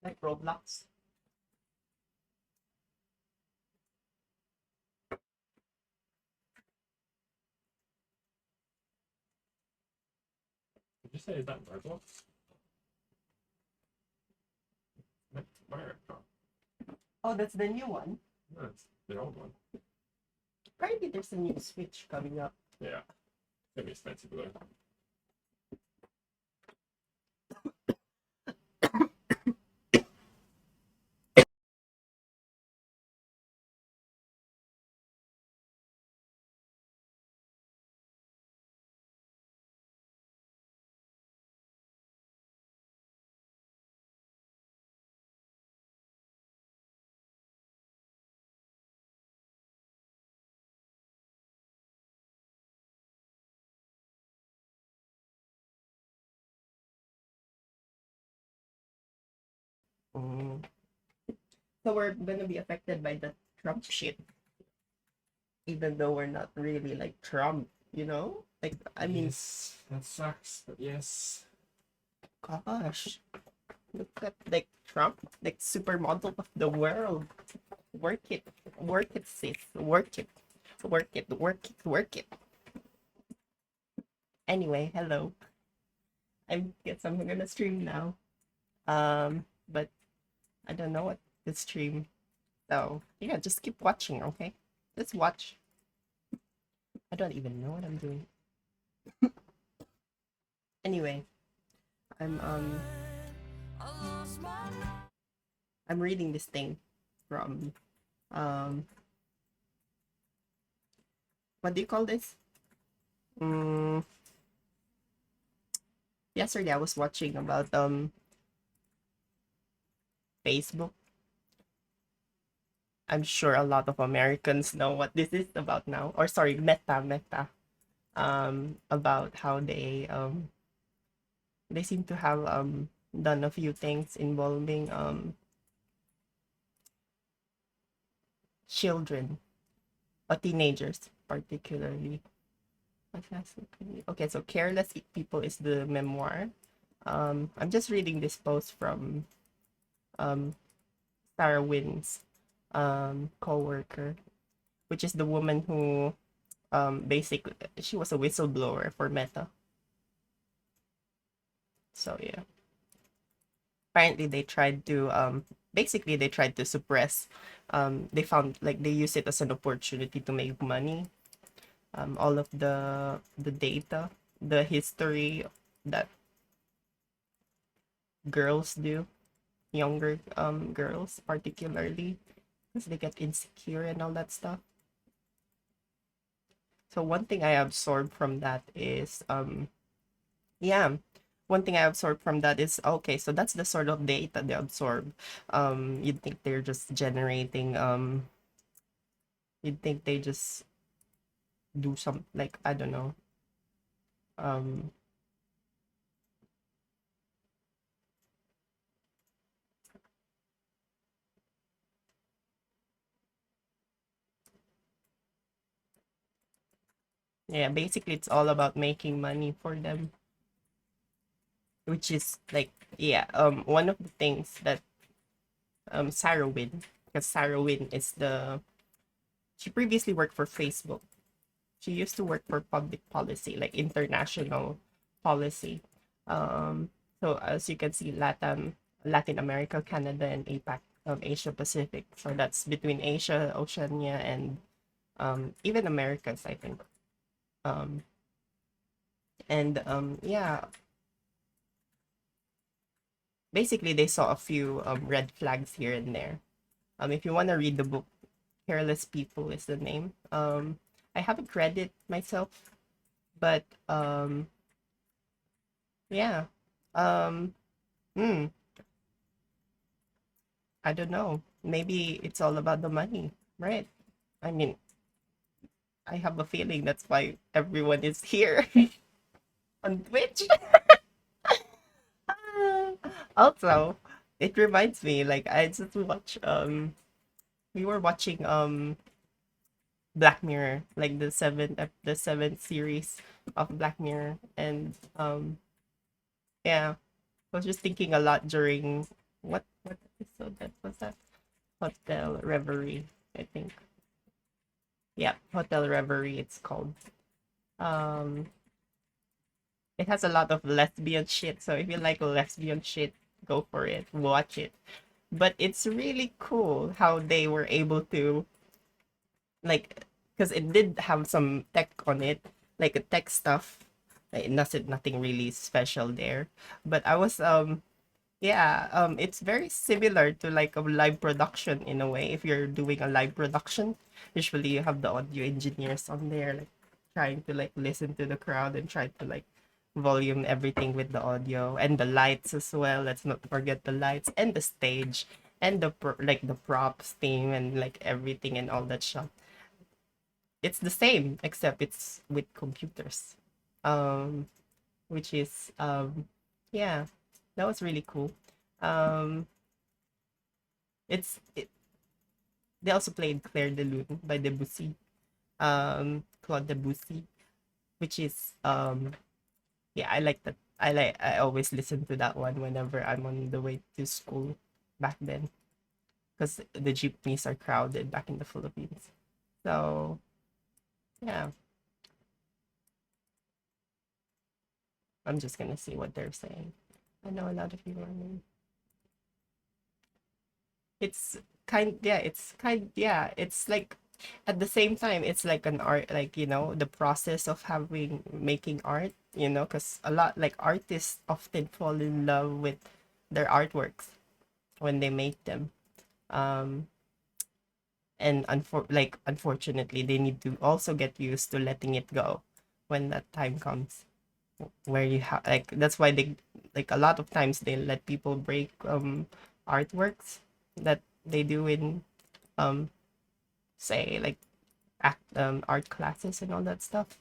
Like Roblox. Did you say is that Roblox? Where? Oh, that's the new one. No, it's the old one. Apparently, there's a new Switch coming up. Yeah. It's gonna be expensive though. Mm. So we're gonna be affected by the Trump shit, even though we're not really like Trump, you know? Like, I mean, Yes, that sucks, but yes. gosh, look at like Trump, like supermodel of the world. Work it, sis, work it, work it, work it, work it. Anyway, hello. I guess I'm gonna stream now. But I don't know what to stream. So yeah, just keep watching, okay? Just watch. I don't even know what I'm doing. Anyway, I'm um I'm reading this thing from um what do you call this? Mm, yesterday I was watching about Facebook. I'm sure a lot of Americans know what this is about now. Or sorry, Meta. About how they seem to have done a few things involving children or teenagers particularly. Okay, so Careless People is the memoir. I'm just reading this post from um Sarah Wynn's co-worker, which is the woman who basically she was a whistleblower for Meta. So yeah. Apparently they tried to basically they tried to suppress they found like they use it as an opportunity to make money. All of the data, the history that girls do, younger girls particularly, because they get insecure and all that stuff. So one thing I absorbed from that is yeah, one thing I absorbed from that is okay, so that's the sort of data they absorb. You'd think they're just generating you'd think they just do some like I don't know. Um yeah, basically it's all about making money for them, which is like yeah, one of the things that Sarah Wynn, because Sarah Wynn is the she previously worked for Facebook. She used to work for public policy, like international policy. So as you can see, Latin America, Canada, and APAC, Asia Pacific. So that's between Asia, Oceania, and even Americas, I think. Um, and yeah, basically they saw a few red flags here and there. If you want to read the book, Careless People is the name. I haven't read it myself, but yeah. Um, hmm, I don't know. Maybe it's all about the money, right? I mean, I have a feeling that's why everyone is here on Twitch. Also, it reminds me, like I just watch we were watching Black Mirror, like the seventh series of Black Mirror, and yeah, I was just thinking a lot during what episode that was that? Hotel Reverie, I think. Yeah, Hotel Reverie it's called. Um it has a lot of lesbian shit, so if you like lesbian shit, go for it. Watch it. But it's really cool how they were able to like because it did have some tech on it, like a tech stuff. Like, nothing really special there. But I was yeah, it's very similar to like a live production in a way. If you're doing a live production, usually you have the audio engineers on there, like trying to like listen to the crowd and try to like volume everything with the audio and the lights as well. Let's not forget the lights and the stage and like the props team and like everything and all that shit. It's the same except it's with computers. Um, which is yeah, that was really cool. Um, they also played Claire de Lune by Debussy, Claude Debussy, which is yeah, I like that. I always listen to that one whenever I'm on the way to school back then because the jeepneys are crowded back in the Philippines. So yeah, I'm just gonna see what they're saying. I know a lot of you are new. It's yeah, it's like at the same time it's like an art, like the process of having making art, because a lot like artists often fall in love with their artworks when they make them. um and unfortunately they need to also get used to letting it go when that time comes, where you have like that's why they like a lot of times they let people break artworks that they do in um say like art classes and all that stuff.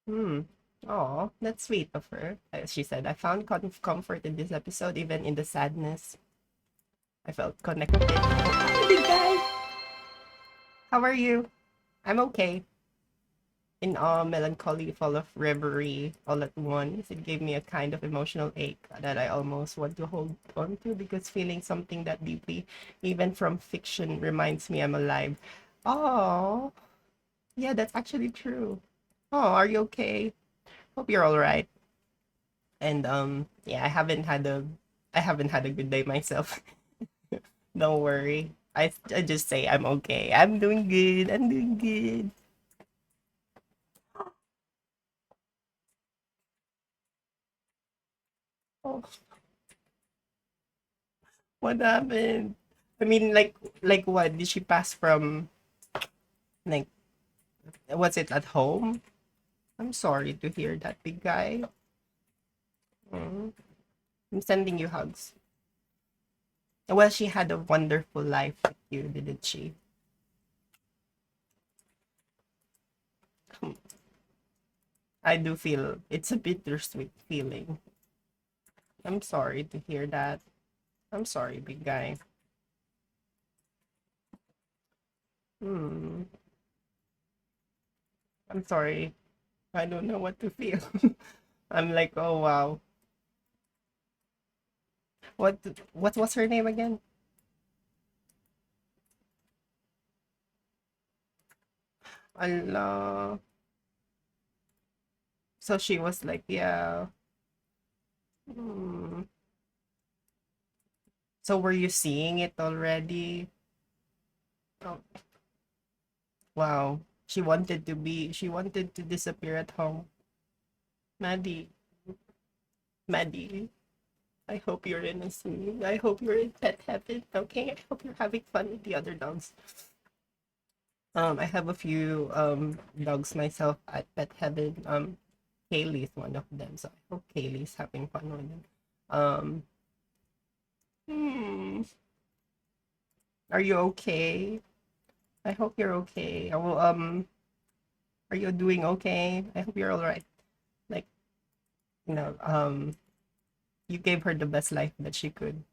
Hmm. Oh, that's sweet of her. She said, I found comfort in this episode, even in the sadness. I felt connected. Oh, hi, big guy. How are you? I'm okay. In awe, melancholy, full of reverie, all at once. It gave me a kind of emotional ache that I almost want to hold on to because feeling something that deeply, even from fiction, reminds me I'm alive. Oh, yeah, that's actually true. Oh, are you okay? Hope you're all right. And yeah, I haven't had a good day myself. Don't worry. I just say I'm okay. I'm doing good. I'm doing good. Oh, what happened? I mean, like what? Did she pass from like was it at home? I'm sorry to hear that, big guy. Mm. I'm sending you hugs. Well, she had a wonderful life with you, didn't she? I do feel it's a bittersweet feeling. I'm sorry to hear that. I'm sorry, big guy. Hmm. I'm sorry. I don't know what to feel. I'm like, oh wow. What what was her name again? Allah. So she was like, yeah. Hmm. So were you seeing it already? Oh, wow. She wanted to disappear at home. Maddie, Maddie, I hope you're in a scene. I hope you're in pet heaven. Okay, I hope you're having fun with the other dogs. I have a few dogs myself at pet heaven. Kaylee is one of them, so I hope Kaylee's having fun with them. Um, hmm, are you okay? I hope you're okay. I will, are you doing okay? I hope you're all right. Like, you know, um, you gave her the best life that she could.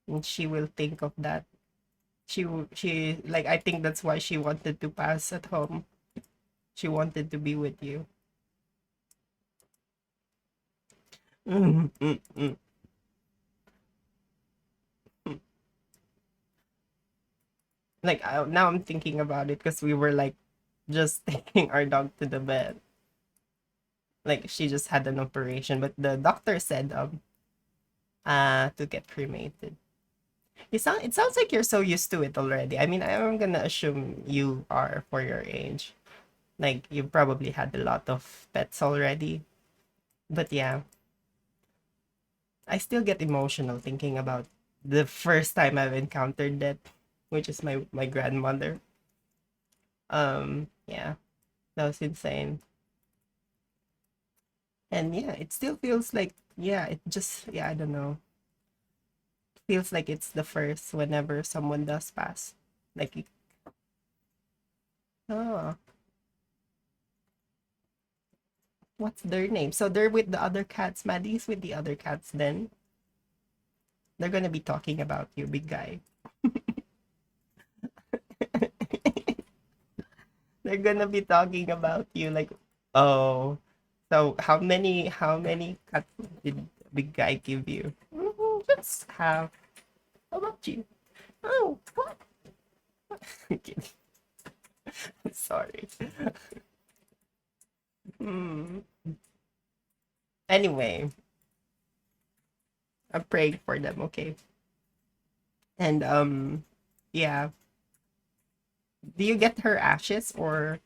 and she will think of that. She like I think that's why she wanted to pass at home. She wanted to be with you. Mm, mm, mm, mm. Like now I'm thinking about it because we were like just taking our dog to the bed. Like she just had an operation, but the doctor said to get cremated. It sounds like you're so used to it already. I mean, I'm gonna assume you are for your age. Like you probably had a lot of pets already. But yeah, I still get emotional thinking about the first time I've encountered that, which is my grandmother. Yeah, that was insane. And yeah, it still feels like yeah, it just yeah, I don't know. Feels like it's the first whenever someone does pass. Like oh, what's their name? So they're with the other cats. Maddie's with the other cats then. They're gonna be talking about you, big guy. They're gonna be talking about you like, oh, so how many cats did big guy give you? Just have. How about you? Oh, what? I'm kidding. Sorry. Hmm. Anyway, I'm praying for them, okay? And yeah. Do you get her ashes or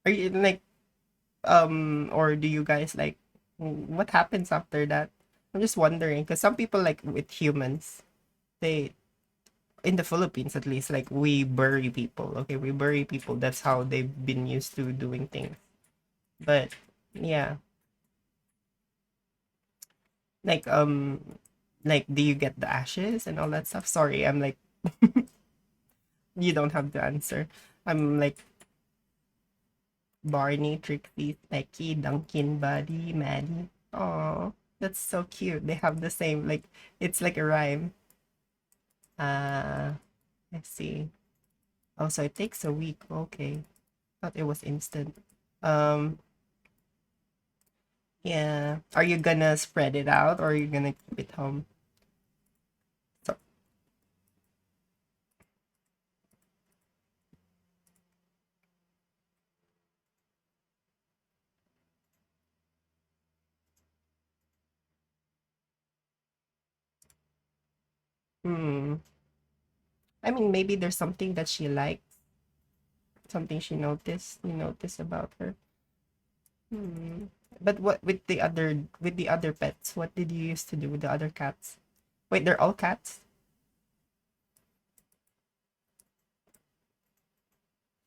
are you like or do you guys like what happens after that? I'm just wondering because some people like with humans, they in the Philippines at least, like we bury people. Okay, we bury people. That's how they've been used to doing things. But yeah, like like do you get the ashes and all that stuff? Sorry, I'm like you don't have to answer. I'm like Barney, Trixie, Specky, Duncan, Buddy, Maddie. Oh, that's so cute. They have the same like it's like a rhyme. Let's see. Oh, so it takes a week. Okay. Thought it was instant. Um, yeah. Are you gonna spread it out or are you gonna keep it home? So, hmm. I mean, maybe there's something that she likes, something she noticed, you notice about her. Hmm. But what with the other pets? What did you used to do with the other cats? Wait, they're all cats?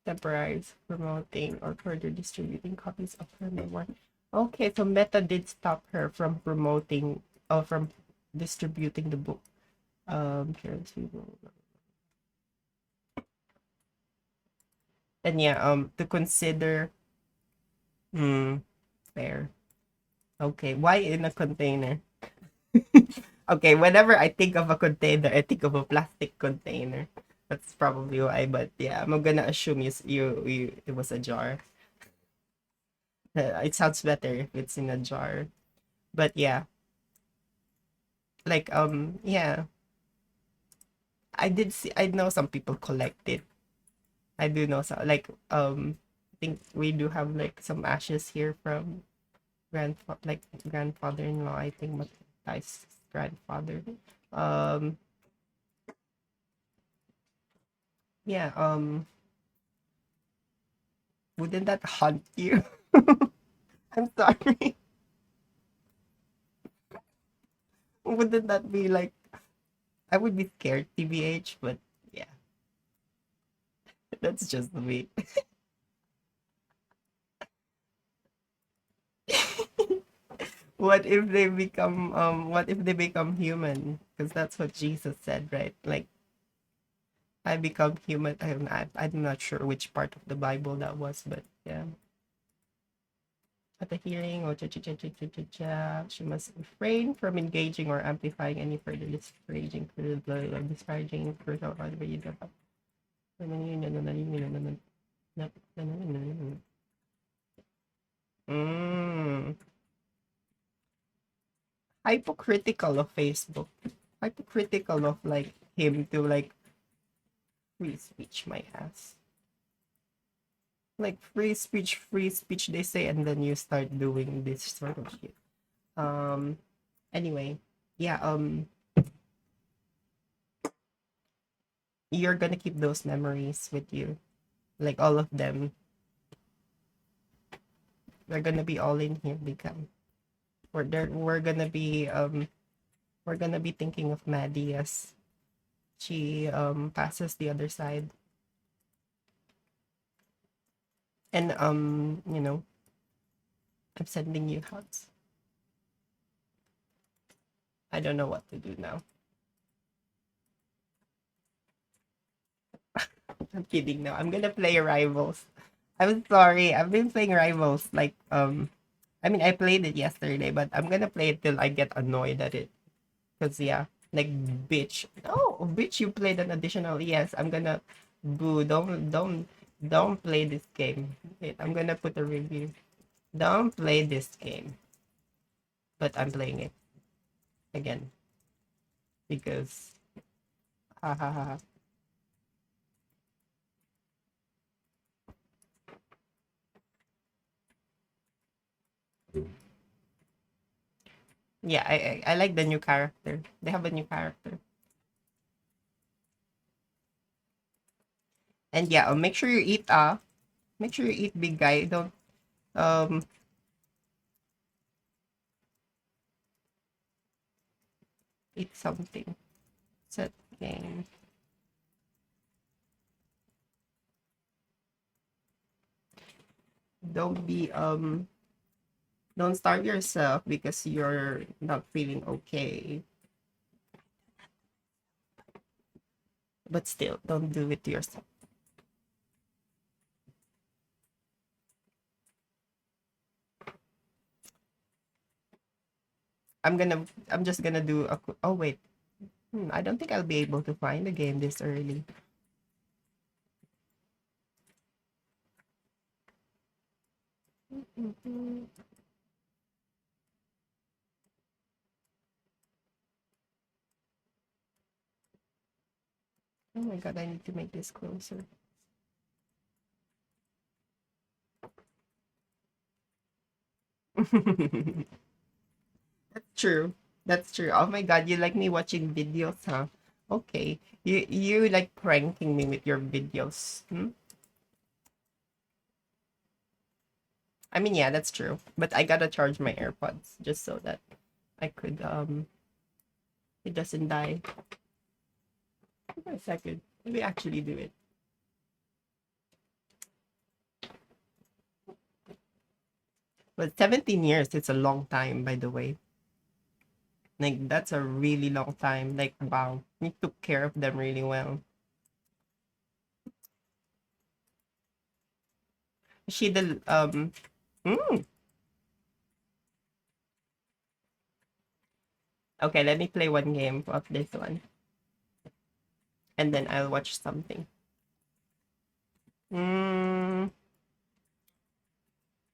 Temporize, promoting, or further distributing copies of her memoir. Okay, so Meta did stop her from promoting or from distributing the book. Currency rule. And yeah, to consider, hmm, fair. Okay, why in a container? Okay, whenever I think of a container, I think of a plastic container. That's probably why, but yeah, I'm gonna assume you it was a jar. It sounds better if it's in a jar. But yeah, like yeah, I know some people collect it. I do know some like I think we do have like some ashes here from grandfather-in-law, I think my guy's grandfather. Um yeah, wouldn't that haunt you? I'm sorry. Wouldn't that be like I would be scared TBH, but yeah, that's just me. What if they become human? Because that's what Jesus said, right? Like I become human. I'm not sure which part of the Bible that was, but yeah. At the hearing, she must refrain from engaging or amplifying any further disparaging, disparaging personal Mm. Hypocritical of Facebook. Hypocritical of like him to like free speech my ass. Like free speech they say, and then you start doing this sort of shit. Um anyway, yeah, you're gonna keep those memories with you. Like all of them. They're gonna be all in here become. We're gonna be thinking of Maddie as she passes the other side. And I'm sending you hugs. I don't know what to do now. I'm kidding now. I'm gonna play Rivals. I'm sorry. I've been playing Rivals like I mean I played it yesterday, but I'm gonna play it till I get annoyed at it. Cause yeah, like bitch. Oh, bitch, you played an additional. Yes, I'm gonna boo. Don't play this game. Wait, I'm gonna put a review. Don't play this game. But I'm playing it again because ha ha ha. Yeah, I like the new character. They have a new character. And yeah, make sure you eat big guy. Don't um eat something. Set game. Don't be don't starve yourself because you're not feeling okay. But still, don't do it to yourself. I'm just gonna do a oh wait. I don't think I'll be able to find the game this early. Oh my god, I need to make this closer. That's true. That's true. Oh my god, you like me watching videos, huh? Okay. You like pranking me with your videos. Hmm? I mean, yeah, that's true. But I gotta charge my AirPods just so that I could it doesn't die. Give me a second. Let me actually do it. But 17 years, it's a long time, by the way. Like that's a really long time. Like wow, you took care of them really well. She the mm, okay, let me play one game of this one, and then I'll watch something. Mm,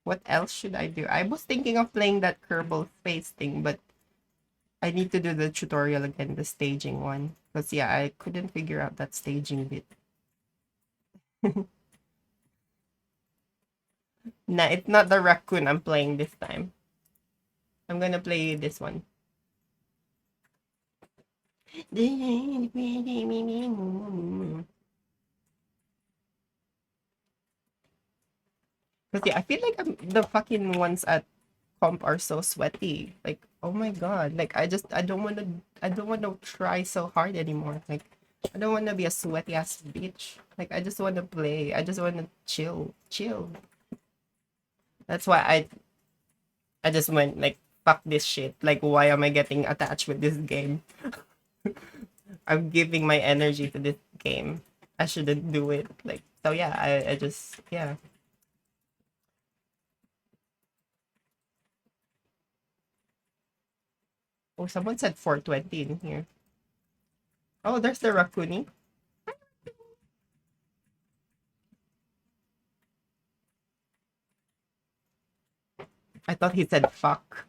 what else should I do? I was thinking of playing that Kerbal Space thing, but I need to do the tutorial again, the staging one. Because yeah, I couldn't figure out that staging bit. Nah, it's not the raccoon I'm playing this time. I'm gonna play this one. Because yeah, I feel like the fucking ones at comp are so sweaty. Like, oh my god. Like I don't wanna try so hard anymore. Like I don't wanna be a sweaty ass bitch. Like I just wanna play. I just wanna chill. Chill. That's why I just went like fuck this shit. Like why am I getting attached with this game? I'm giving my energy to this game. I shouldn't do it. Like so yeah, I just yeah. Oh, someone said 420 in here. Oh, there's the Rakuni. I thought he said fuck.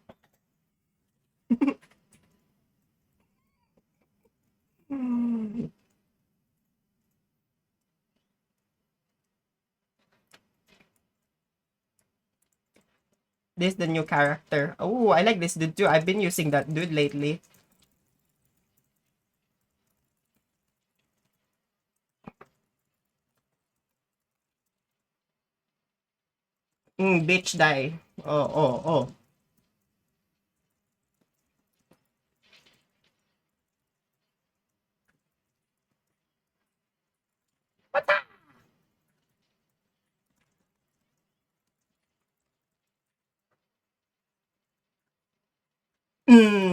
This is the new character. Oh, I like this dude too. I've been using that dude lately. Bitch die. Oh, oh, oh.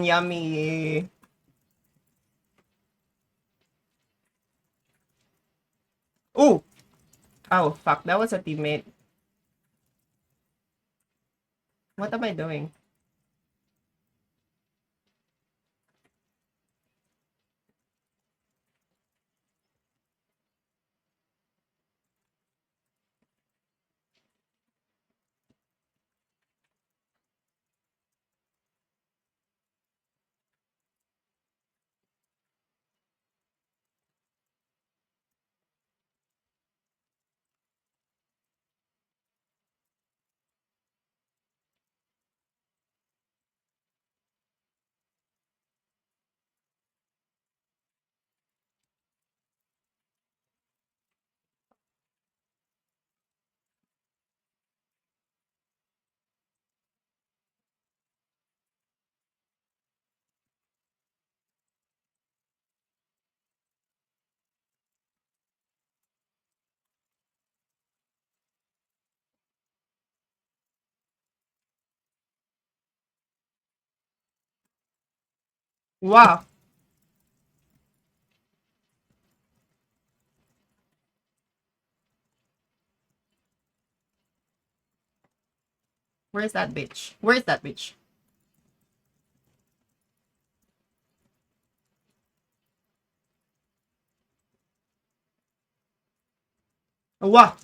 Yummy. Oh, oh, fuck. That was a teammate. What am I doing? Wow. Where's that bitch? Where's that bitch? Wow.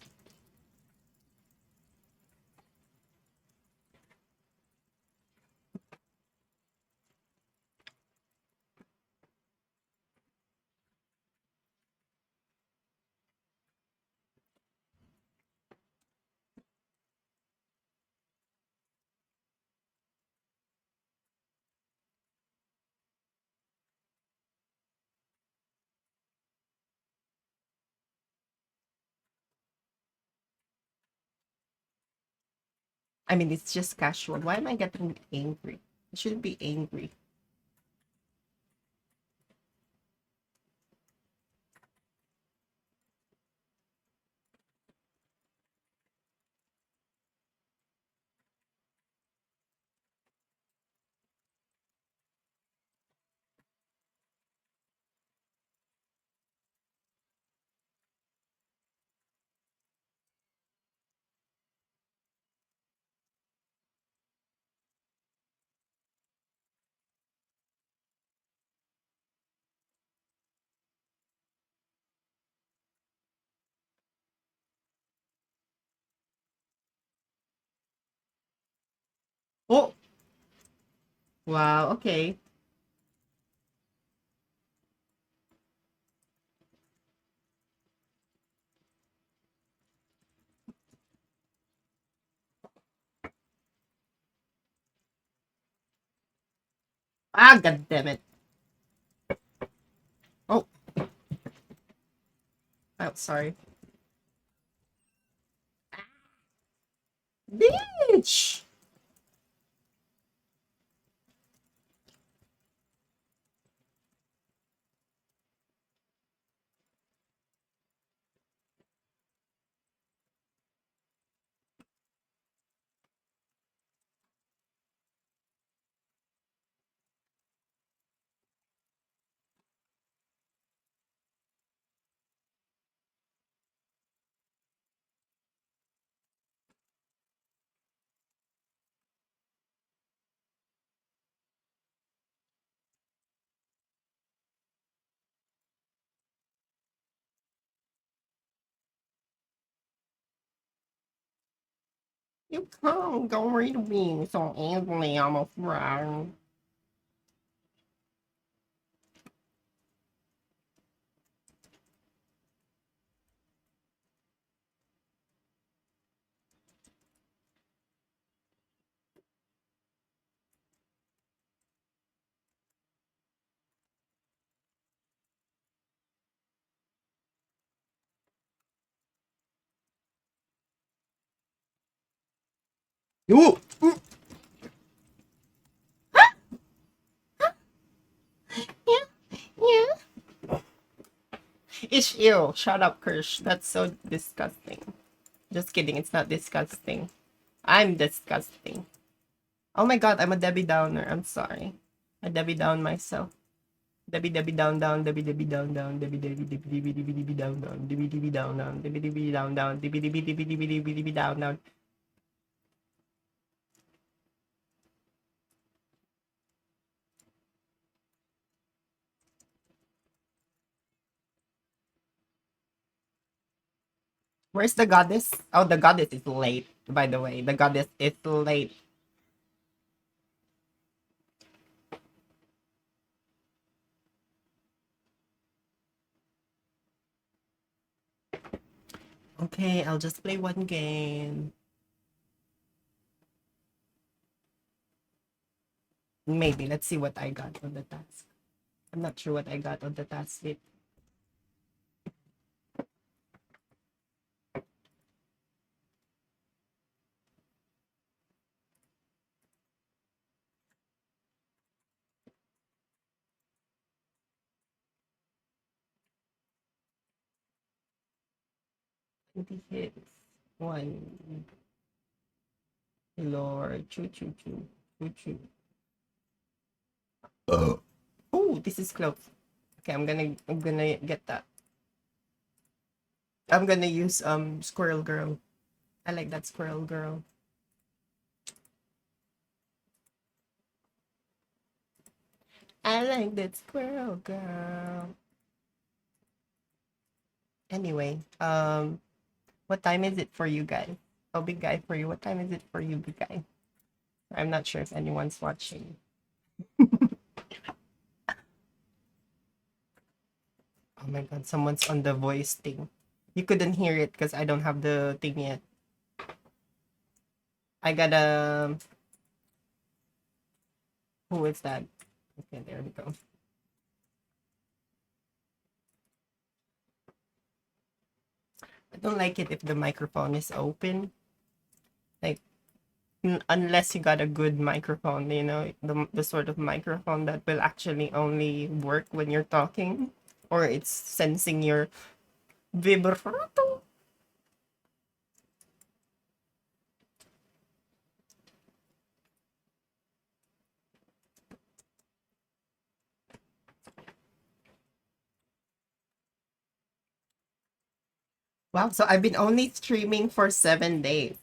I mean, it's just casual. Why am I getting angry? I shouldn't be angry. Oh, wow. Okay. Ah, god damn it. Oh, oh, sorry. Bitch. You can't go rid of me so easily, I'm afraid. Ooh! Yeah, yeah. It's ew. Shut up, Kirsch. That's so disgusting. Just kidding, it's not disgusting. I'm disgusting. Oh my god, I'm a Debbie Downer. I'm sorry. I Debbie Down myself. Debbie Debbie down down Debbie Debbie down down Debbie Debbie Debbie Debbie Debbie Debbie down down Debbie Debbie down down Debbie Debbie down down Debbie Debbie Debbie Debbie Debbie Debbie down down. Where's the goddess? Oh, the goddess is late, by the way. The goddess is late. Okay, I'll just play one game. Maybe. Let's see what I got on the task. I'm not sure what I got on the task bit. Twenty hits. One. Lord. Choo choo choo. Choo choo. Oh, this is close. Okay, I'm gonna get that. I'm gonna use Squirrel Girl. I like that Squirrel Girl. I like that Squirrel Girl. Anyway, what time is it for you guys? Oh, big guy for you. What time is it for you, big guy? I'm not sure if anyone's watching. Oh my god, someone's on the voice thing. You couldn't hear it because I don't have the thing yet. I gotta. Who is that? Okay, there we go. I don't like it if the microphone is open. Like, unless you got a good microphone, you know, the sort of microphone that will actually only work when you're talking, or it's sensing your vibrato. Wow, so I've been only streaming for 7 days.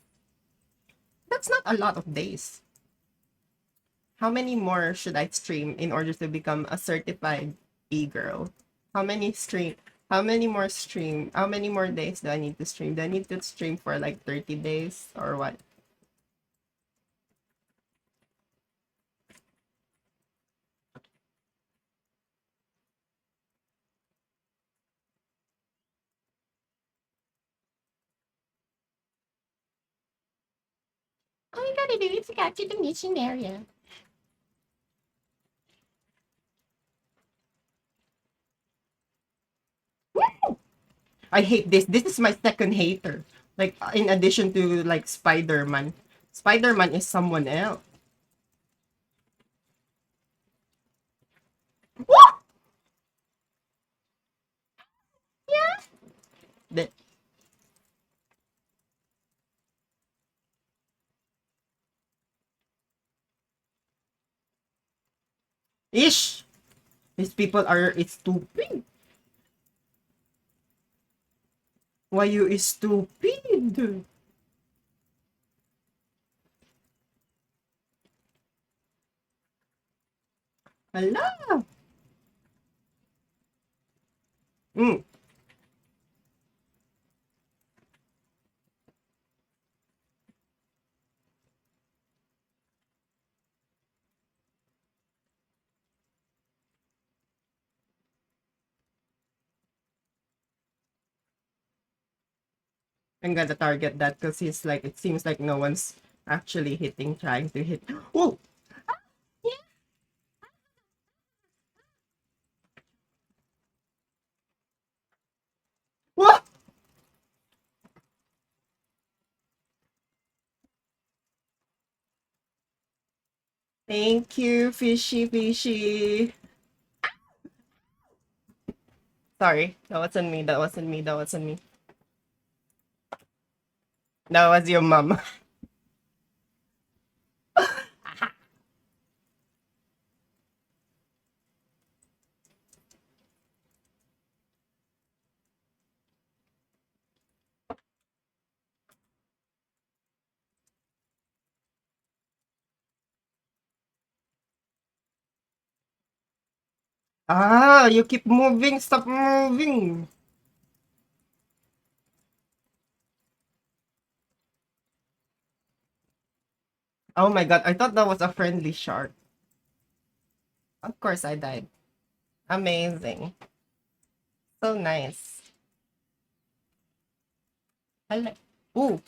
That's not a lot of days. How many more should I stream in order to become a certified e-girl? How many stream? How many more stream? How many more days do I need to stream? Do I need to stream for like 30 days or what? All you gotta do is get to the mission area. I hate this. This is my second hater. Like, in addition to like Spider-Man. Spider-Man is someone else. What? Yeah. The, ish. These people are it's stupid. Why you is stupid? Hala. Mm. I'm gonna target that because he's like, it seems like no one's actually trying to hit. Oh! What? Thank you, fishy fishy. Sorry, that wasn't me, that wasn't me, that wasn't me. That was your mom. Ah, you keep moving, stop moving. Oh my god, I thought that was a friendly shark. Of course I died. Amazing. So nice. Hello. Ooh.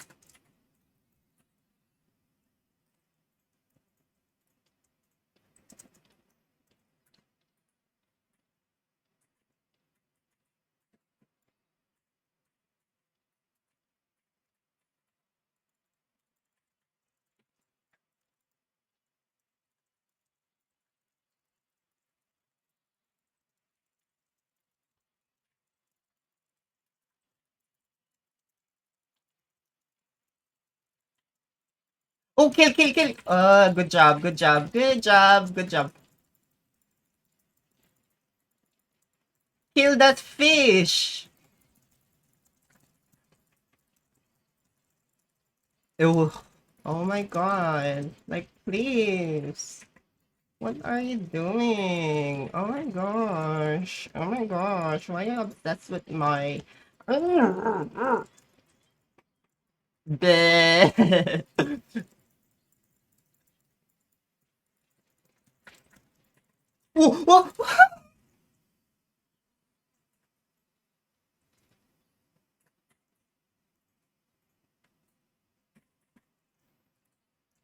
Oh, kill, kill, kill. Good job, good job, good job, good job. Kill that fish. Ew. Oh my god. Like, please. What are you doing? Oh my gosh. Oh my gosh. Why are you obsessed with my... Bleh. Oh, oh.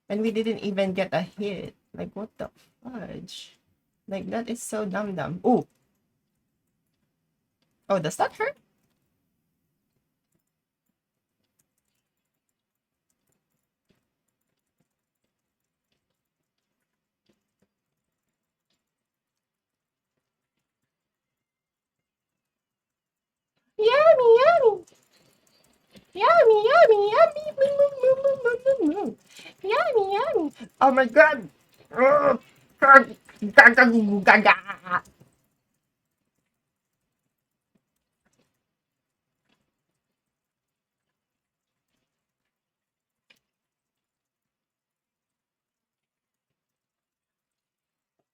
And we didn't even get a hit. Like, what the fudge? Like, that is so dumb. Oh, oh, does that hurt? Yummy, yummy. Yummy, yummy, yummy. Yummy, yummy. Oh my god. Ugh.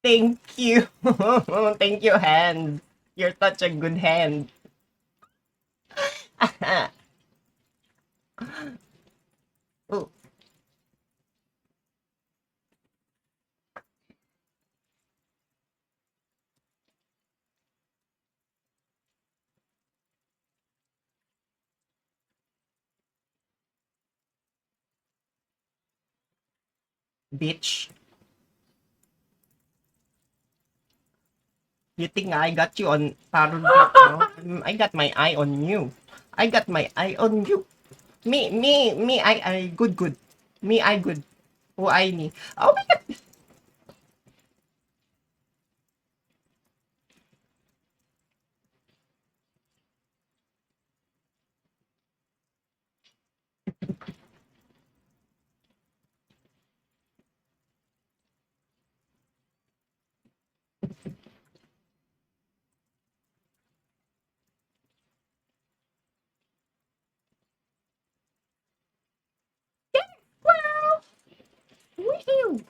Thank you. Thank you, hand. You're such a good hand. Oh, bitch. You think I got you on target? No? I got my eye on you. I got my eye on you. Me, I good, good. Me, I good. Oh, I me. Oh my god. Wow. Woohoo.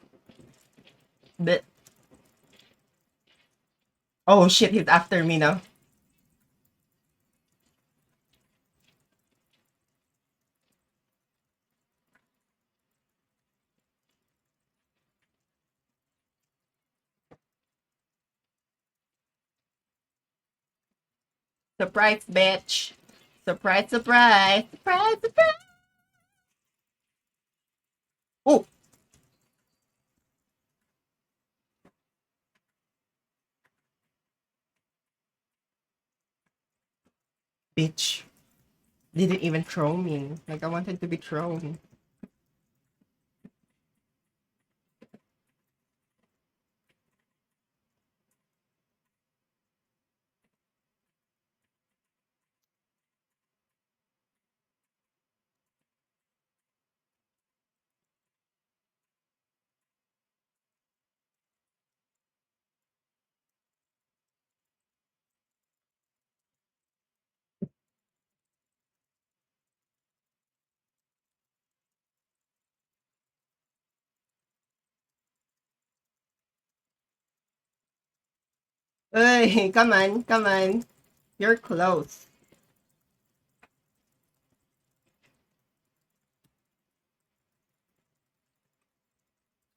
The, oh shit, he's after me now. Surprise, bitch. Surprise, surprise, surprise, surprise. Oh, bitch. Didn't even throw me. Like I wanted to be thrown. Hey, come on, come on. You're close.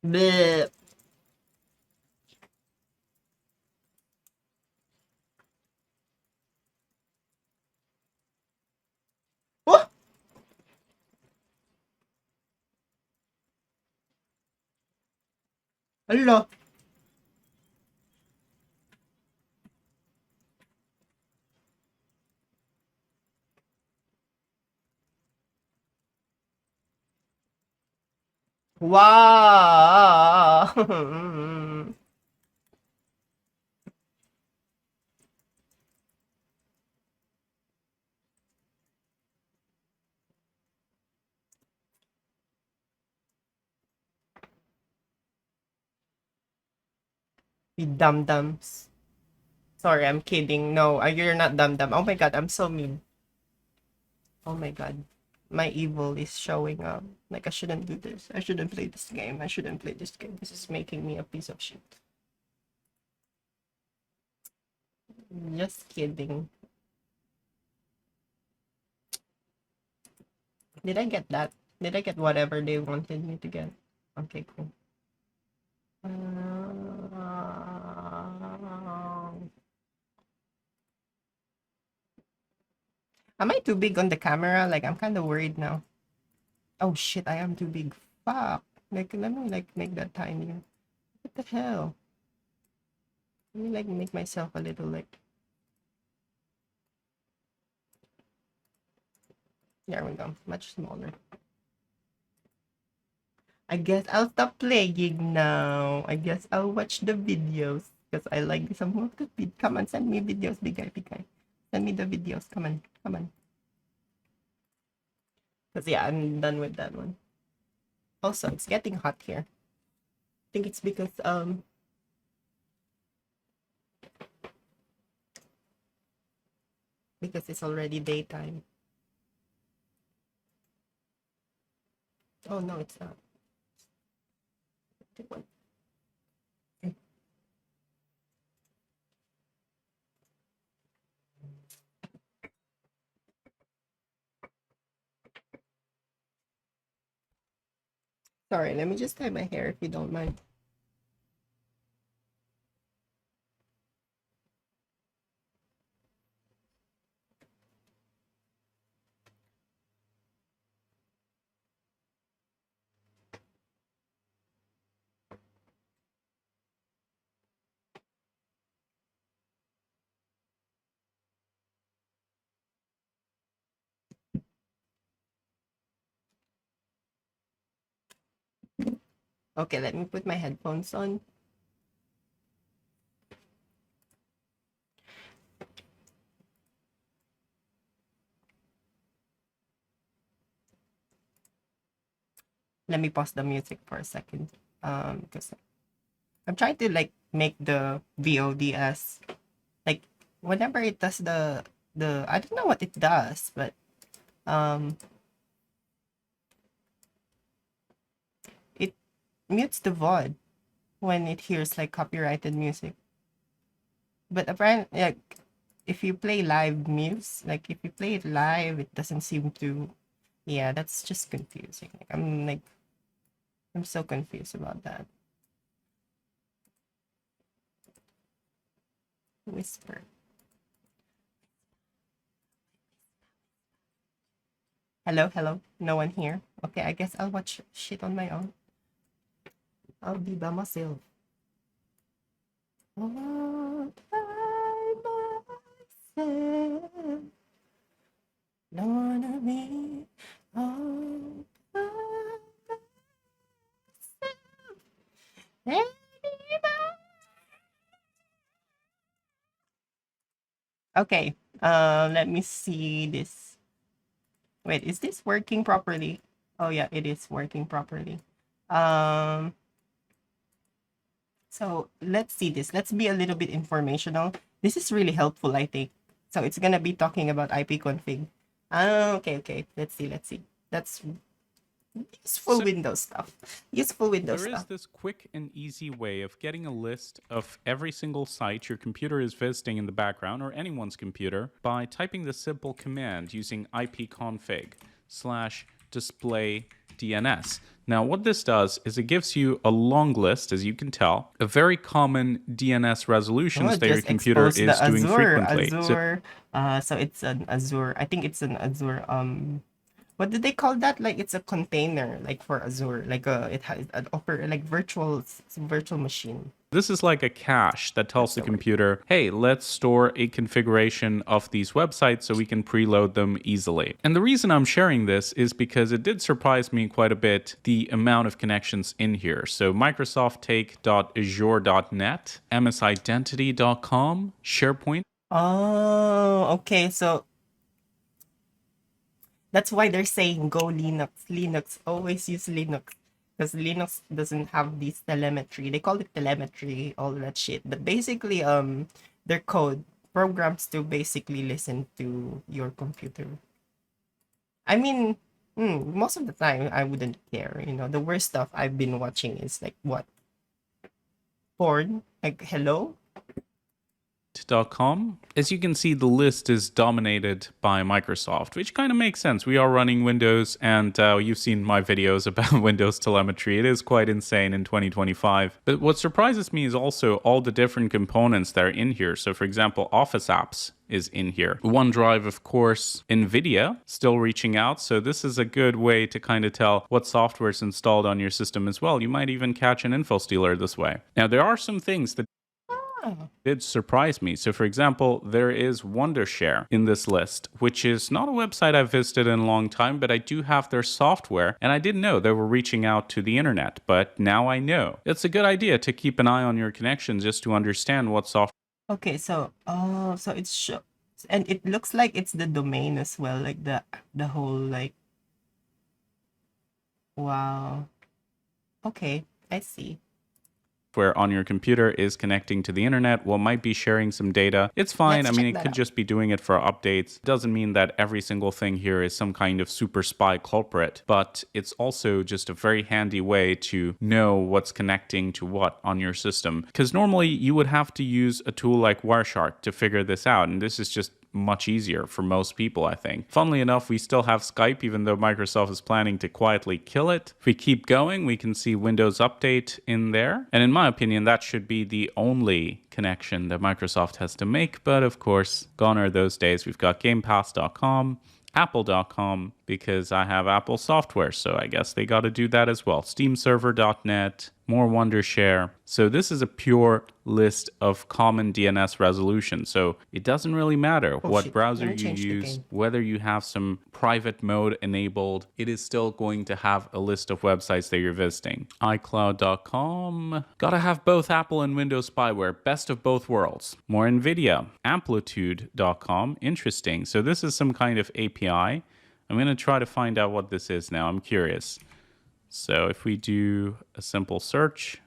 Bleh. Oh, hello. Wow. You dum dums. Sorry, I'm kidding. No, you're not dum dum. Oh my god, I'm so mean. Oh my god. My evil is showing up. Like, I shouldn't do this. I shouldn't play this game. I shouldn't play this game. This is making me a piece of shit. Just kidding. Did I get that? Did I get whatever they wanted me to get? Okay, cool. Am I too big on the camera? Like, I'm kind of worried now. Oh shit, I am too big. Fuck. Like, let me like make that tinier. What the hell? Let me like make myself a little like. There we go. Much smaller. I guess I'll stop playing now. I guess I'll watch the videos because I like some of the vid. Come on, send me videos, big guy, big guy. Send me the videos. Come on, come on. Because yeah, I'm done with that one. Also, it's getting hot here. I think it's because it's already daytime. Oh no, it's not. Sorry, let me just tie my hair if you don't mind. Okay, let me put my headphones on. Let me pause the music for a second. Because I'm trying to like make the VOD as like whenever it does the I don't know what it does, but um it mutes the VOD when it hears like copyrighted music. But apparently, like if you play live music, like if you play it live, it doesn't seem to. Yeah, that's just confusing. I'm so confused about that. Whisper. Hello, hello. No one here. Okay, I guess I'll watch shit on my own. I'll be by myself. All by myself. Don't wanna be all by myself anymore. Okay. Let me see this. Wait, is this working properly? Oh yeah, it is working properly. Um, so let's see this. Let's be a little bit informational. This is really helpful, I think. So it's gonna be talking about ipconfig. Okay, okay. Let's see, let's see. That's useful So Windows stuff. Useful Windows there is stuff. this quick and easy way of getting a list of every single site your computer is visiting in the background, or anyone's computer, by typing the simple command using ipconfig/display DNS. Now, what this does is it gives you a long list, as you can tell, of very common DNS resolutions Oh, that your just computer expose is the doing Azure. frequently. Azure. So it's an Azure. I think it's an Azure. What did they call that? Like it's a container, like for Azure. Like it has an like virtual machine. This is like a cache that tells That's the the word. computer, hey, let's store a configuration of these websites so we can preload them easily. And the reason I'm sharing this is because it did surprise me quite a bit, the amount of connections in here. So Microsoft Take.azure.net, msidentity.com, SharePoint. Oh, okay. So that's why they're saying go Linux. Linux. Always use Linux. Because Linux doesn't have this telemetry. They call it telemetry, all that shit. But basically, their code programs to basically listen to your computer. I mean, most of the time I wouldn't care. You know, the worst stuff I've been watching is like what? Porn? Like hello? Com. As you can see, the list is dominated by Microsoft, which kind of makes sense. We are running Windows, and you've seen my videos about Windows telemetry. It is quite insane in 2025. But what surprises me is also all the different components that are in here. So, for example, Office apps is in here. OneDrive, of course, NVIDIA still reaching out. So this is a good way to kind of tell what software is installed on your system as well. You might even catch an info stealer this way. Now, there are some things that Oh, did surprise me. So, for example, there is Wondershare in this list, which is not a website I've visited in a long time, but I do have their software, and I didn't know they were reaching out to the internet, but now I know. It's a good idea to keep an eye on your connections just to understand what software okay. So, so it's and it looks like it's the domain as well, like the whole like. Wow. Okay, I see. on your computer is connecting to the internet, well, might be sharing some data. It's fine. Let's I mean, check it that could out. just be doing it for updates. Doesn't mean that every single thing here is some kind of super spy culprit, but it's also just a very handy way to know what's connecting to what on your system. Because normally you would have to use a tool like Wireshark to figure this out, and this is just much easier for most people, I think. Funnily enough, we still have Skype, even though Microsoft is planning to quietly kill it. If we keep going, we can see Windows Update in there. And in my opinion, that should be the only connection that Microsoft has to make. But of course, gone are those days. We've got GamePass.com, Apple.com, because I have Apple software, so I guess they got to do that as well. SteamServer.net, more Wondershare. So this is a pure list of common DNS resolutions. So it doesn't really matter Oh what shit. browser Let me you change the use, game. whether you have some private mode enabled, it is still going to have a list of websites that you're visiting. iCloud.com. Gotta have both Apple and Windows spyware. Best of both worlds. More NVIDIA. Amplitude.com. Interesting. So this is some kind of API. I'm going to try to find out what this is now. I'm curious. So if we do a simple search,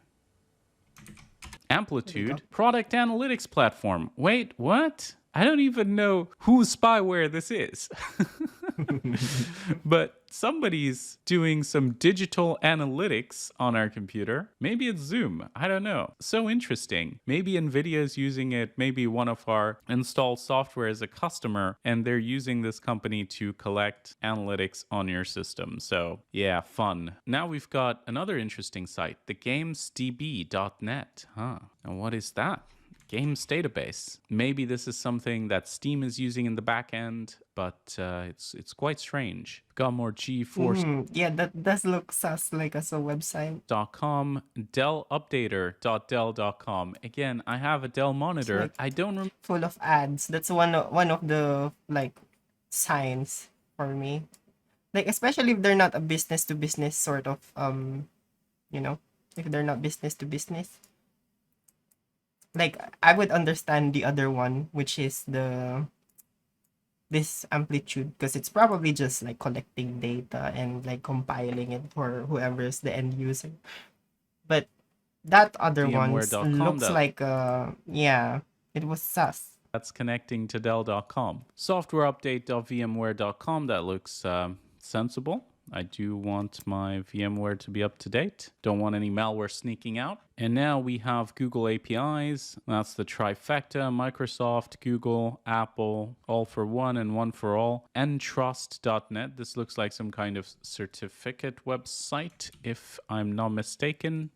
Amplitude, product analytics platform. Wait, what? I don't even know whose spyware this is. But somebody's doing some digital analytics on our computer. Maybe it's Zoom. I don't know. So interesting. Maybe NVIDIA is using it. Maybe one of our installed software is a customer and they're using this company to collect analytics on your system. So yeah, fun. Now we've got another interesting site, thegamesdb.net. And what is that? games database. Maybe this is something that Steam is using in the back end, but it's quite strange. Got more GeForce. Yeah, that does look sus like as a website. .com, dellupdater.dell.com. Again, I have a Dell monitor. like- I don't remember Full of ads. That's one of the like signs for me. Like especially if they're not a business to business sort of you know, if they're not business to business. Like I would understand the other one, which is this amplitude, because it's probably just like collecting data and like compiling it for whoever's the end user. But that other one VMware.com looks that- like yeah, it was sus. that's connecting to Dell.com. Softwareupdate.vmware.com, that looks sensible. I do want my VMware to be up to date. Don't want any malware sneaking out. And now we have Google APIs. That's the trifecta: Microsoft, Google, Apple, all for one and one for all. Entrust.net. This looks like some kind of certificate website, if I'm not mistaken.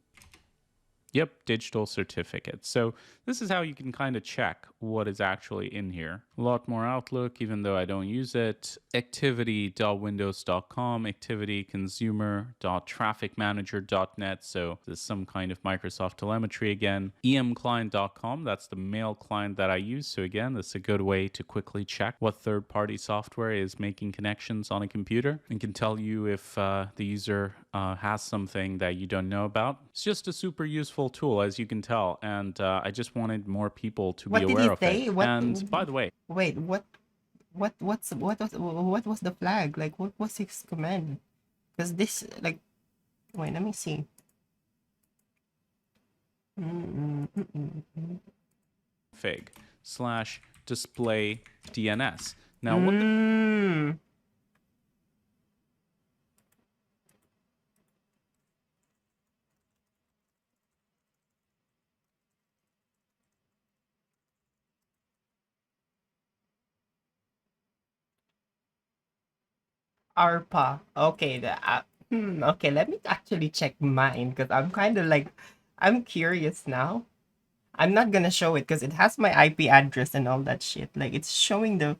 Yep, digital certificate. So this is how you can kind of check what is actually in here. A lot more Outlook, even though I don't use it. Activity.windows.com, activityconsumer.trafficmanager.net. So this is some kind of Microsoft telemetry again. emclient.com, that's the mail client that I use. So again, this is a good way to quickly check what third-party software is making connections on a computer and can tell you if the user has something that you don't know about. It's just a super useful tool, as you can tell, and I just wanted more people to What be did aware he of say? it. What- And by the way, Wait, what was the flag? Like what was his command? Because this like wait, let me see. fig/display DNS. Now, what the ARPA. Okay, okay, let me actually check mine because I'm kind of like I'm curious now. I'm not gonna show it because it has my IP address and all that shit. Like it's showing the.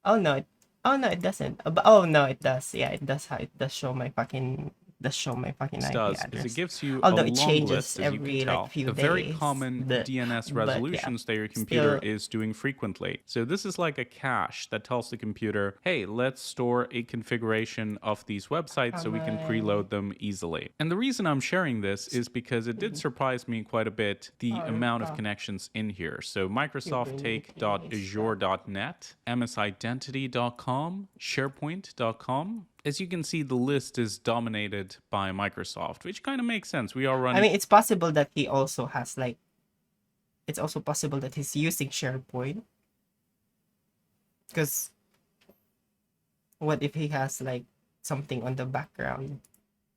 Oh no! Oh no! It doesn't. Oh no! It does. Yeah, it does. It does show my fucking. Does show my fucking this IP does address. is it gives you Although a it long changes list, as you every, can like, tell, few of very days, common but DNS yeah, resolutions that your computer still- is doing frequently. So this is like a cache that tells the computer, hey, let's store a configuration of these websites so we can preload them easily. And the reason I'm sharing this is because it did surprise me quite a bit, the amount of connections in here. So Microsoft Take.azure.net, msidentity.com, SharePoint.com. As you can see, the list is dominated by Microsoft, which kind of makes sense. We are running I mean, it's possible that he also has like. It's also possible that he's using SharePoint. Because what if he has like something on the background?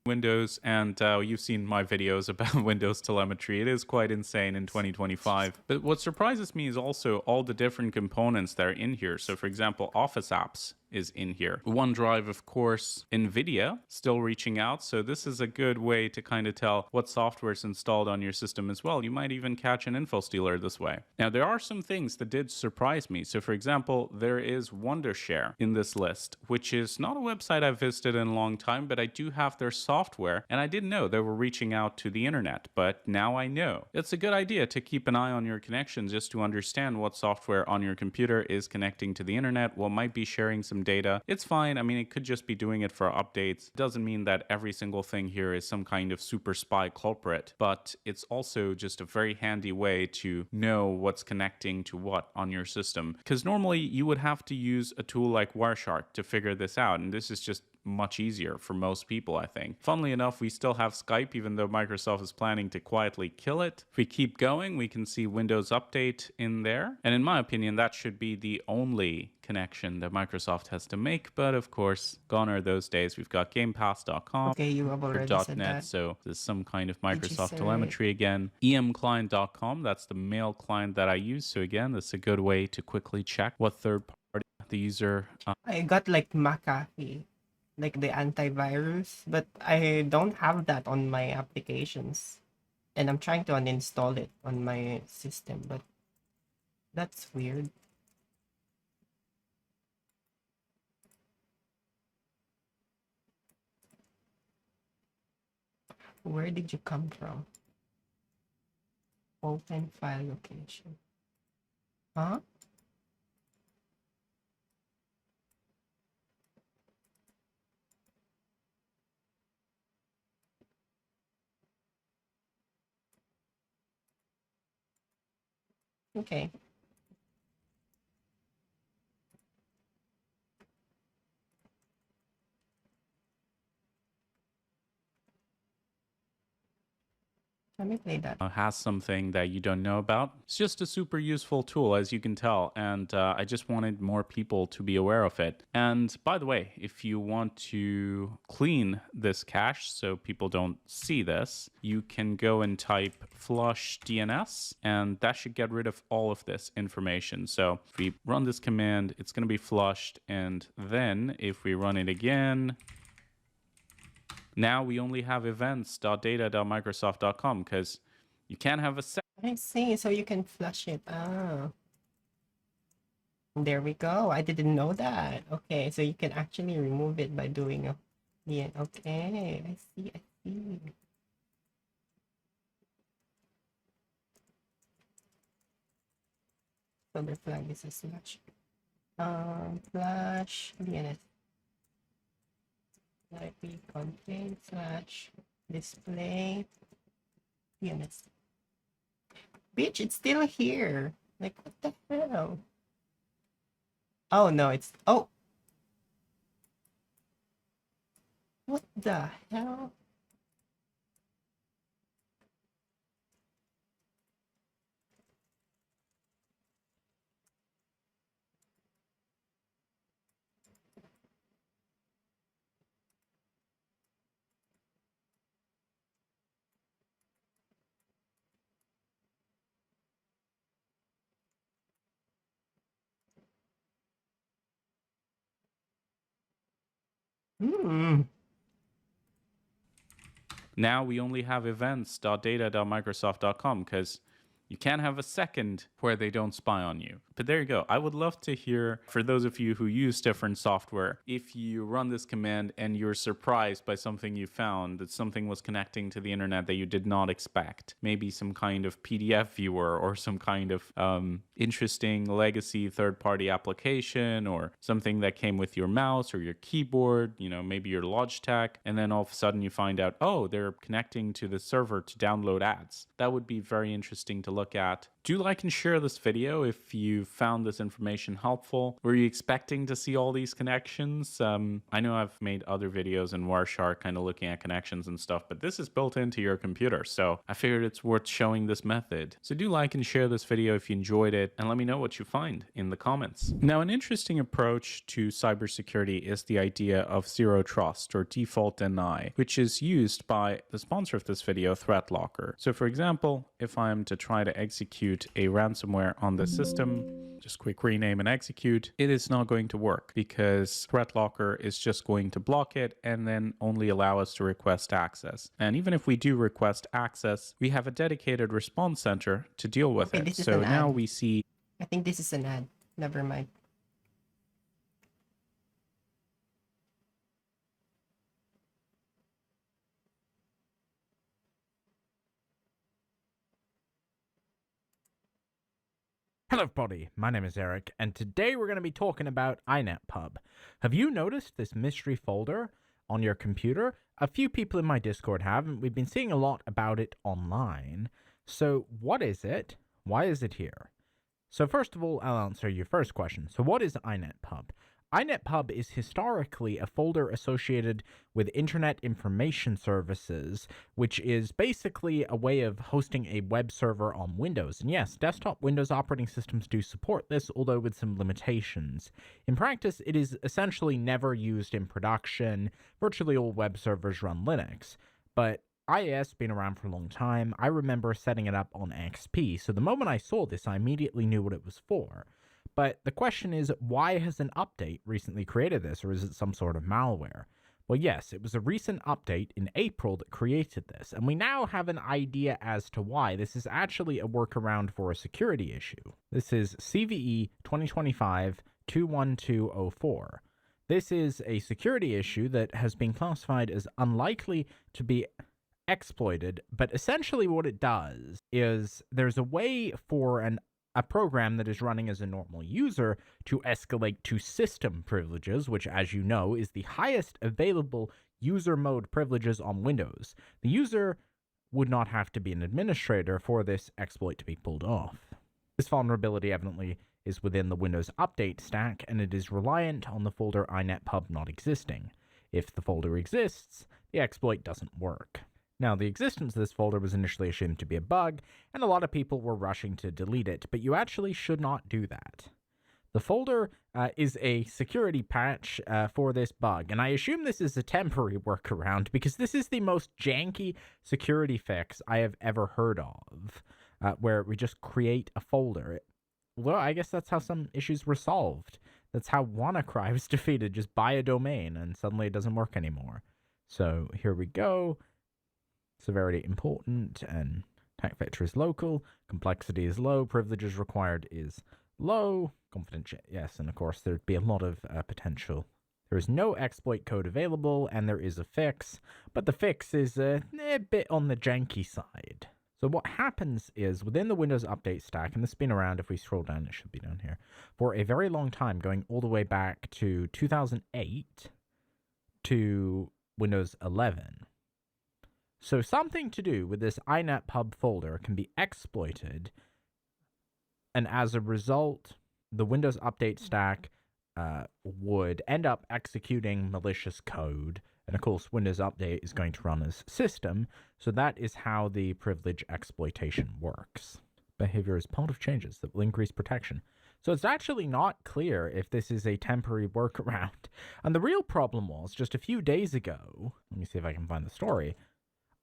Windows, and you've seen my videos about Windows telemetry. It is quite insane in 2025. But what surprises me is also all the different components that are in here. So for example, Office apps is in here. OneDrive, of course, NVIDIA still reaching out. So this is a good way to kind of tell what software is installed on your system as well. You might even catch an info stealer this way. Now, there are some things that did surprise me. So for example, there is Wondershare in this list, which is not a website I've visited in a long time, but I do have their software, and I didn't know they were reaching out to the internet, but now I know. It's a good idea to keep an eye on your connections just to understand what software on your computer is connecting to the internet, what might be sharing some data. It's fine. I mean, it could just be doing it for updates. It doesn't mean that every single thing here is some kind of super spy culprit, but it's also just a very handy way to know what's connecting to what on your system. Because normally you would have to use a tool like Wireshark to figure this out, and this is just much easier for most people, I think. Funnily enough, we still have Skype, even though Microsoft is planning to quietly kill it. If we keep going, we can see Windows Update in there. And in my opinion, that should be the only connection that Microsoft has to make. But of course, gone are those days. We've got GamePass.com. Okay, you have already said .net, that. so there's some kind of Did you Microsoft say- telemetry again. emclient.com, that's the mail client that I use. So again, that's a good way to quickly check what third party the user I got like McAfee, like the antivirus, but I don't have that on my applications. And I'm trying to uninstall it on my system, but that's weird. Where did you come from? Open file location. Huh? Okay. Let me play that. Has something that you don't know about. It's just a super useful tool, as you can tell, and I just wanted more people to be aware of it. And by the way, if you want to clean this cache so people don't see this, you can go and type flush DNS, and that should get rid of all of this information. So if we run this command, it's going to be flushed, and then if we run it again, now we only have events.data.microsoft.com because you can't have a I see. So you can flush it. Ah. There we go. I didn't know that. Okay, so you can actually remove it by doing a... Yeah, okay. I see, I see. So the flag is a slash. Slash DNS. IP contain slash display DNS. Bitch, it's still here. Like, what the hell? Oh, no, it's... Oh! What the hell? Hmm. Now we only have events.data.microsoft.com because you can't have a second where they don't spy on you. But there you go. I would love to hear, for those of you who use different software, if you run this command and you're surprised by something you found, that something was connecting to the internet that you did not expect. Maybe some kind of PDF viewer or some kind of interesting legacy third-party application or something that came with your mouse or your keyboard, you know, maybe your Logitech, and then all of a sudden you find out, oh, they're connecting to the server to download ads. That would be very interesting to look at. Do like and share this video if you found this information helpful. Were you expecting to see all these connections? I know I've made other videos in Wireshark kind of looking at connections and stuff, but this is built into your computer, so I figured it's worth showing this method. So do like and share this video if you enjoyed it, and let me know what you find in the comments. Now, an interesting approach to cybersecurity is the idea of zero trust or default deny, which is used by the sponsor of this video, ThreatLocker. So for example, if I'm to try to execute a ransomware on the system, just quick rename and execute, it is not going to work because ThreatLocker is just going to block it and then only allow us to request access. And even if we do request access, we have a dedicated response center to deal with Okay, it. this is So an now ad. we see I think this is an ad. Never mind. Hello everybody, my name is Eric, and today we're going to be talking about INETpub. Have you noticed this mystery folder on your computer? A few people in my Discord have, and we've been seeing a lot about it online. So what is it? Why is it here? So first of all, I'll answer your first question. So what is INETpub? INETpub is historically a folder associated with Internet Information Services, which is basically a way of hosting a web server on Windows. And yes, desktop Windows operating systems do support this, although with some limitations. In practice, it is essentially never used in production. Virtually all web servers run Linux. But IIS been around for a long time. I remember setting it up on XP, so the moment I saw this, I immediately knew what it was for. But the question is, why has an update recently created this, or is it some sort of malware? Well, yes, it was a recent update in April that created this, and we now have an idea as to why. This is actually a workaround for a security issue. This is CVE 2025-21204. This is a security issue that has been classified as unlikely to be exploited, but essentially what it does is there's a way for a program that is running as a normal user to escalate to system privileges, which, as you know, is the highest available user mode privileges on Windows. The user would not have to be an administrator for this exploit to be pulled off. This vulnerability evidently is within the Windows Update stack, and it is reliant on the folder inetpub not existing. If the folder exists, the exploit doesn't work. Now, the existence of this folder was initially assumed to be a bug, and a lot of people were rushing to delete it, but you actually should not do that. The folder is a security patch for this bug, and I assume this is a temporary workaround because this is the most janky security fix I have ever heard of, where we just create a folder. Well, I guess that's how some issues were solved. That's how WannaCry was defeated. Just buy a domain, and suddenly it doesn't work anymore. So here we go. Severity important, and attack vector is local, complexity is low, privileges required is low, confidential, yes, and of course there'd be a lot of potential. There is no exploit code available, and there is a fix, but the fix is a bit on the janky side. So what happens is, within the Windows Update stack, and this has been around, if we scroll down, it should be down here, for a very long time, going all the way back to 2008 to Windows 11. So something to do with this inetpub folder can be exploited, and as a result, the Windows Update stack would end up executing malicious code. And of course, Windows Update is going to run as system, so that is how the privilege exploitation works. Behavior is part of changes that will increase protection. So it's actually not clear if this is a temporary workaround. And the real problem was, just a few days ago, let me see if I can find the story,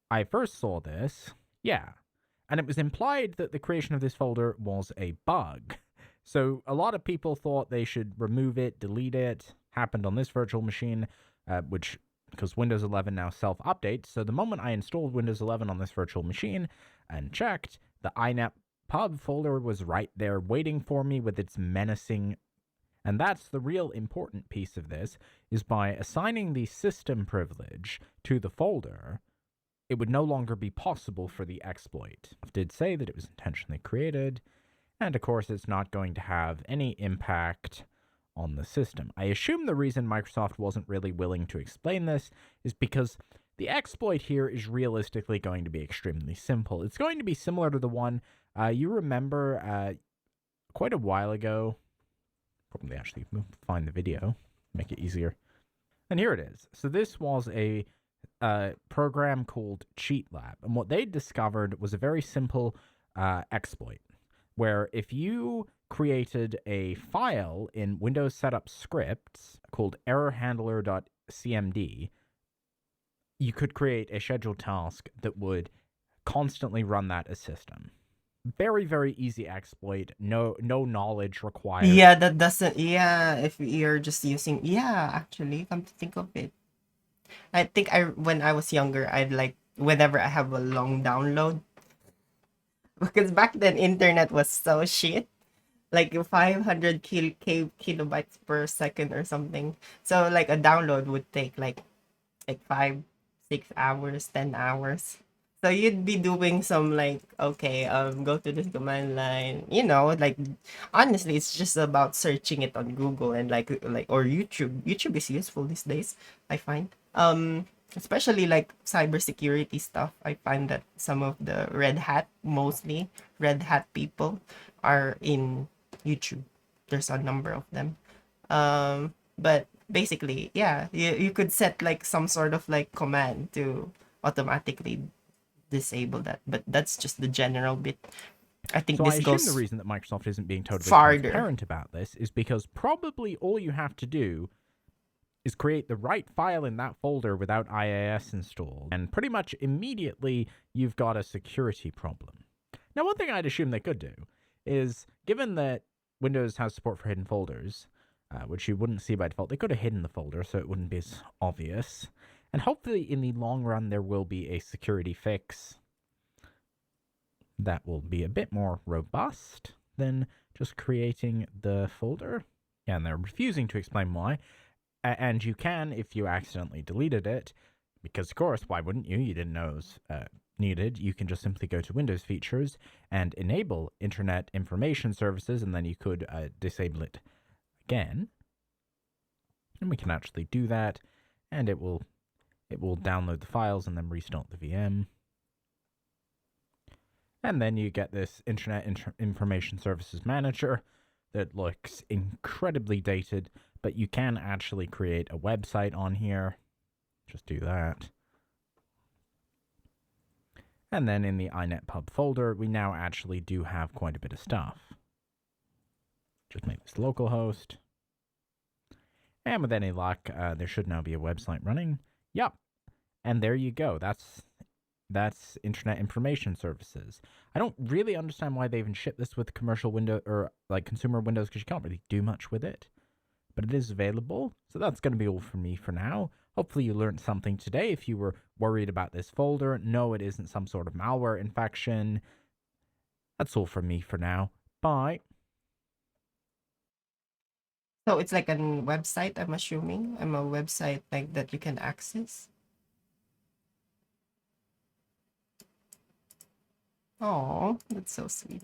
I first saw this, and it was implied that the creation of this folder was a bug. So a lot of people thought they should remove it, delete it. Happened on this virtual machine, because Windows 11 now self-updates. So the moment I installed Windows 11 on this virtual machine and checked, the inetpub folder was right there waiting for me with its menacing. And that's the real important piece of this, is by assigning the system privilege to the folder, it would no longer be possible for the exploit. It did say that it was intentionally created, and of course it's not going to have any impact on the system. I assume the reason Microsoft wasn't really willing to explain this is because the exploit here is realistically going to be extremely simple. It's going to be similar to the one you remember quite a while ago. Probably actually find the video, make it easier. And here it is. So this was a program called CheatLab, and what they discovered was a very simple exploit, where if you created a file in Windows Setup Scripts called errorhandler.cmd, you could create a scheduled task that would constantly run that as system. Very, very easy exploit, no knowledge required. Yeah, that doesn't, if you're just using, actually, come to think of it. I think when I was younger, I'd like, whenever I have a long download, because back then internet was so shit, like 500 kilobytes per second or something. So like a download would take like 5, 6 hours, 10 hours. So you'd be doing some like, okay, go to this command line, like, honestly, it's just about searching it on Google and like or YouTube. YouTube is useful these days, I find. Especially like cybersecurity stuff. I find that some of the mostly Red Hat people are in YouTube. There's a number of them. But basically, you could set like some sort of like command to automatically disable that, but that's just the general bit. I think this goes the reason that Microsoft isn't being totally farther. transparent about this is because probably all you have to do is create the right file in that folder without IIS installed, and pretty much immediately you've got a security problem. Now, one thing I'd assume they could do is, given that Windows has support for hidden folders, which you wouldn't see by default, they could have hidden the folder so it wouldn't be as obvious. And hopefully in the long run there will be a security fix that will be a bit more robust than just creating the folder. Yeah, and they're refusing to explain why. And you can, if you accidentally deleted it, because of course, why wouldn't you? You didn't know it was needed. You can just simply go to Windows Features and enable Internet Information Services, and then you could disable it again. And we can actually do that, and it will download the files and then restart the VM. And then you get this Internet Information Services Manager that looks incredibly dated, but you can actually create a website on here. Just do that. And then in the INETPub folder, we now actually do have quite a bit of stuff. Just make this localhost. And with any luck, there should now be a website running. Yep. And there you go. That's Internet Information Services. I don't really understand why they even ship this with commercial window or like consumer Windows, because you can't really do much with it. But it is available. So that's going to be all from me for now. Hopefully you learned something today. If you were worried about this folder, no, it isn't some sort of malware infection. That's all from me for now. Bye. So it's like a website, I'm assuming. I'm a website like that you can access. Oh, that's so sweet.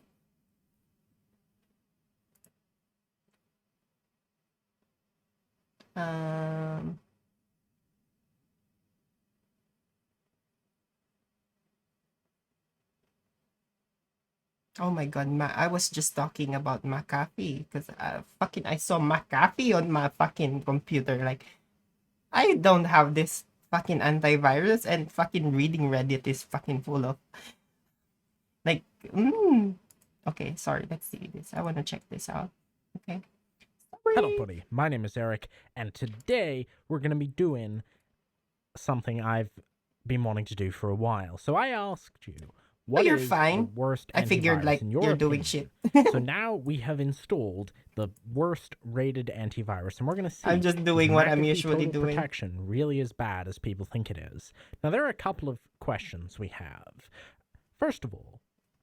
Oh my God, I was just talking about McAfee because I saw McAfee on my fucking computer. Like, I don't have this fucking antivirus, and fucking reading Reddit is fucking full of like, Okay, sorry, let's see this. I want to check this out. Okay. Hello, buddy. My name is Eric, and today we're going to be doing something I've been wanting to do for a while. So I asked you, what you're is fine. the worst I figured antivirus like in your you're doing opinion? shit. So now we have installed the worst rated antivirus, and we're going to see I'm just if doing what I'm McAfee usually Total doing. Protection really as bad as people think it is. Now, there are a couple of questions we have. First of all,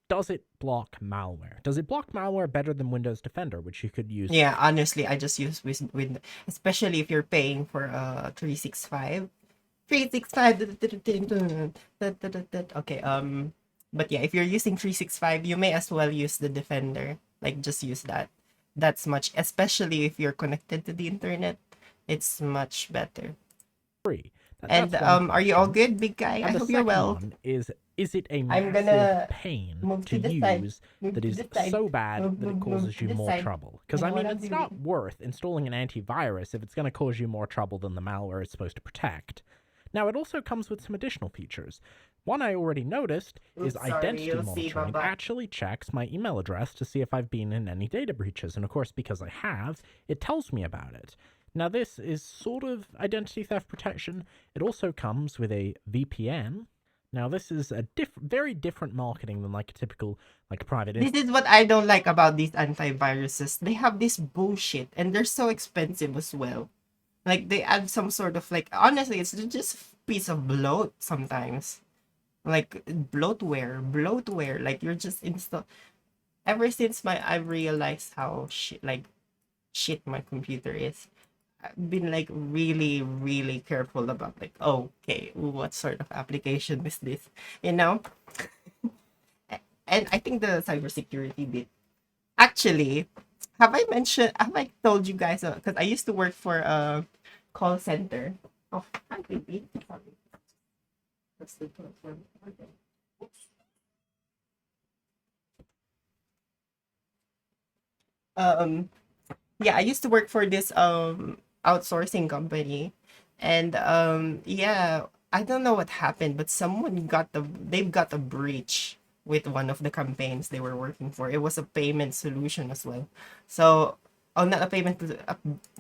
does it block malware? Does it block malware better than Windows Defender, which you could use? Yeah, honestly, I just use with especially if you're paying for 365. 365. Okay, but yeah, if you're using 365, you may as well use the Defender. Like, just use that. That's much, especially if you're connected to the internet, it's much better. Free. And That's one are you all question. good, big guy? And I the hope you're second well. one is it a I'm massive gonna pain move to to the side. use Move that to is the side. so bad Move, that it move, causes move to you the more side. trouble? Because, I And mean, what it's I'm not doing. worth installing an antivirus if it's going to cause you more trouble than the malware it's supposed to protect. Now, it also comes with some additional features. One I already noticed is Oops, sorry, identity you'll see, monitoring. It bye-bye. actually checks my email address to see if I've been in any data breaches. And of course, because I have, it tells me about it. Now, this is sort of identity theft protection. It also comes with a VPN. Now, this is a very different marketing than like a typical like private. This is what I don't like about these antiviruses. They have this bullshit, and they're so expensive as well. Like, they add some sort of like, honestly, it's just a piece of bloat sometimes. Like bloatware. Like, you're just install. Ever since I've realized how shit my computer is. I've been like really, really careful about like, okay, what sort of application is this? You know? And I think the cybersecurity bit. Actually, have I told you guys, because I used to work for a call center. Oh, hi, baby. Sorry. That's the telephone. Okay. Yeah, I used to work for this outsourcing company, and yeah, I don't know what happened, but they've got a breach with one of the campaigns they were working for. It was a payment solution as well. So, oh, not a payment,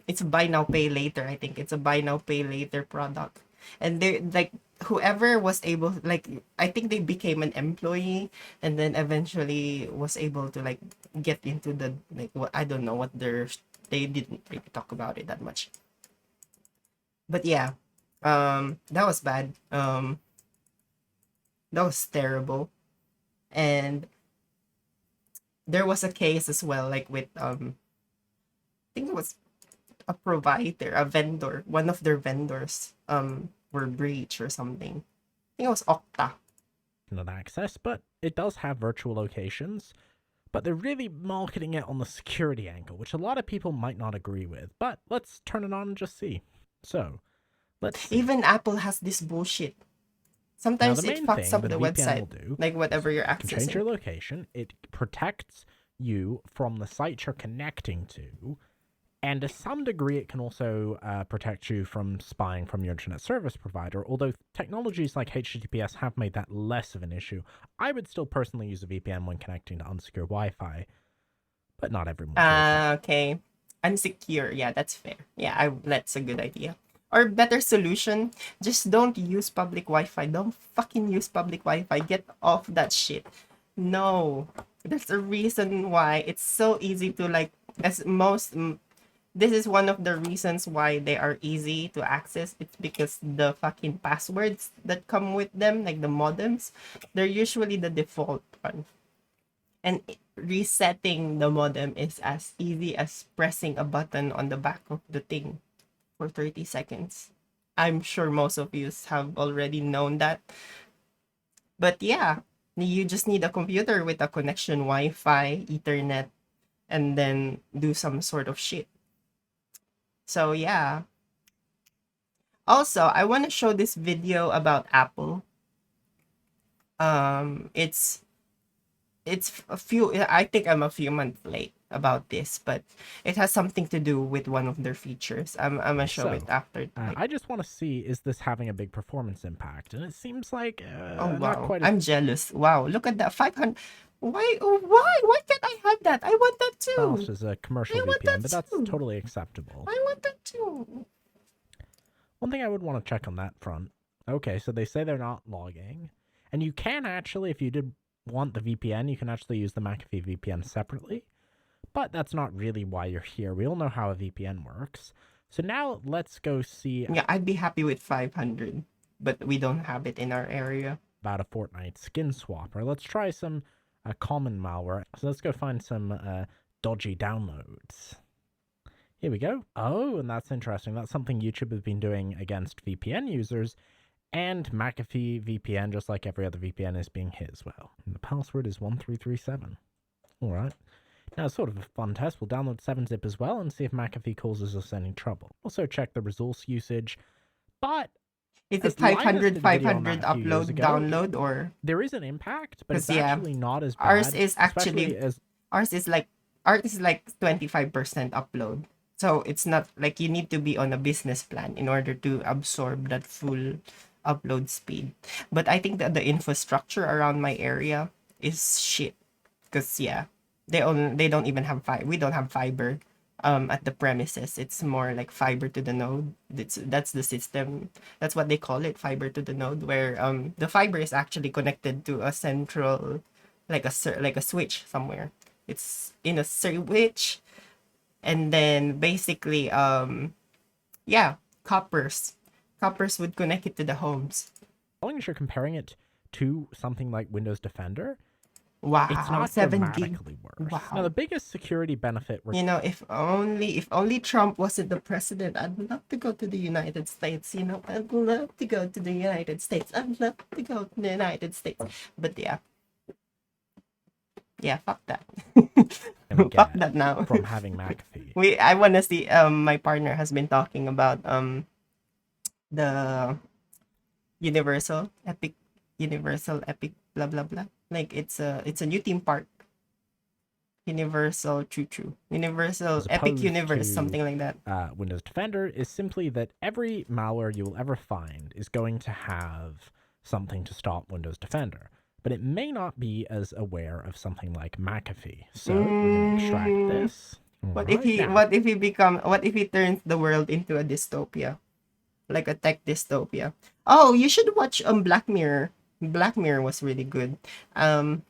it's a buy now pay later. I think it's a buy now pay later product, and they like whoever was able, like, I think they became an employee and then eventually was able to like get into the like what I don't know what they didn't really talk about it that much. But yeah, That was bad. That was terrible. And there was a case as well, like with I think it was a provider, a vendor, one of their vendors were breached or something. I think it was Okta. Not access, but it does have virtual locations. But they're really marketing it on the security angle, which a lot of people might not agree with. But let's turn it on and just see. So, let's see. Even Apple has this bullshit. Now, Sometimes the it main fucks thing up that the a VPN website, will do like whatever you're you can change your accessing. location. It protects you from the site you're connecting to, and to some degree, it can also protect you from spying from your internet service provider. Although technologies like HTTPS have made that less of an issue, I would still personally use a VPN when connecting to unsecure Wi-Fi, but not everyone feels that. Okay. Unsecure. Yeah, that's fair. Yeah, that's a good idea. Or better solution, just don't use public Wi-Fi. Don't fucking use public Wi-Fi. Get off that shit. No. There's a reason why it's so easy to like as most this is one of the reasons why they are easy to access. It's because the fucking passwords that come with them, like the modems, they're usually the default one. And resetting the modem is as easy as pressing a button on the back of the thing for 30 seconds. I'm sure most of you have already known that. But yeah, you just need a computer with a connection, Wi-Fi, Ethernet, and then do some sort of shit. So yeah. Also, I want to show this video about Apple. It's a few, I think I'm a few months late about this, but it has something to do with one of their features. I'm gonna show it So, after. Like, I just want to see, is this having a big performance impact? And it seems like oh not wow, quite as I'm jealous. Wow, look at that 500. Why can't I have that? I want that fast too. as a commercial I want VPN, that but that's too. totally acceptable. I want that too. One thing I would want to check on that front. Okay, so they say they're not logging. And you can actually, if you did want the VPN, you can actually use the McAfee VPN separately. But that's not really why you're here. We all know how a VPN works. So now let's go see Yeah, I'd be happy with 500, but we don't have it in our area. about a Fortnite skin swapper. Let's try some common malware. So let's go find some dodgy downloads. Here we go. Oh, and that's interesting. That's something YouTube has been doing against VPN users, and McAfee VPN, just like every other VPN, is being hit as well. And the password is 1337. All right. Now, it's sort of a fun test. We'll download 7-zip as well and see if McAfee causes us any trouble. Also check the resource usage, but Is as it Linus 500, did a video on 500 that a few years upload, ago, download, or there is an impact, but it's 'cause, yeah, actually not as bad. ours is actually especially as ours is like 25% upload. So it's not like you need to be on a business plan in order to absorb that full upload speed. But I think that the infrastructure around my area is shit. Cause yeah, they don't even have fiber. We don't have fiber at the premises. It's more like fiber to the node. That's the system. That's what they call it, fiber to the node, where the fiber is actually connected to a central, like a switch somewhere. It's in a switch, and then basically yeah, coppers would connect it to the homes. as long as you're comparing it to something like Windows Defender, Wow, it's not 7 gig. dramatically worse. Wow. Now, the biggest security benefit we're You know, if only Trump wasn't the president, I'd love to go to the United States. You know, I'd love to go to the United States. I'd love to go to the United States. But yeah, fuck that. gonna Fuck get that now. from having McAfee. I wanna see. My partner has been talking about the Universal Epic, blah blah blah. Like it's a new theme park. Universal Choo, Universal As Epic opposed Universe, to, something like that. Windows Defender is simply that every malware you will ever find is going to have something to stop Windows Defender, but it may not be as aware of something like McAfee. So we're going to extract this. What right now. what if he turns the world into a dystopia? Like a tech dystopia. Oh, you should watch Black Mirror. Black Mirror was really good. The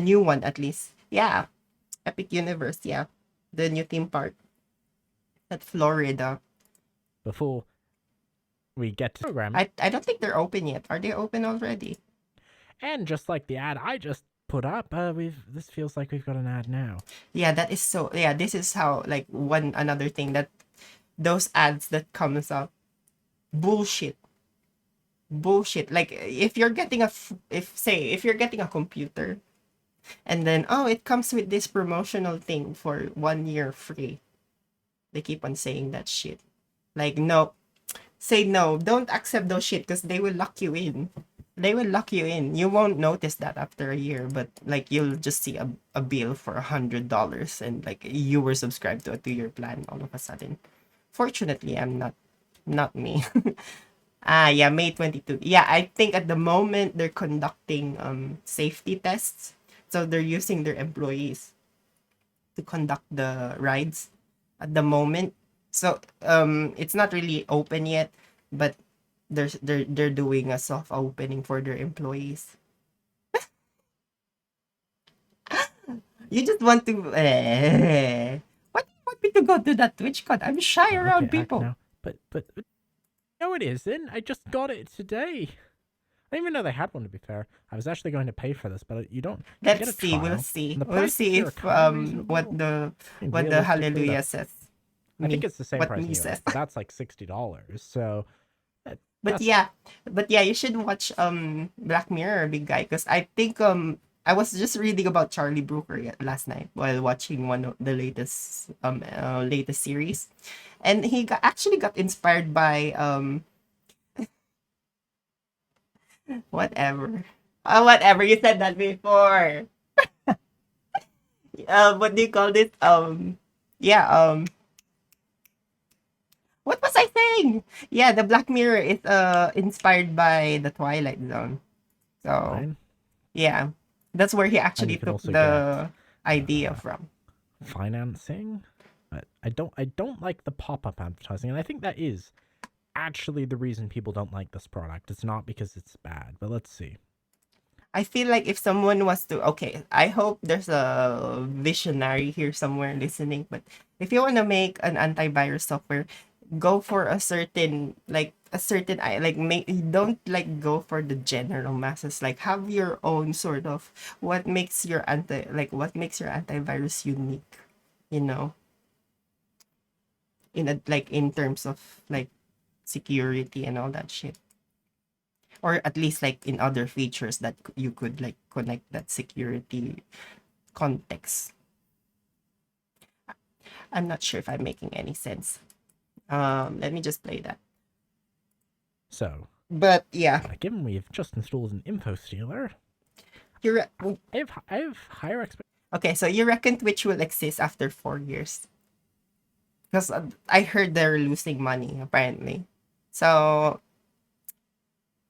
new one at least. Yeah. Epic Universe, yeah. The new theme park at Florida. Before we get to program. I don't think they're open yet. Are they open already? And just like the ad I just put up, this feels like we've got an ad now. Yeah, that is so. Yeah, this is how like another thing that those ads that comes up, bullshit. Like if you're getting if you're getting a computer, and then it comes with this promotional thing for 1 year free. They keep on saying that shit. Like no, say no. Don't accept those shit because they will lock you in. You won't notice that after a year, but like you'll just see a bill for $100 and like you were subscribed to a 2-year plan all of a sudden. Fortunately, I'm not me. Yeah, May 22. Yeah, I think at the moment they're conducting safety tests. So they're using their employees to conduct the rides at the moment. So it's not really open yet, but they're doing a soft opening for their employees. You just want to what do you want me to go to that TwitchCon? I'm shy around Okay, people. no, but no, it isn't. I just got it today. I didn't even know they had one. To be fair, I was actually going to pay for this, but you don't. You get a Let's see. We'll trial, see. and the We'll prices see here are if kinda reasonable. what the I mean, Hallelujah realistically, says. I think it's the same what price me anyway, says. but that's like $60. So, But that's- yeah, you should watch Black Mirror, big guy, because I think I was just reading about Charlie Brooker last night while watching one of the latest series, and he actually got inspired by whatever. Whatever, you said that before. What do you call this? Yeah, what was I saying? Yeah, the Black Mirror is inspired by the Twilight Zone. So fine. yeah, that's where he actually can took also the idea from. Financing, but I don't like the pop-up advertising, and I think that is actually the reason people don't like this product. It's not because it's bad, but let's see. I feel like if someone was to, okay, I hope there's a visionary here somewhere listening, but if you want to make an antivirus software, go for a certain don't like go for the general masses, like have your own sort of what makes your antivirus unique, you know, in terms of like security and all that shit, or at least like in other features that you could like connect that security context. I'm not sure if I'm making any sense. Let me just play that. So, But yeah, given we've just installed an info stealer, you're I have higher expectations. okay. So you reckon Twitch will exist after 4 years? Because I heard they're losing money apparently. So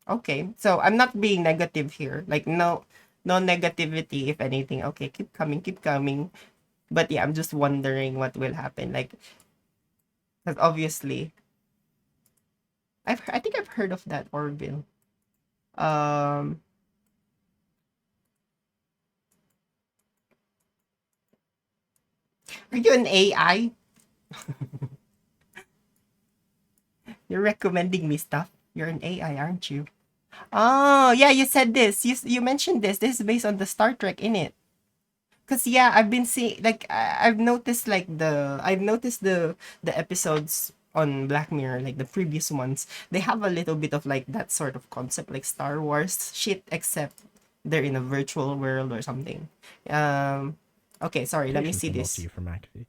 okay, so I'm not being negative here. Like no negativity, if anything. Okay, keep coming. But yeah, I'm just wondering what will happen. Like, because obviously, I think I've heard of that Orville. Are you an AI? You're recommending me stuff. You're an AI, aren't you? Oh, yeah, you said this. You mentioned this. This is based on the Star Trek in it. Cause yeah, I've been seeing like I've noticed the episodes on Black Mirror, like the previous ones. They have a little bit of like that sort of concept, like Star Wars shit, except they're in a virtual world or something. Okay, sorry. Let me see Promotes this. you from McAfee.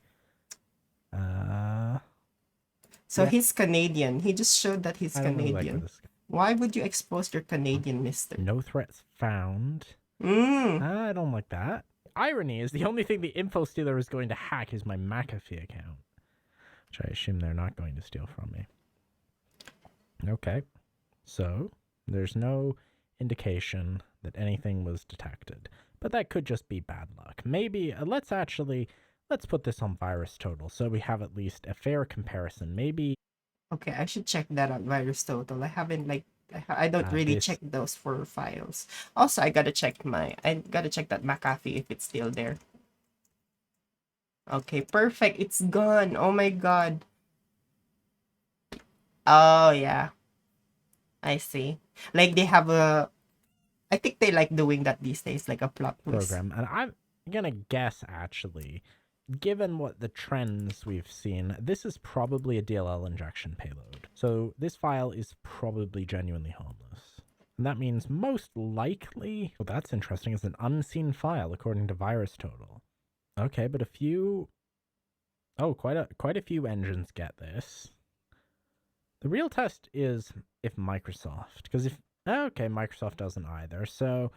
So yeah. he's Canadian. He just showed that he's I don't really like Canadian. this. Why would you expose your Canadian, mister? No threats found. Mm. I don't like that. Irony is the only thing the info stealer is going to hack is my McAfee account, which I assume they're not going to steal from me. Okay, so there's no indication that anything was detected, but that could just be bad luck. Maybe let's put this on Virus Total so we have at least a fair comparison. Maybe Okay, I should check that out, Virus Total. I haven't like I don't really this- check those for files. Also, I gotta check that McAfee if it's still there. Okay, perfect. It's gone. Oh my god. Oh yeah. I see. Like they have a. I think they like doing that these days, like a plot twist. program. And I'm gonna guess, actually, given what the trends we've seen, this is probably a DLL injection payload. So this file is probably genuinely harmless. And that means most likely, well, that's interesting, it's an unseen file according to VirusTotal. Okay, but quite a few engines get this. The real test is if Microsoft, because Microsoft doesn't either, so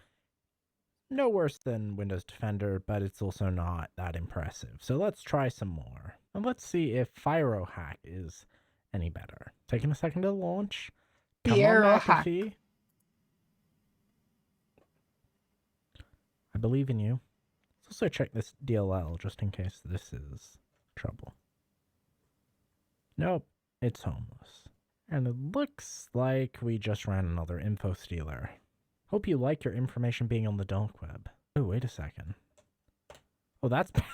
no worse than Windows Defender, but it's also not that impressive. So let's try some more. And let's see if FireOhack is any better. Taking a second to launch. Come on, FireOhack. McAfee. I believe in you. Let's also check this DLL just in case this is trouble. Nope, it's homeless. And it looks like we just ran another info stealer. Hope you like your information being on the dark web. Oh, wait a second. Oh, that's bad.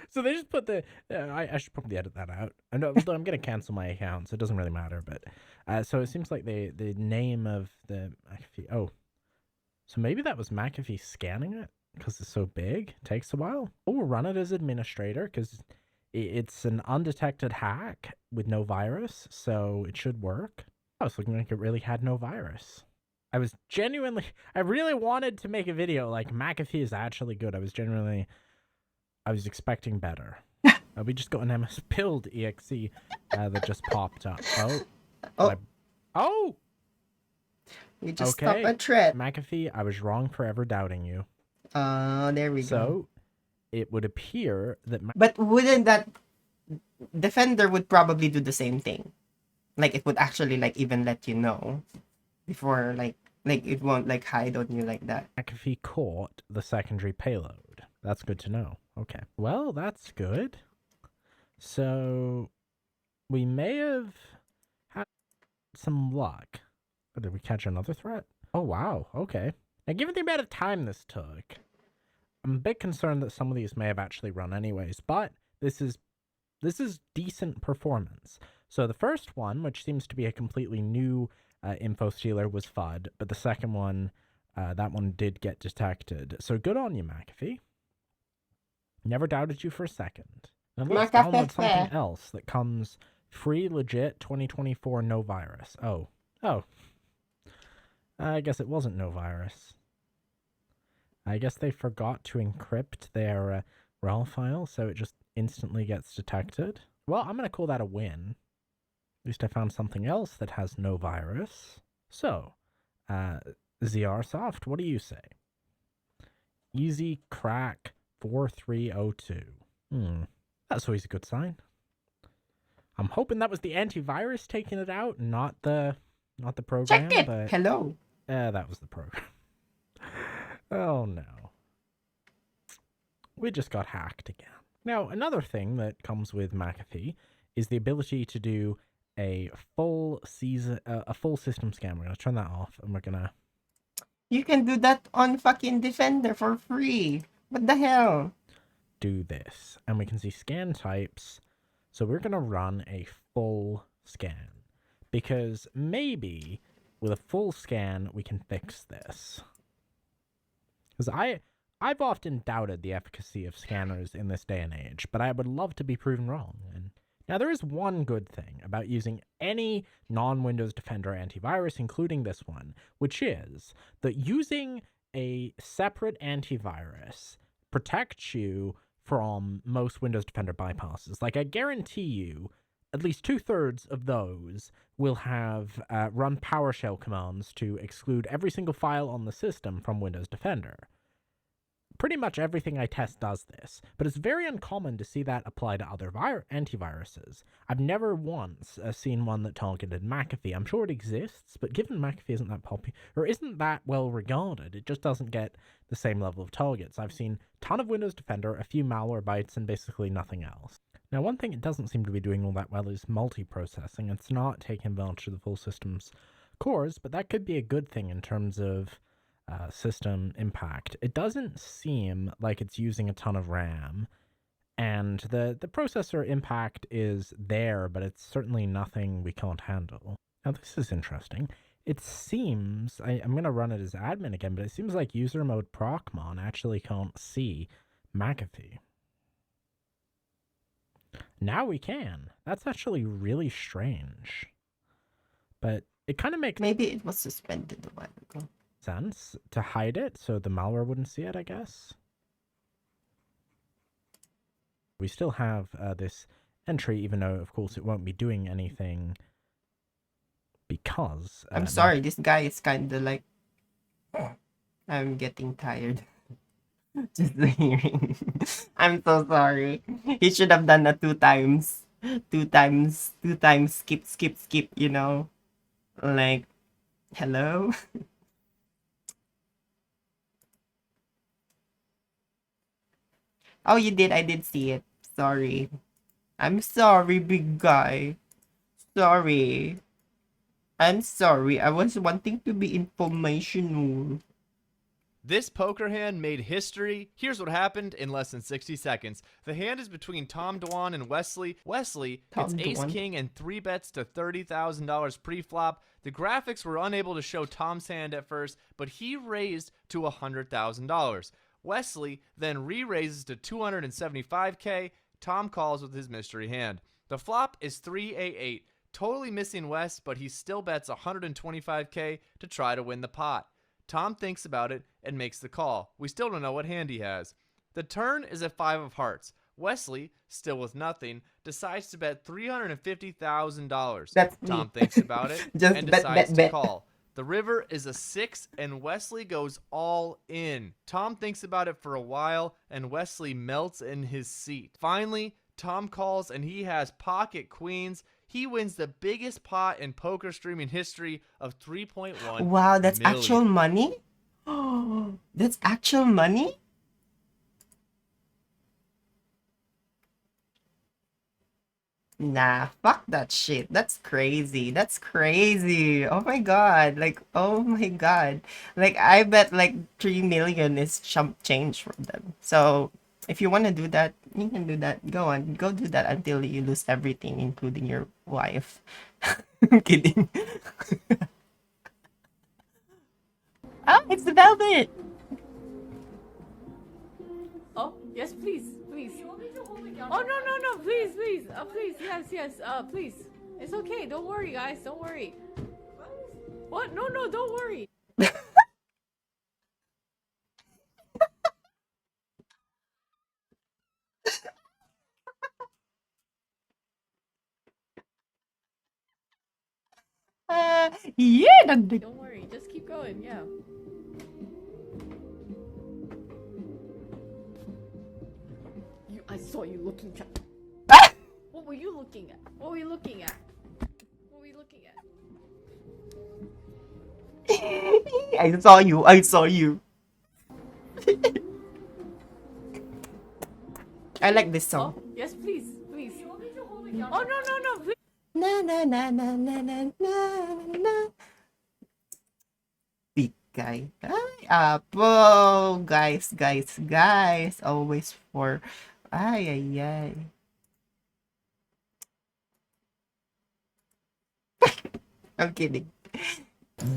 So they just put the... I should probably edit that out. I'm going to cancel my account, so it doesn't really matter. But so it seems like the name of the McAfee... Oh, so maybe that was McAfee scanning it because it's so big. Takes a while. Oh, we'll run it as administrator because it's an undetected hack with no virus, so it should work. Oh, it's looking like it really had no virus. I really wanted to make a video like McAfee is actually good. I was expecting better. We just got an MS Build exe that just popped up. Oh! We just Okay. stop a threat. McAfee, I was wrong for ever doubting you. There we go. So, it would appear that... But wouldn't that Defender would probably do the same thing? Like it would actually like even let you know before like it won't like hide on you like that. McAfee caught the secondary payload. That's good to know. Okay. Well, that's good. So, we may have had some luck. Or did we catch another threat? Oh, wow. Okay. Now, given the amount of time this took, I'm a bit concerned that some of these may have actually run anyways, but this is decent performance. So the first one, which seems to be a completely new info stealer, was FUD, but the second one, that one did get detected. So good on you, McAfee. Never doubted you for a second. Now let's download something else that comes free, legit, 2024, no virus. Oh. I guess it wasn't no virus. I guess they forgot to encrypt their RAW file, so it just instantly gets detected. Well, I'm going to call that a win. At least I found something else that has no virus. So, ZRsoft, what do you say? Easy crack 4302. That's always a good sign. I'm hoping that was the antivirus taking it out, not the program. Check it. But Hello. that was the program. Oh no. We just got hacked again. Now, another thing that comes with McAfee is the ability to do a full system scan. We're gonna turn that off, and we're gonna... You can do that on fucking Defender for free. What the hell? do this, and we can see scan types. So we're gonna run a full scan, because maybe with a full scan we can fix this. Because I've often doubted the efficacy of scanners in this day and age, but I would love to be proven wrong. And now there is one good thing about using any non-Windows Defender antivirus, including this one, which is that using a separate antivirus protects you from most Windows Defender bypasses. Like, I guarantee you, at least 2/3 of those will have run PowerShell commands to exclude every single file on the system from Windows Defender. Pretty much everything I test does this, but it's very uncommon to see that apply to other antiviruses. I've never once seen one that targeted McAfee. I'm sure it exists, but given McAfee isn't that popular, or isn't that well regarded, it just doesn't get the same level of targets. I've seen a ton of Windows Defender, a few malware bytes, and basically nothing else. Now, one thing it doesn't seem to be doing all that well is multiprocessing. It's not taking advantage of the full system's cores, but that could be a good thing in terms of system impact. It doesn't seem like it's using a ton of RAM, and the processor impact is there, but it's certainly nothing we can't handle. Now, this is interesting. it seems, I'm going to run it as admin again, but it seems like user mode Procmon actually can't see McAfee. Now we can. That's actually really strange. But it kind of makes Maybe it was suspended a while ago. sense to hide it so the malware wouldn't see it, I guess. We still have this entry, even though, of course, it won't be doing anything because... I'm sorry, this guy is kind of like... I'm getting tired. Just hearing. I'm so sorry. He should have done that 2 times. 2 times. 2 times. Skip, skip, skip, you know? Like, hello? Oh, you did. I did see it. Sorry. I'm sorry, big guy. Sorry. I'm sorry. I was wanting to be informational. This poker hand made history. Here's what happened in less than 60 seconds. The hand is between Tom Dwan and Wesley. Wesley gets Tom ace Dwan. king and 3 bets to $30,000 pre-flop. The graphics were unable to show Tom's hand at first, but he raised to $100,000. Wesley then re-raises to $275K. Tom calls with his mystery hand. The flop is 3-8-8, totally missing Wes, but he still bets $125K to try to win the pot. Tom thinks about it and makes the call. We still don't know what hand he has. The turn is a 5 of hearts. Wesley, still with nothing, decides to bet $350,000. That's Tom me. thinks about it Just and bet, decides bet, to bet. call. The river is a 6 and Wesley goes all in. Tom thinks about it for a while and Wesley melts in his seat. Finally, Tom calls and he has pocket queens. He wins the biggest pot in poker streaming history of 3.1 Wow, that's million. actual money? Oh, that's actual money? Nah, fuck that shit. That's crazy. That's crazy. Oh my god. Like, oh my god. Like, I bet like 3 million is chump change from them. So, if you want to do that, you can do that. Go on. Go do that until you lose everything, including your wife. I'm kidding. Oh, it's the velvet. Oh, yes, please, please. Oh, no, please, please, please, yes, please. It's okay, don't worry, guys, don't worry. What? No, don't worry. Yeah, nandun. Don't worry, just keep going, yeah. I saw you looking at... What were you looking at? What were you looking at? What were you looking at? I saw you. I saw you. I like this song. Oh, yes, please, please. Oh, no, please. Na na na na na na na na. Big guy. Ay, Apple. Guys. Always for... Ay. I'm kidding.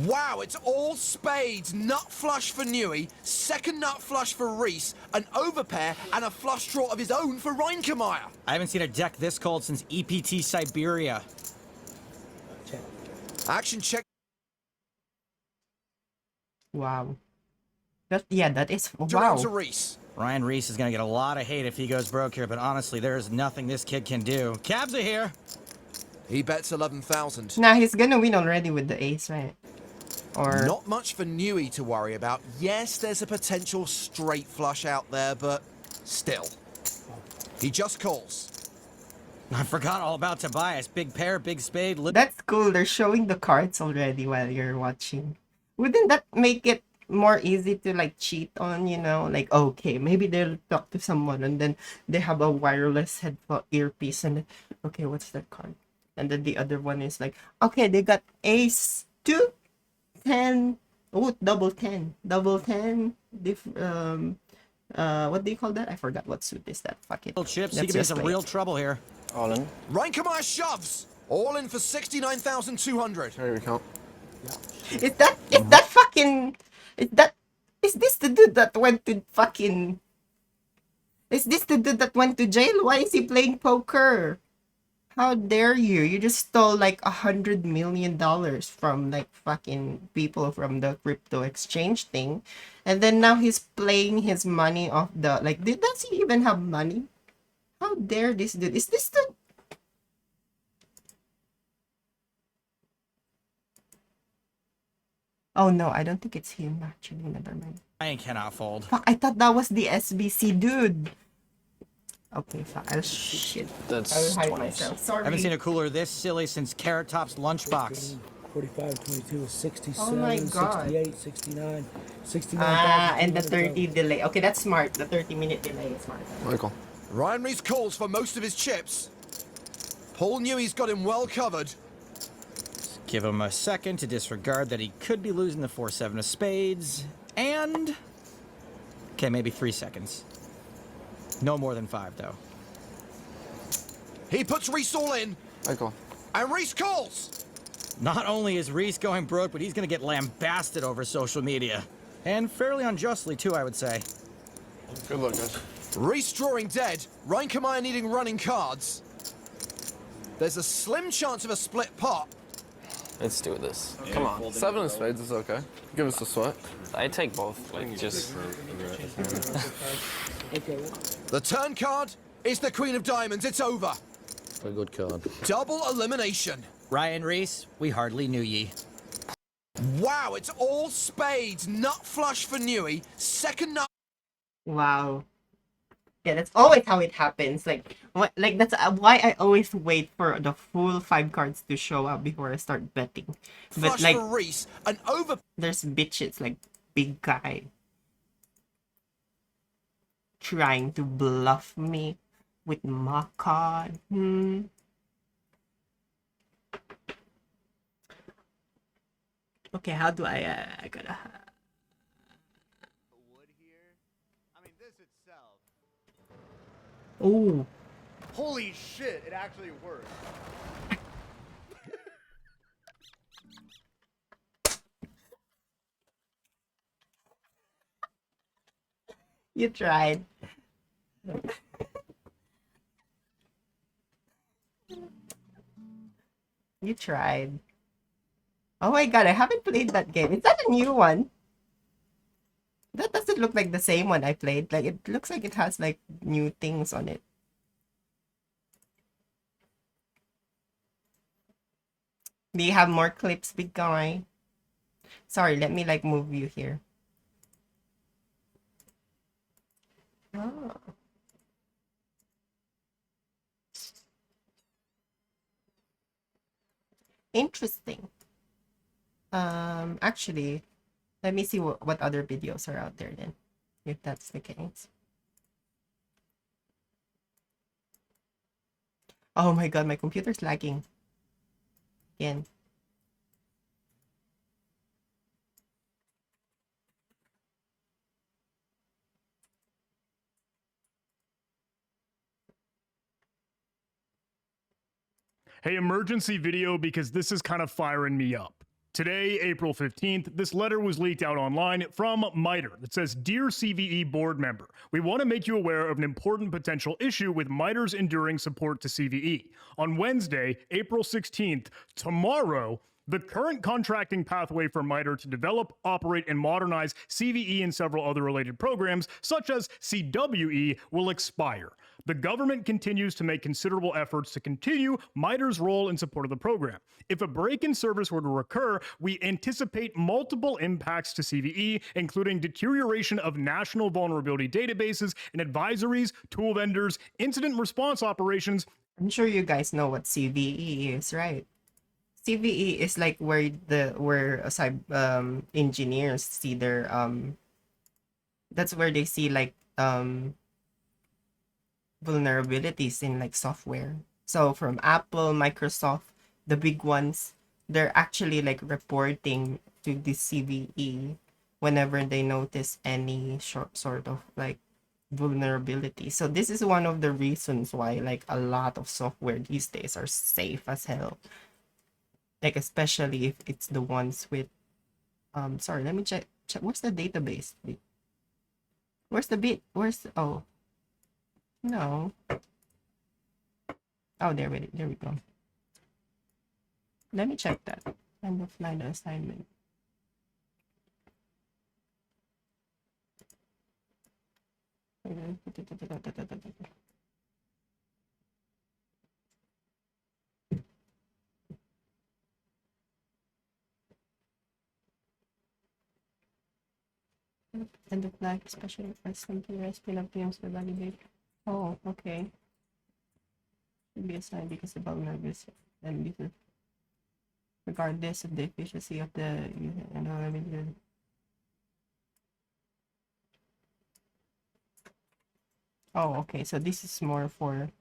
Wow, it's all spades. Nut flush for Newey, second nut flush for Reese, an overpair, and a flush draw of his own for Reinkemeyer. I haven't seen a deck this cold since EPT Siberia. Action check. Wow. That is... Around Wow. to Reese. Ryan Reese is gonna get a lot of hate if he goes broke here, but honestly, there is nothing this kid can do. Cabs are here. He bets 11,000. Nah, he's gonna win already with the ace, right? Or... Not much for Newey to worry about. Yes, there's a potential straight flush out there, but still. He just calls. I forgot all about Tobias. Big pair, big spade. That's cool. They're showing the cards already while you're watching. Wouldn't that make it more easy to like cheat on, you know? Like, okay, maybe they'll talk to someone and then they have a wireless headphone earpiece and then, okay, what's that card? And then the other one is like, okay, they got ace 2, 10, oh, double 10. What do you call that? I forgot what suit is that. Fuck it. Little chips, he Let's could be in just some play real it. trouble here. All in. Reinkemeyer shoves. All in for 69,200. Here we go. Is that fucking is that is this the dude that went to fucking is this the dude that went to jail? Why is he playing poker? How dare you? You just stole like $100 million from like fucking people from the crypto exchange thing. And then now he's playing his money off the like does he even have money? How dare this dude? Is this the Oh no, I don't think it's him actually. Never mind. Ryan cannot fold. Fuck, I thought that was the SBC dude. Okay, fuck. I'll shit. That's I'll hide 20. myself. Sorry. I haven't seen a cooler this silly since Carrot Top's lunchbox. 45, 22, 67, Oh my God. 68, 69, 69. And the 30 delay. Okay, that's smart. The 30-minute delay is smart. Michael. Ryan Reese calls for most of his chips. Paul knew he's got him well covered. Give him a second to disregard that he could be losing the 4-7 of spades. And... okay, maybe 3 seconds. No more than 5, though. He puts Reese all in, Michael. and Reese calls. Not only is Reese going broke, but he's gonna get lambasted over social media. And fairly unjustly, too, I would say. Good luck, guys. Reese drawing dead, Ryan Kamaya needing running cards. There's a slim chance of a split pot. Let's do this. Come on. 7 of spades is okay. Give us a sweat. I take both. Like, just. The turn card is the Queen of Diamonds. It's over. A good card. Double elimination. Ryan Reese, we hardly knew ye. Wow, it's all spades. Nut flush for Newey. Second nut. Wow. Yeah, that's always how it happens. Like, like that's why I always wait for the full 5 cards to show up before I start betting. But Flush like, for Reese. An over. there's bitches like big guy trying to bluff me with my card. Okay, how do I gotta. Oh. Holy shit, it actually worked. You tried. You tried. Oh my god, I haven't played that game. Is that a new one? That doesn't look like the same one I played. Like, it looks like it has, like, new things on it. Do you have more clips, big guy? Sorry, let me, like, move you here. Oh. Interesting. Actually, let me see what other videos are out there then, if that's the case. Oh my god, my computer's lagging. Again. Hey, emergency video because this is kind of firing me up. Today, April 15th, this letter was leaked out online from MITRE that says, Dear CVE board member, we want to make you aware of an important potential issue with MITRE's enduring support to CVE. On Wednesday, April 16th, tomorrow, the current contracting pathway for MITRE to develop, operate, and modernize CVE and several other related programs, such as CWE, will expire. The government continues to make considerable efforts to continue MITRE's role in support of the program. If a break in service were to occur, we anticipate multiple impacts to CVE, including deterioration of national vulnerability databases and advisories, tool vendors, incident response operations. I'm sure you guys know what CVE is, right? CVE is like where engineers see their that's where they see like vulnerabilities in like software. So from Apple, Microsoft, the big ones, they're actually like reporting to the CVE whenever they notice any sort of like vulnerability. So this is one of the reasons why like a lot of software these days are safe as hell. Like especially if it's the ones with Sorry, let me check. Where's the database? Where's the bit? Oh, no. Oh, there we go. Let me check that. End of line assignment. End of life, especially for something recipe of games to validate. Oh, okay. Should be assigned because of vulnerabilities and because regardless of the efficiency of the Oh, okay. So this is more for.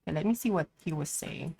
Okay, let me see what he was saying.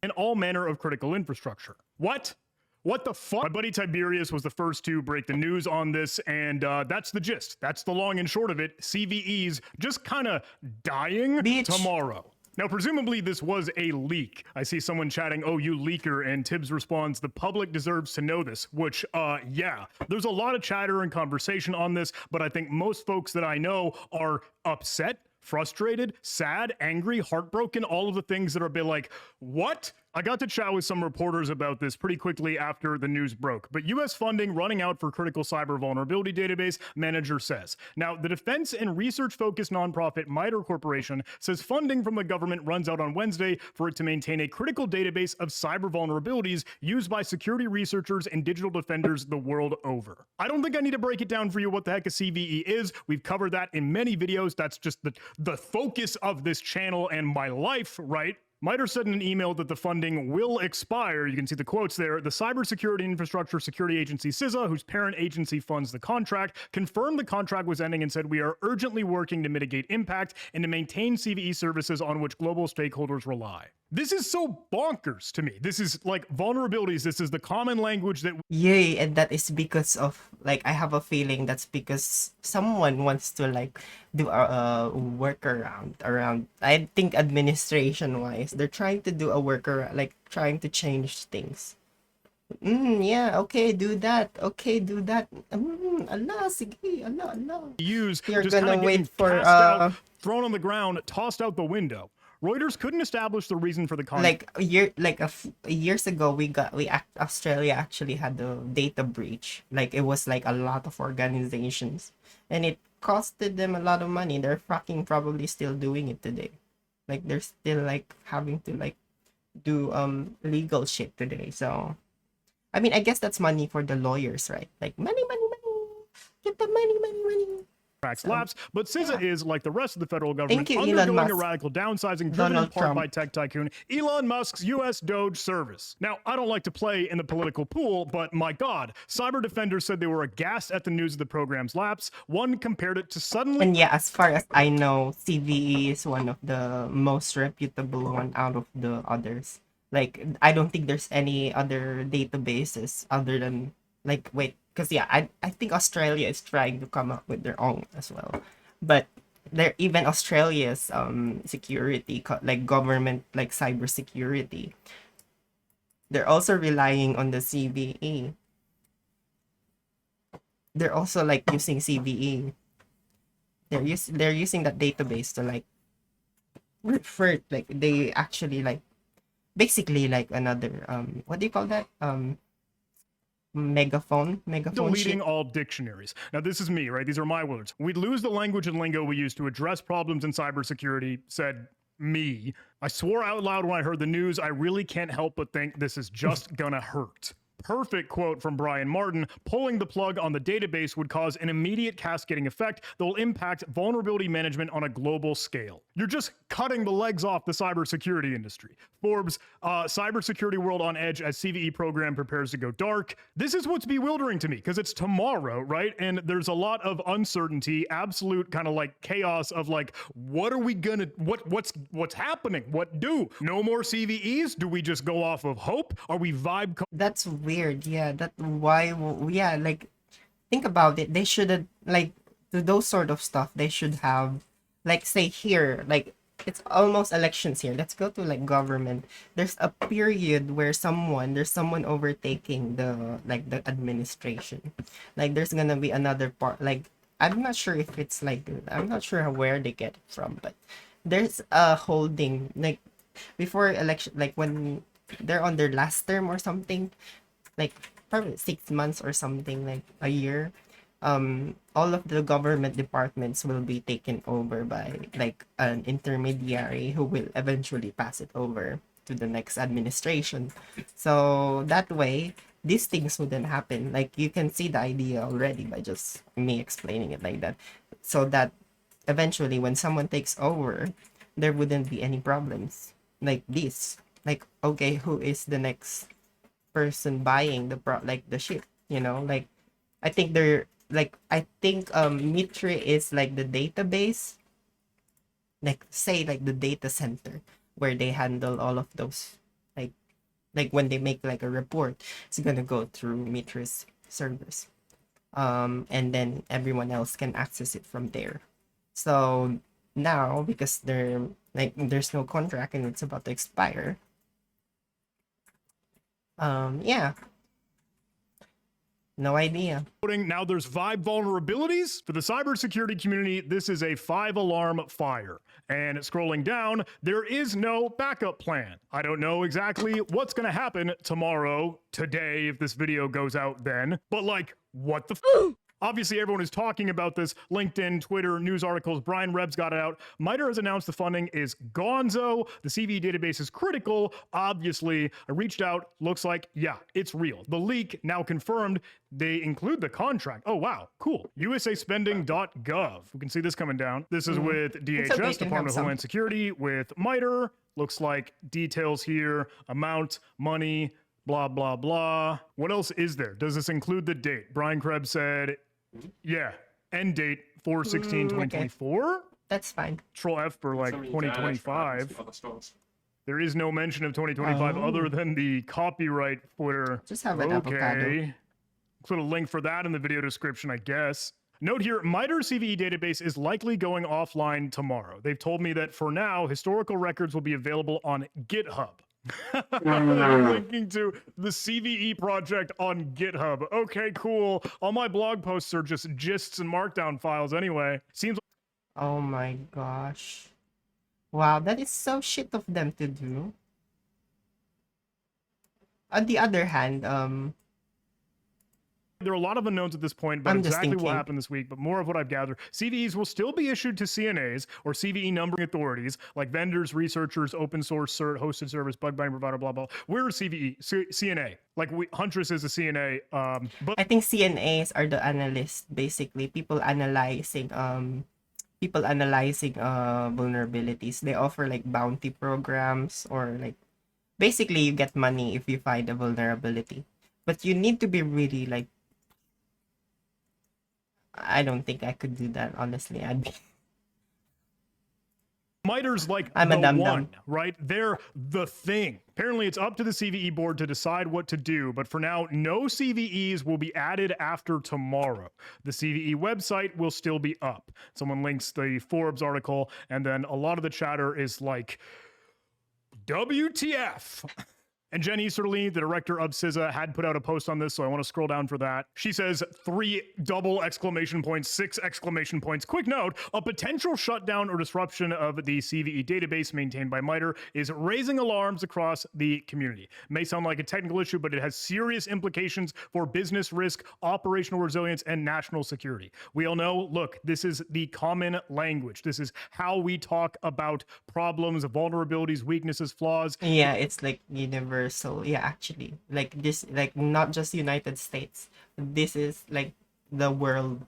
And all manner of critical infrastructure. What? What the fuck? My buddy Tiberius was the first to break the news on this, and that's the gist. That's the long and short of it. CVE's just kind of dying tomorrow. Now, presumably this was a leak. I see someone chatting, oh, you leaker, and Tibbs responds, the public deserves to know this, which, yeah. There's a lot of chatter and conversation on this, but I think most folks that I know are upset, frustrated, sad, angry, heartbroken, all of the things that are a bit like, what? I got to chat with some reporters about this pretty quickly after the news broke, but U.S. funding running out for critical cyber vulnerability database, manager says. Now, the defense and research-focused nonprofit MITRE Corporation says funding from the government runs out on Wednesday for it to maintain a critical database of cyber vulnerabilities used by security researchers and digital defenders the world over. I don't think I need to break it down for you what the heck a CVE is. We've covered that in many videos. That's just the focus of this channel and my life, right? MITRE said in an email that the funding will expire. You can see the quotes there. The Cybersecurity Infrastructure Security Agency, CISA, whose parent agency funds the contract, confirmed the contract was ending and said, we are urgently working to mitigate impact and to maintain CVE services on which global stakeholders rely. This is so bonkers to me. This is like vulnerabilities. This is the common language that... Yay, and that is because of, like, I have a feeling that's because someone wants to, like, do a workaround around, I think administration-wise, they're trying to do a workaround, like, trying to change things. Yeah, okay, do that. Okay, do that. Allah, sige, Allah. Use, You're just gonna kinda wait getting for, cast out, thrown on the ground, tossed out the window. Reuters couldn't establish the reason for the contract. Years ago, Australia actually had the data breach. Like, it was like a lot of organizations, and it costed them a lot of money. They're fucking probably still doing it today. Like, they're still like having to like do legal shit today. So, I mean, I guess that's money for the lawyers, right? Like, money, get the money. Lapse, but CISA is, like the rest of the federal government, Thank you, Elon undergoing a Musk. radical downsizing driven in Donald part Trump. by tech tycoon Elon Musk's U.S. Doge service. Now, I don't like to play in the political pool, but my God, cyber defenders said they were aghast at the news of the program's lapse. One compared it to suddenly... And yeah, as far as I know, CVE is one of the most reputable one out of the others. Like, I don't think there's any other databases other than, like, wait, because yeah, I think Australia is trying to come up with their own as well. But there, even Australia's security, like government, like cyber security, they're also relying on the CVE. They're also like using CVE. They're using that database to like refer, like they actually like basically like another what do you call that, megaphone deleting shit. all dictionaries. Now, this is me, right? These are my words. We'd lose the language and lingo we use to address problems in cybersecurity, said me. I swore out loud when I heard the news. I really can't help but think this is just gonna hurt. Perfect quote from Brian Martin. Pulling the plug on the database would cause an immediate cascading effect that will impact vulnerability management on a global scale. You're just cutting the legs off the cybersecurity industry. Forbes, cybersecurity world on edge as CVE program prepares to go dark. This is what's bewildering to me because it's tomorrow, right? And there's a lot of uncertainty, absolute kind of like chaos of like, what are we gonna, what's happening? What do? No more CVEs? Do we just go off of hope? Are we vibe? That's weird. Yeah, yeah, like think about it. They should have, like, to those sort of stuff, they should have, like, say here, like it's almost elections here. Let's go to like government. There's a period where there's someone overtaking the administration. Like there's gonna be another part. Like I'm not sure if it's like I'm not sure where they get it from, but there's a holding like before election, like when they're on their last term or something, like probably 6 months or something, like a year. All of the government departments will be taken over by like an intermediary who will eventually pass it over to the next administration. So that way these things wouldn't happen. Like you can see the idea already by just me explaining it like that, so that eventually when someone takes over there wouldn't be any problems like this. Like, okay, who is the next person buying the ship, like I think Mitre is like the database, like say like the data center where they handle all of those, like when they make like a report, it's gonna go through Mitre's servers, and then everyone else can access it from there. So now, because there's no contract and it's about to expire, yeah, no idea. Now there's 5 vulnerabilities for the cybersecurity community. This is a 5-alarm fire. And scrolling down, there is no backup plan. I don't know exactly what's going to happen tomorrow, today, if this video goes out then. But like, what the Obviously, everyone is talking about this. LinkedIn, Twitter, news articles. Brian Reb's got it out. MITRE has announced the funding is gonzo. The CVE database is critical. Obviously, I reached out. Looks like, yeah, it's real. The leak now confirmed. They include the contract. Oh, wow. Cool. USAspending.gov. We can see this coming down. This is with DHS, Department of Homeland Security, with MITRE. Looks like details here. Amount, money, blah, blah, blah. What else is there? Does this include the date? Brian Krebs said, yeah, end date 4/16/2024. That's fine. Control F for like 2025. There is no mention of 2025 other than the copyright footer. Just have an avocado. Put a link for that in the video description, I guess. Note here, MITRE CVE database is likely going offline tomorrow. They've told me that for now, historical records will be available on GitHub. They're linking to the CVE project on GitHub. Okay, cool. All my blog posts are just gists and markdown files anyway. Seems like oh my gosh. Wow, that is so shit of them to do. On the other hand, there are a lot of unknowns at this point about exactly what happened this week, but more of what I've gathered. CVEs will still be issued to CNAs or CVE numbering authorities like vendors, researchers, open source, cert, hosted service, bug bounty provider, blah, blah. We're a CVE, CNA. Like Huntress is a CNA. But I think CNAs are the analysts, basically. People analyzing vulnerabilities. They offer like bounty programs, or like basically you get money if you find a vulnerability. But you need to be really like, I don't think I could do that, honestly. I'd be MITRE's like I'm a the dum-dum. one, right? They're the thing. Apparently, it's up to the CVE board to decide what to do, but for now, no CVEs will be added after tomorrow. The CVE website will still be up. Someone links the Forbes article, and then a lot of the chatter is like, WTF? And Jen Easterly, the director of CISA, had put out a post on this, so I want to scroll down for that. She says, 3 double exclamation points, 6 exclamation points. Quick note, a potential shutdown or disruption of the CVE database maintained by MITRE is raising alarms across the community. It may sound like a technical issue, but it has serious implications for business risk, operational resilience, and national security. We all know, look, this is the common language. This is how we talk about problems, vulnerabilities, weaknesses, flaws. Yeah, it's like universal. Yeah, actually, like this, like not just United States. This is like the world.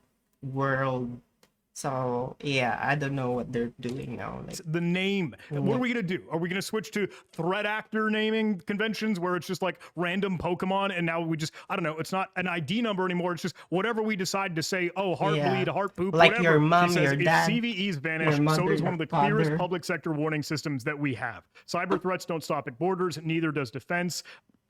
So yeah, I don't know what they're doing now. Like the name. What are we gonna do? Are we gonna switch to threat actor naming conventions where it's just like random Pokemon, and now we just, I don't know, it's not an ID number anymore. It's just whatever we decide to say. Oh, Heartbleed, Heart Poop, like whatever. your mom, She says, your dad, if CVEs vanish, your mother, so does one of the your clearest father. public sector warning systems that we have. Cyber threats don't stop at borders. Neither does defense.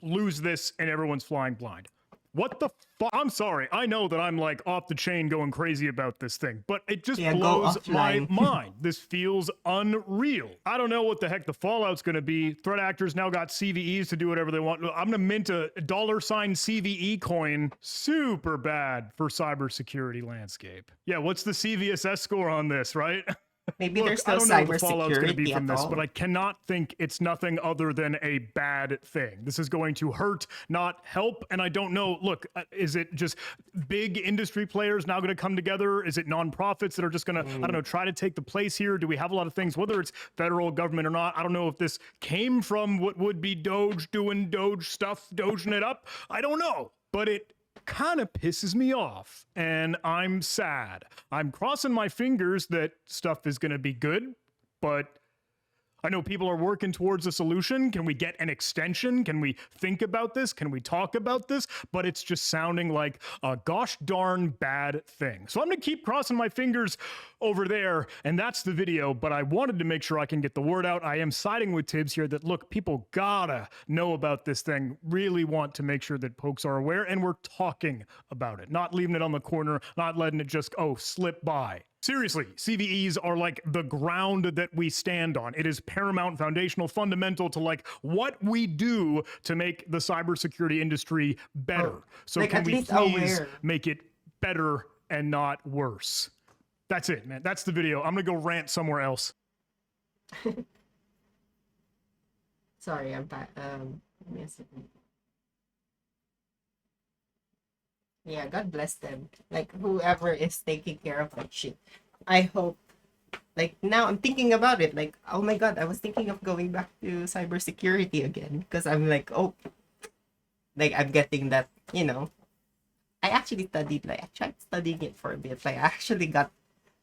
Lose this, and everyone's flying blind. What the I'm sorry. I know that I'm like off the chain going crazy about this thing, but it just Yeah, go blows my offline. mind. This feels unreal. I don't know what the heck the fallout's going to be. Threat actors now got CVEs to do whatever they want. I'm going to mint a $ CVE coin. Super bad for cybersecurity landscape. Yeah, what's the CVSS score on this, right? Maybe Look, there's I no don't know what the fallout's going to be cybersecurity from at this, all. but I cannot think it's nothing other than a bad thing. This is going to hurt, not help, and I don't know. Look, is it just big industry players now going to come together? Is it nonprofits that are just going to, I don't know, try to take the place here? Do we have a lot of things, whether it's federal government or not? I don't know if this came from what would be Doge doing Doge stuff, Doging it up. I don't know, but it kind of pisses me off, and I'm sad. I'm crossing my fingers that stuff is going to be good, but I know people are working towards a solution. Can we get an extension? Can we think about this? Can we talk about this? But it's just sounding like a gosh darn bad thing. So I'm going to keep crossing my fingers over there, and that's the video, but I wanted to make sure I can get the word out. I am siding with Tibbs here that, look, people gotta know about this thing, really want to make sure that folks are aware, and we're talking about it, not leaving it on the corner, not letting it just, slip by. Seriously, CVEs are like the ground that we stand on. It is paramount, foundational, fundamental to like what we do to make the cybersecurity industry better. So like, can at we least please aware. make it better and not worse? That's it, man. That's the video. I'm gonna go rant somewhere else. Sorry, I'm back. Give me a second. Yeah, God bless them. Like, whoever is taking care of that shit. I hope. Like, now I'm thinking about it. Like, oh my God, I was thinking of going back to cybersecurity again. Because I'm like, oh. Like, I'm getting that, I actually studied, like, I tried studying it for a bit. Like, I actually got,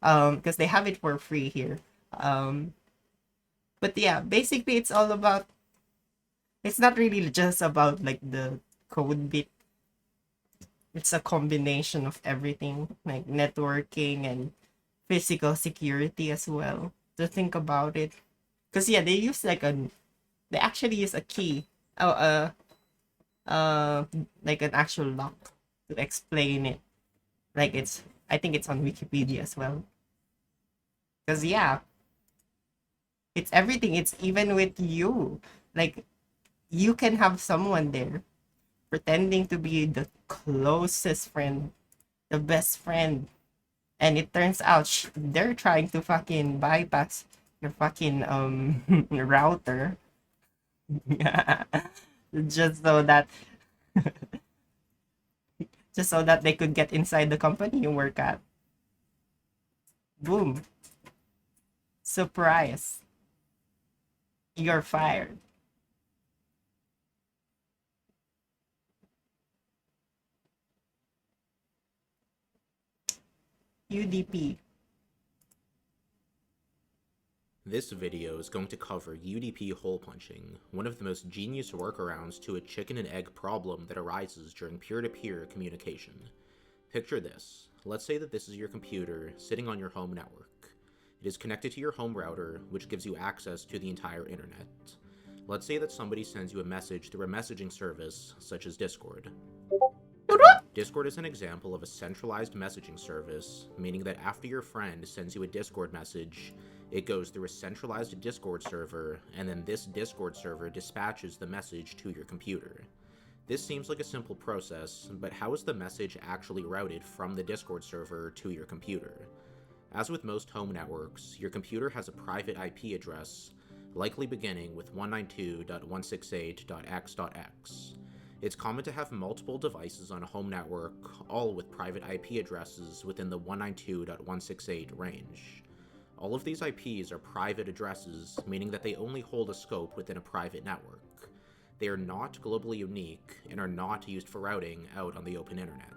because they have it for free here. But yeah, basically it's all about, it's not really just about, like, the code bit. It's a combination of everything, like networking and physical security as well, to think about it. Because yeah, they actually use a key, like an actual lock to explain it. Like I think it's on Wikipedia as well. Because yeah, it's everything. It's even with you. Like, you can have someone there pretending to be the closest friend, the best friend, and it turns out they're trying to fucking bypass your fucking router just so that they could get inside the company you work at. Boom. Surprise. You're fired. UDP. This video is going to cover UDP hole punching, one of the most genius workarounds to a chicken and egg problem that arises during peer-to-peer communication. Picture this. Let's say that this is your computer sitting on your home network. It is connected to your home router, which gives you access to the entire internet. Let's say that somebody sends you a message through a messaging service, such as Discord. Discord is an example of a centralized messaging service, meaning that after your friend sends you a Discord message, it goes through a centralized Discord server, and then this Discord server dispatches the message to your computer. This seems like a simple process, but how is the message actually routed from the Discord server to your computer? As with most home networks, your computer has a private IP address, likely beginning with 192.168.x.x. It's common to have multiple devices on a home network, all with private IP addresses within the 192.168 range. All of these IPs are private addresses, meaning that they only hold a scope within a private network. They are not globally unique, and are not used for routing out on the open internet.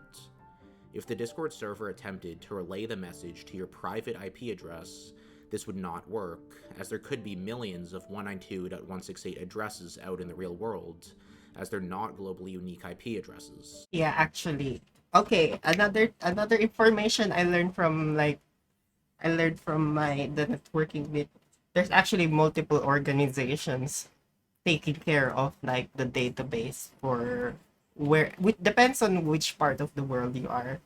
If the Discord server attempted to relay the message to your private IP address, this would not work, as there could be millions of 192.168 addresses out in the real world, as they're not globally unique IP addresses. Yeah, actually. Okay, another information I learned from the networking bit. There's actually multiple organizations taking care of like the database for where, which depends on which part of the world you are.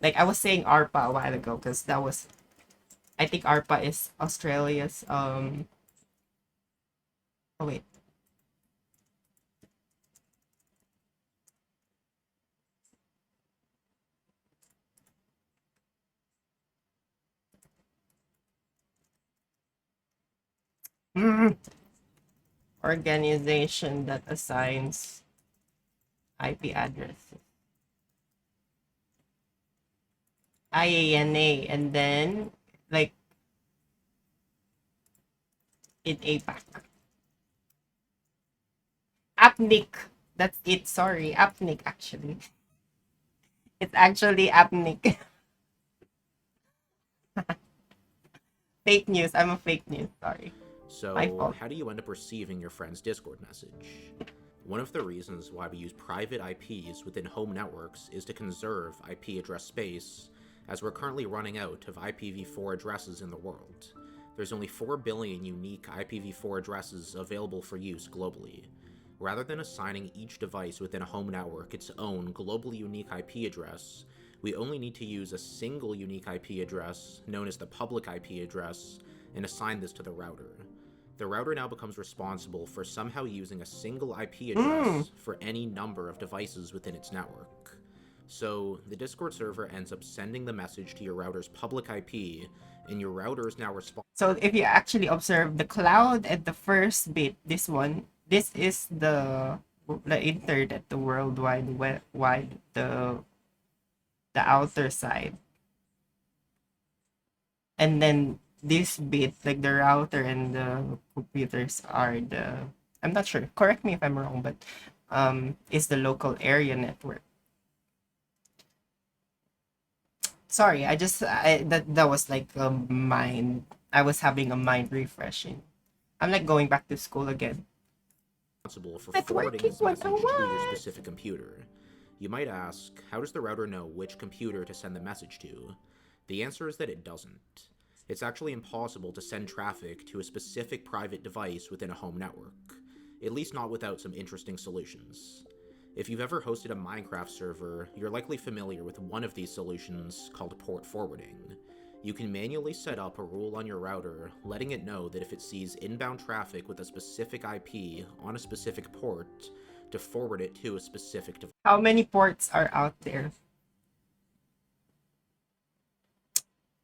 Like I was saying ARPA a while ago, because that was, I think ARPA is Australia's oh wait. Organization that assigns IP addresses. IANA, and then like in APAC. APNIC. That's it. Sorry, APNIC actually. It's actually APNIC. Fake news. I'm a fake news. Sorry. My So, fault. how do you end up receiving your friend's Discord message? One of the reasons why we use private IPs within home networks is to conserve IP address space, as we're currently running out of IPv4 addresses in the world. There's only 4 billion unique IPv4 addresses available for use globally. Rather than assigning each device within a home network its own globally unique IP address, we only need to use a single unique IP address, known as the public IP address, and assign this to the router. The router now becomes responsible for somehow using a single IP address for any number of devices within its network. So, the Discord server ends up sending the message to your router's public IP, and your router is now responsible. So if you actually observe the cloud at the first bit, this one, this is the internet, the World Wide, the outer side. And then this bit, like the router and the computers are the, I'm not sure, correct me if I'm wrong, but is the local area network. Sorry, that was like a mind, I was having a mind refreshing. I'm like going back to school again. Responsible for forwarding this message to your specific computer. You might ask, how does the router know which computer to send the message to? The answer is that it doesn't. It's actually impossible to send traffic to a specific private device within a home network, at least not without some interesting solutions. If you've ever hosted a Minecraft server, you're likely familiar with one of these solutions called port forwarding. You can manually set up a rule on your router, letting it know that if it sees inbound traffic with a specific IP on a specific port, to forward it to a specific device. How many ports are out there?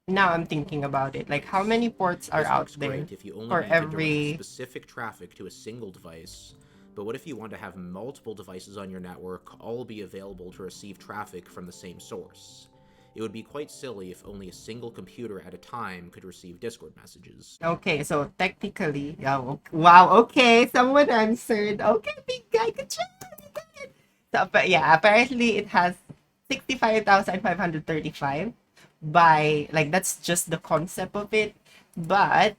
Now I'm thinking about it. Like, how many ports are out there If you only for need to direct every... specific traffic to a single device, but what if you want to have multiple devices on your network all be available to receive traffic from the same source? It would be quite silly if only a single computer at a time could receive Discord messages. Okay, so technically, wow, okay, someone answered. Okay, big guy, good job. So, but yeah, apparently it has 65,535 by, like, that's just the concept of it. But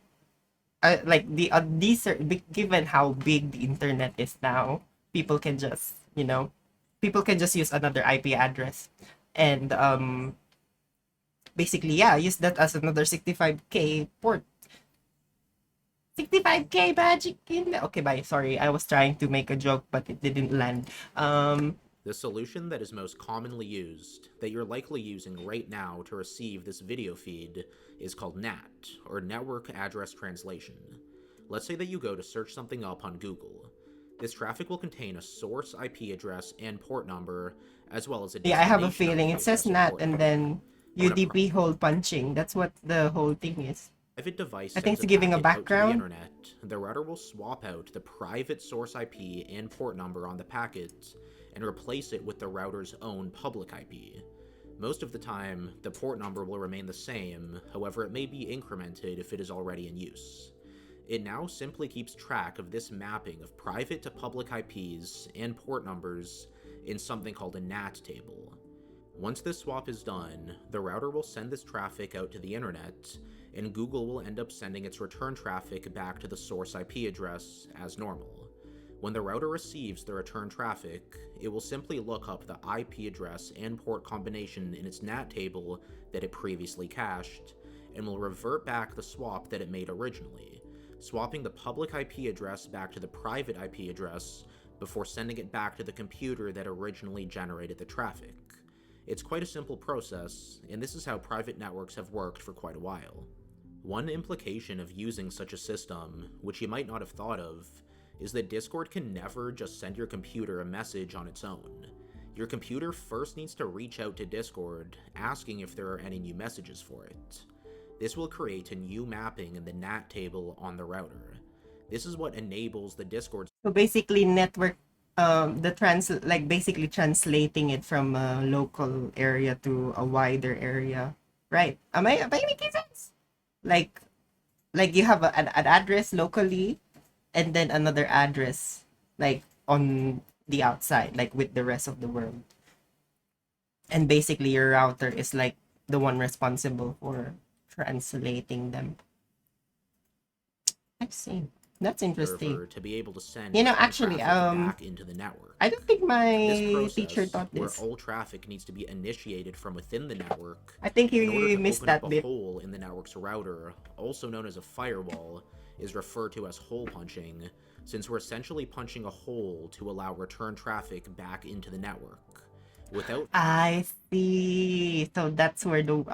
like these are given how big the internet is now, people can just use another IP address and basically use that as another 65k port. 65k magic in there. Okay, bye. Sorry, I was trying to make a joke, but it didn't land. The solution that is most commonly used, that you're likely using right now to receive this video feed, is called NAT, or Network Address Translation. Let's say that you go to search something up on Google. This traffic will contain a source IP address and port number, as well as a I have a destination feeling IP it says address and NAT port and number. then UDP hole punching. That's what the whole thing is. Private device I think sends it's giving a packet out to the background. internet, the router will swap out the private source IP and port number on the packet and replace it with the router's own public IP. Most of the time, the port number will remain the same, however it may be incremented if it is already in use. It now simply keeps track of this mapping of private to public IPs and port numbers in something called a NAT table. Once this swap is done, the router will send this traffic out to the internet, and Google will end up sending its return traffic back to the source IP address as normal. When the router receives the return traffic, it will simply look up the IP address and port combination in its NAT table that it previously cached, and will revert back the swap that it made originally, swapping the public IP address back to the private IP address, before sending it back to the computer that originally generated the traffic. It's quite a simple process, and this is how private networks have worked for quite a while. One implication of using such a system, which you might not have thought of, is that Discord can never just send your computer a message on its own. Your computer first needs to reach out to Discord, asking if there are any new messages for it. This will create a new mapping in the NAT table on the router. This is what enables the Discord. So basically, network, basically translating it from a local area to a wider area, right? Am I making sense? Like you have an address locally, and then another address like on the outside, like with the rest of the world. And basically, your router is like the one responsible for translating them. I see. That's interesting. To be able to send Actually, back into the network. I don't think my this teacher taught this. Where all traffic needs to be initiated from within the network. I think he missed that bit. A hole in the network's router, also known as a firewall, is referred to as hole punching, since we're essentially punching a hole to allow return traffic back into the network. Without I see. So that's where the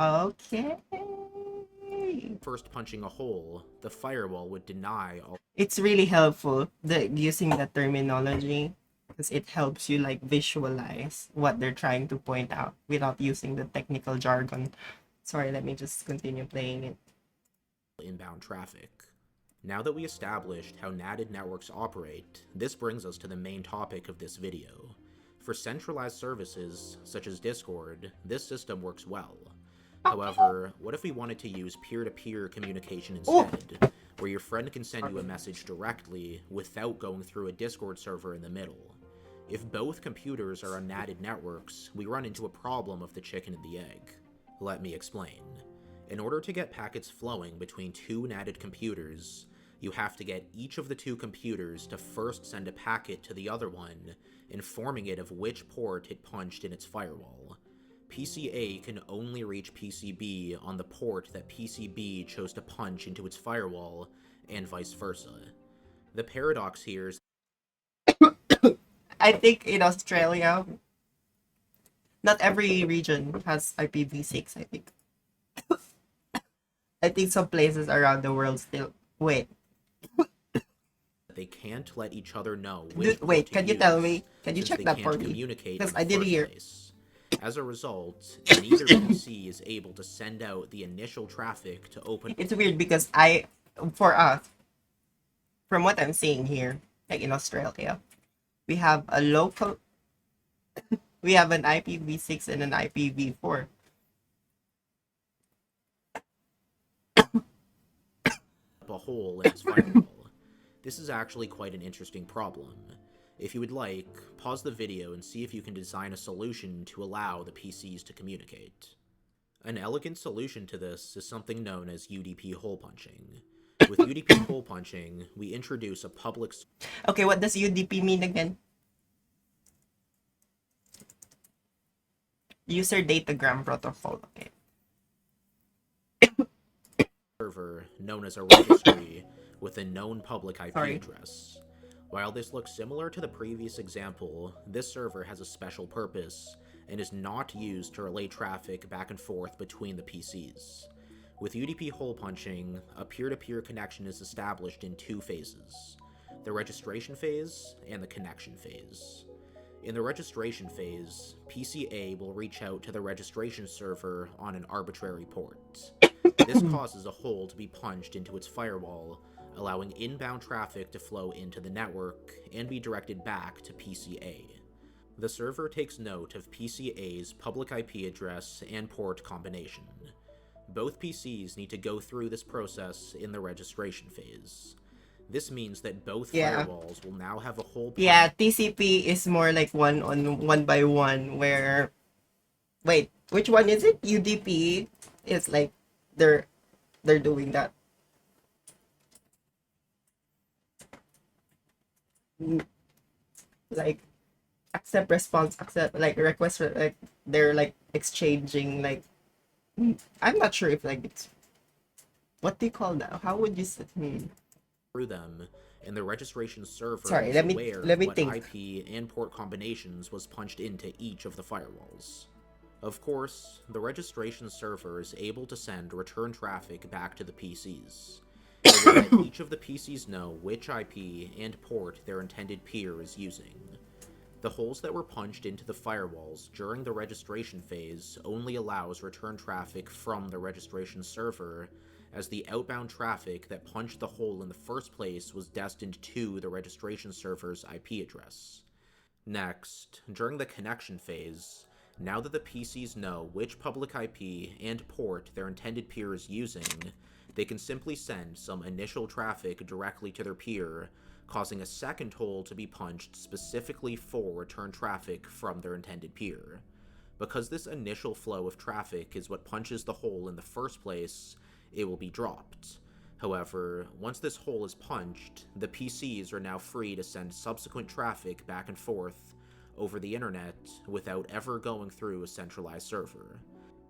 first punching a hole, the firewall would deny all. It's really helpful using that terminology, because it helps you like visualize what they're trying to point out without using the technical jargon. Sorry, let me just continue playing it. Inbound traffic. Now that we established how NATed networks operate, this brings us to the main topic of this video. For centralized services, such as Discord, this system works well. However, what if we wanted to use peer-to-peer communication instead, where your friend can send you a message directly without going through a Discord server in the middle? If both computers are on NATed networks, we run into a problem of the chicken and the egg. Let me explain. In order to get packets flowing between two NATed computers, you have to get each of the two computers to first send a packet to the other one, informing it of which port it punched in its firewall. PCA can only reach PCB on the port that PCB chose to punch into its firewall, and vice versa. The paradox here is I think in Australia, not every region has IPv6, I think. I think some places around the world still... Wait. they can't let each other know Dude, wait, can you tell me? Can you check that for me? Because I didn't hear. As a result, neither PC is able to send out the initial traffic to open... It's weird because for us, from what I'm seeing here, like in Australia, we have a local... we have an IPv6 and an IPv4. A hole in its firewall. This is actually quite an interesting problem. If you would like, pause the video and see if you can design a solution to allow the PCs to communicate. An elegant solution to this is something known as UDP hole punching. With UDP hole punching, we introduce a public... Okay, what does UDP mean again? User Datagram Protocol, okay. server known as a registry with a known public IP address. While this looks similar to the previous example, this server has a special purpose and is not used to relay traffic back and forth between the PCs. With UDP hole punching, a peer-to-peer connection is established in two phases: the registration phase and the connection phase. In the registration phase, PCA will reach out to the registration server on an arbitrary port. This causes a hole to be punched into its firewall, allowing inbound traffic to flow into the network and be directed back to PCA. The server takes note of PCA's public IP address and port combination. Both PCs need to go through this process in the registration phase. This means that both firewalls will now have a hole. Yeah, TCP is more like one by one, where... Wait, which one is it? UDP is like they're doing that. Like accept response, accept like request, like they're like exchanging, like I'm not sure if like it's what do you call that? How would you say? Through them, and the registration server Sorry, was let me aware what think. IP and port combinations was punched into each of the firewalls. Of course, the registration server is able to send return traffic back to the PCs. It will let each of the PCs know which IP and port their intended peer is using. The holes that were punched into the firewalls during the registration phase only allows return traffic from the registration server, as the outbound traffic that punched the hole in the first place was destined to the registration server's IP address. Next, during the connection phase, now that the PCs know which public IP and port their intended peer is using, they can simply send some initial traffic directly to their peer, causing a second hole to be punched specifically for return traffic from their intended peer. Because this initial flow of traffic is what punches the hole in the first place, it will be dropped. However, once this hole is punched, the PCs are now free to send subsequent traffic back and forth over the internet without ever going through a centralized server.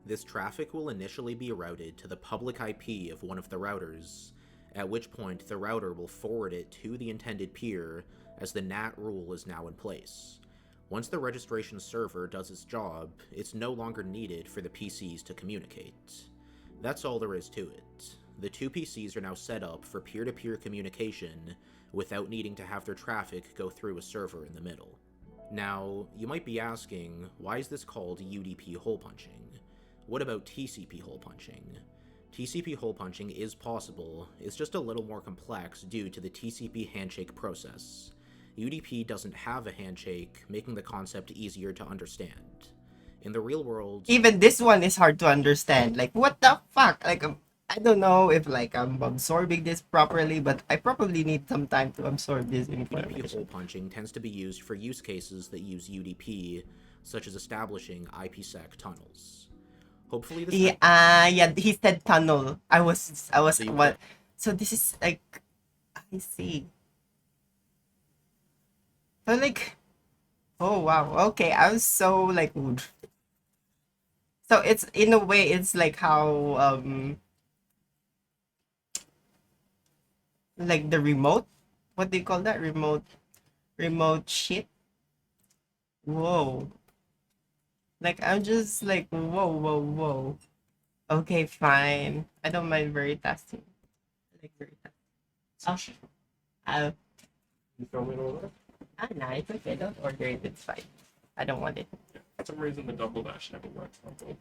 This traffic will initially be routed to the public IP of one of the routers, at which point the router will forward it to the intended peer, as the NAT rule is now in place. Once the registration server does its job, it's no longer needed for the PCs to communicate. That's all there is to it. The two PCs are now set up for peer-to-peer communication without needing to have their traffic go through a server in the middle. Now, you might be asking, why is this called UDP hole punching? What about TCP hole punching? TCP hole punching is possible, it's just a little more complex due to the TCP handshake process. UDP doesn't have a handshake, making the concept easier to understand. In the real world... Even this one is hard to understand. Like, what the fuck? Like, I don't know if, like, I'm absorbing this properly, but I probably need some time to absorb this information. UDP hole punching tends to be used for use cases that use UDP, such as establishing IPsec tunnels. Hopefully this... Yeah, he said tunnel. I was, So what? So this is, like, I see. So, like, oh, wow. Okay, I was so, like, ooh. So it's, in a way, it's like how, like the remote, what do you call that? Remote shit? Whoa. Like, I'm just like, whoa. Okay, fine. I don't mind Veritasting. I like Veritas. Oh. You film it over? No, it's okay. Don't order it. It's fine. I don't want it. For some reason, the double dash never works on both.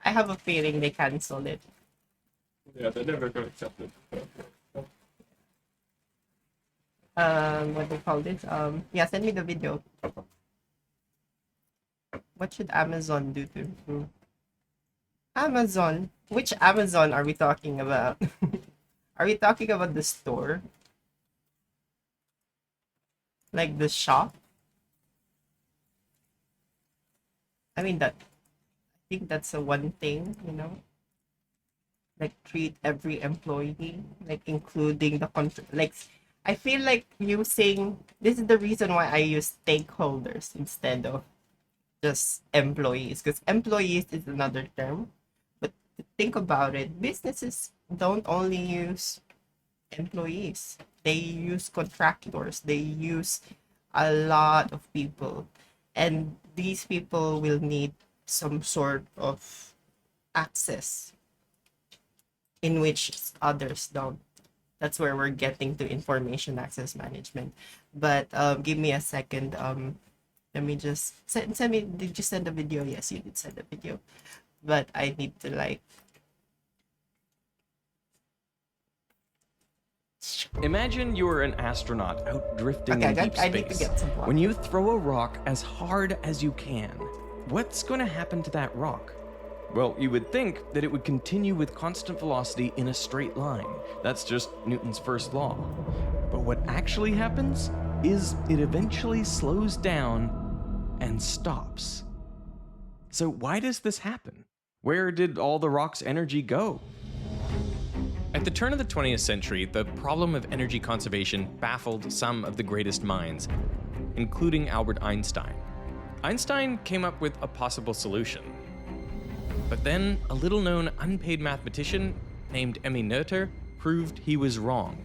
I have a feeling they canceled it. Yeah, they never got accepted. What do you call this? Yeah, send me the video. What should Amazon do to improve? Amazon? Which Amazon are we talking about? Are we talking about the store? Like the shop? I mean, I think that's a one thing, you know? Like, treat every employee, like, including the like, I feel like using, this is the reason why I use stakeholders instead of just employees, because employees is another term. But think about it, businesses don't only use employees, they use contractors, they use a lot of people, and these people will need some sort of access in which others don't. That's where we're getting to information access management. But give me a second. Let me just send me. Did you send a video? Yes, you did send a video. But I need to, like, imagine you're an astronaut out drifting in deep I space. need to get some water. When you throw a rock as hard as you can, what's going to happen to that rock? Well, you would think that it would continue with constant velocity in a straight line. That's just Newton's first law. But what actually happens is it eventually slows down and stops. So why does this happen? Where did all the rock's energy go? At the turn of the 20th century, the problem of energy conservation baffled some of the greatest minds, including Albert Einstein. Einstein came up with a possible solution. But then, a little-known unpaid mathematician named Emmy Noether proved he was wrong.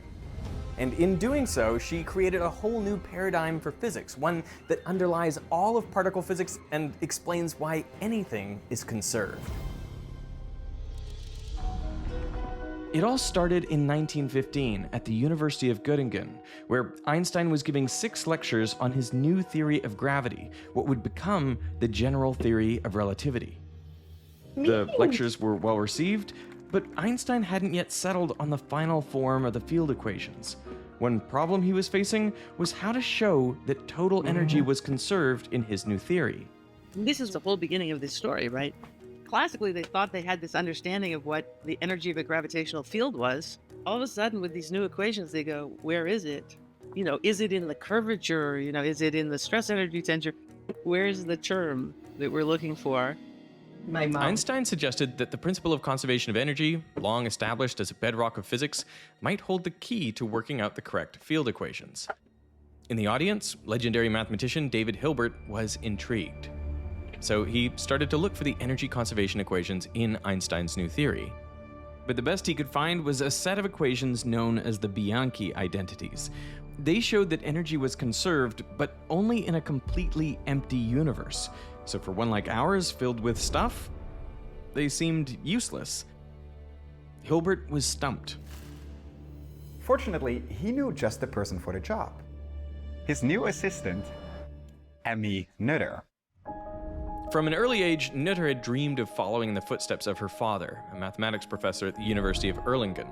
And in doing so, she created a whole new paradigm for physics, one that underlies all of particle physics and explains why anything is conserved. It all started in 1915 at the University of Göttingen, where Einstein was giving 6 lectures on his new theory of gravity, what would become the general theory of relativity. The lectures were well received, but Einstein hadn't yet settled on the final form of the field equations. One problem he was facing was how to show that total energy was conserved in his new theory. This is the whole beginning of this story, right? Classically, they thought they had this understanding of what the energy of a gravitational field was. All of a sudden, with these new equations, they go, where is it? You know, is it in the curvature? You know, is it in the stress energy tensor? Where's the term that we're looking for? Einstein suggested that the principle of conservation of energy, long established as a bedrock of physics, might hold the key to working out the correct field equations. In the audience, legendary mathematician David Hilbert was intrigued. So he started to look for the energy conservation equations in Einstein's new theory. But the best he could find was a set of equations known as the Bianchi identities. They showed that energy was conserved, but only in a completely empty universe. So for one like ours, filled with stuff, they seemed useless. Hilbert was stumped. Fortunately, he knew just the person for the job. His new assistant, Emmy Noether. From an early age, Noether had dreamed of following in the footsteps of her father, a mathematics professor at the University of Erlangen.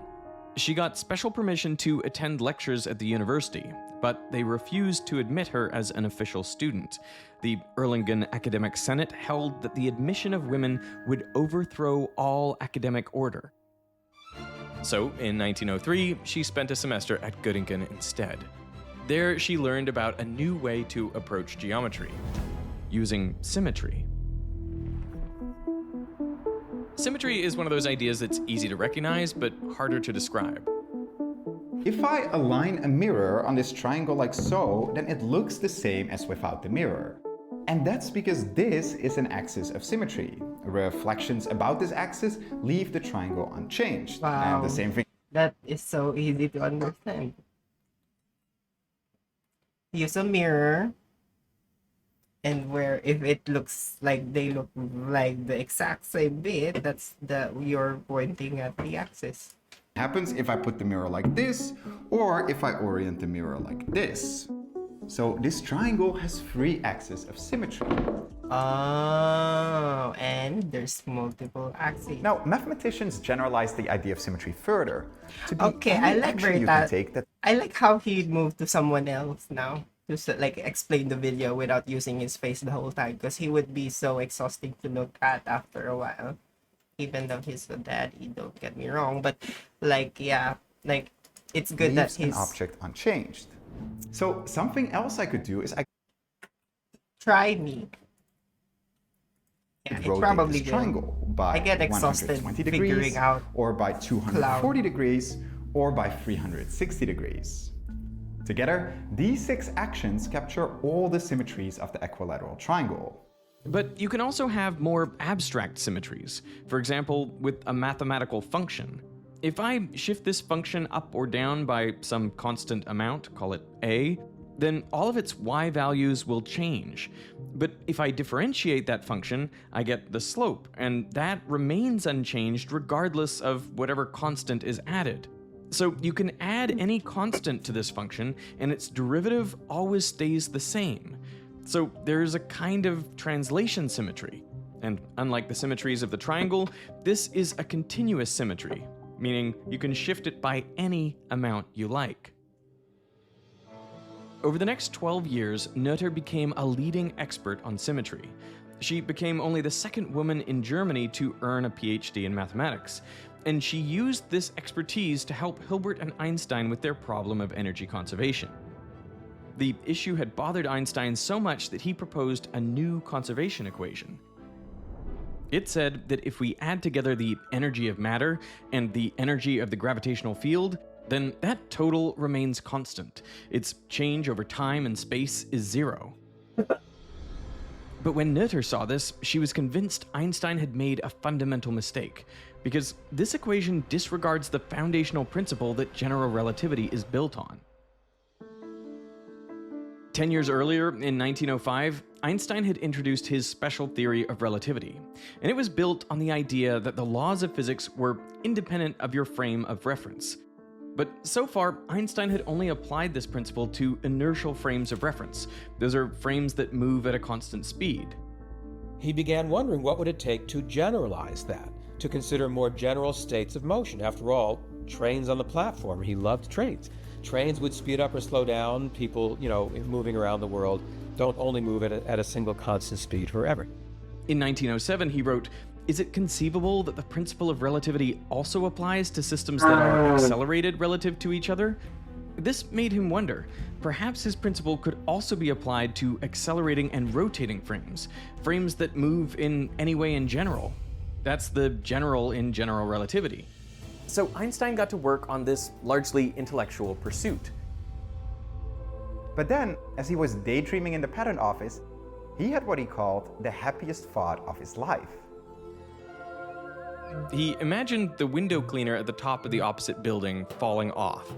She got special permission to attend lectures at the university, but they refused to admit her as an official student. The Erlangen Academic Senate held that the admission of women would overthrow all academic order. So, in 1903, she spent a semester at Göttingen instead. There, she learned about a new way to approach geometry, using symmetry. Symmetry is one of those ideas that's easy to recognize, but harder to describe. If I align a mirror on this triangle like so, then it looks the same as without the mirror. And that's because this is an axis of symmetry. Reflections about this axis leave the triangle unchanged. Wow. And the same thing. That is so easy to understand. Use a mirror, and where if it looks like they look like the exact same bit, that's you're pointing at the axis. Happens if I put the mirror like this, or if I orient the mirror like this. So this triangle has 3 axes of symmetry. Oh, and there's multiple axes. Now, mathematicians generalize the idea of symmetry further. To be Okay, any I like action you can take that. I like how he moved to someone else now. Just like explain the video without using his face the whole time, because he would be so exhausting to look at after a while. Even though he's a daddy, don't get me wrong, but like, yeah, like it's good that Leaves an he's object unchanged. So something else I could do is I try me. Yeah, could it rotate probably this will. triangle by I get exhausted 120 degrees, figuring out or by 240 degrees, or by 360 degrees. Together, these 6 actions capture all the symmetries of the equilateral triangle. But you can also have more abstract symmetries. For example, with a mathematical function. If I shift this function up or down by some constant amount, call it a, then all of its y values will change. But if I differentiate that function, I get the slope, and that remains unchanged regardless of whatever constant is added. So you can add any constant to this function, and its derivative always stays the same. So there's a kind of translation symmetry. And unlike the symmetries of the triangle, this is a continuous symmetry, meaning you can shift it by any amount you like. Over the next 12 years, Noether became a leading expert on symmetry. She became only the 2nd woman in Germany to earn a PhD in mathematics, and she used this expertise to help Hilbert and Einstein with their problem of energy conservation. The issue had bothered Einstein so much that he proposed a new conservation equation. It said that if we add together the energy of matter and the energy of the gravitational field, then that total remains constant. Its change over time and space is 0. But when Noether saw this, she was convinced Einstein had made a fundamental mistake, because this equation disregards the foundational principle that general relativity is built on. 10 years earlier, in 1905, Einstein had introduced his special theory of relativity, and it was built on the idea that the laws of physics were independent of your frame of reference. But so far, Einstein had only applied this principle to inertial frames of reference. Those are frames that move at a constant speed. He began wondering what would it take to generalize that, to consider more general states of motion. After all, trains on the platform. He loved trains. Trains would speed up or slow down. People, moving around the world don't only move at a single constant speed forever. In 1907, he wrote, "Is it conceivable that the principle of relativity also applies to systems that are accelerated relative to each other?" This made him wonder, perhaps his principle could also be applied to accelerating and rotating frames, frames that move in any way in general. That's the general in general relativity. So Einstein got to work on this largely intellectual pursuit. But then, as he was daydreaming in the patent office, he had what he called the happiest thought of his life. He imagined the window cleaner at the top of the opposite building falling off.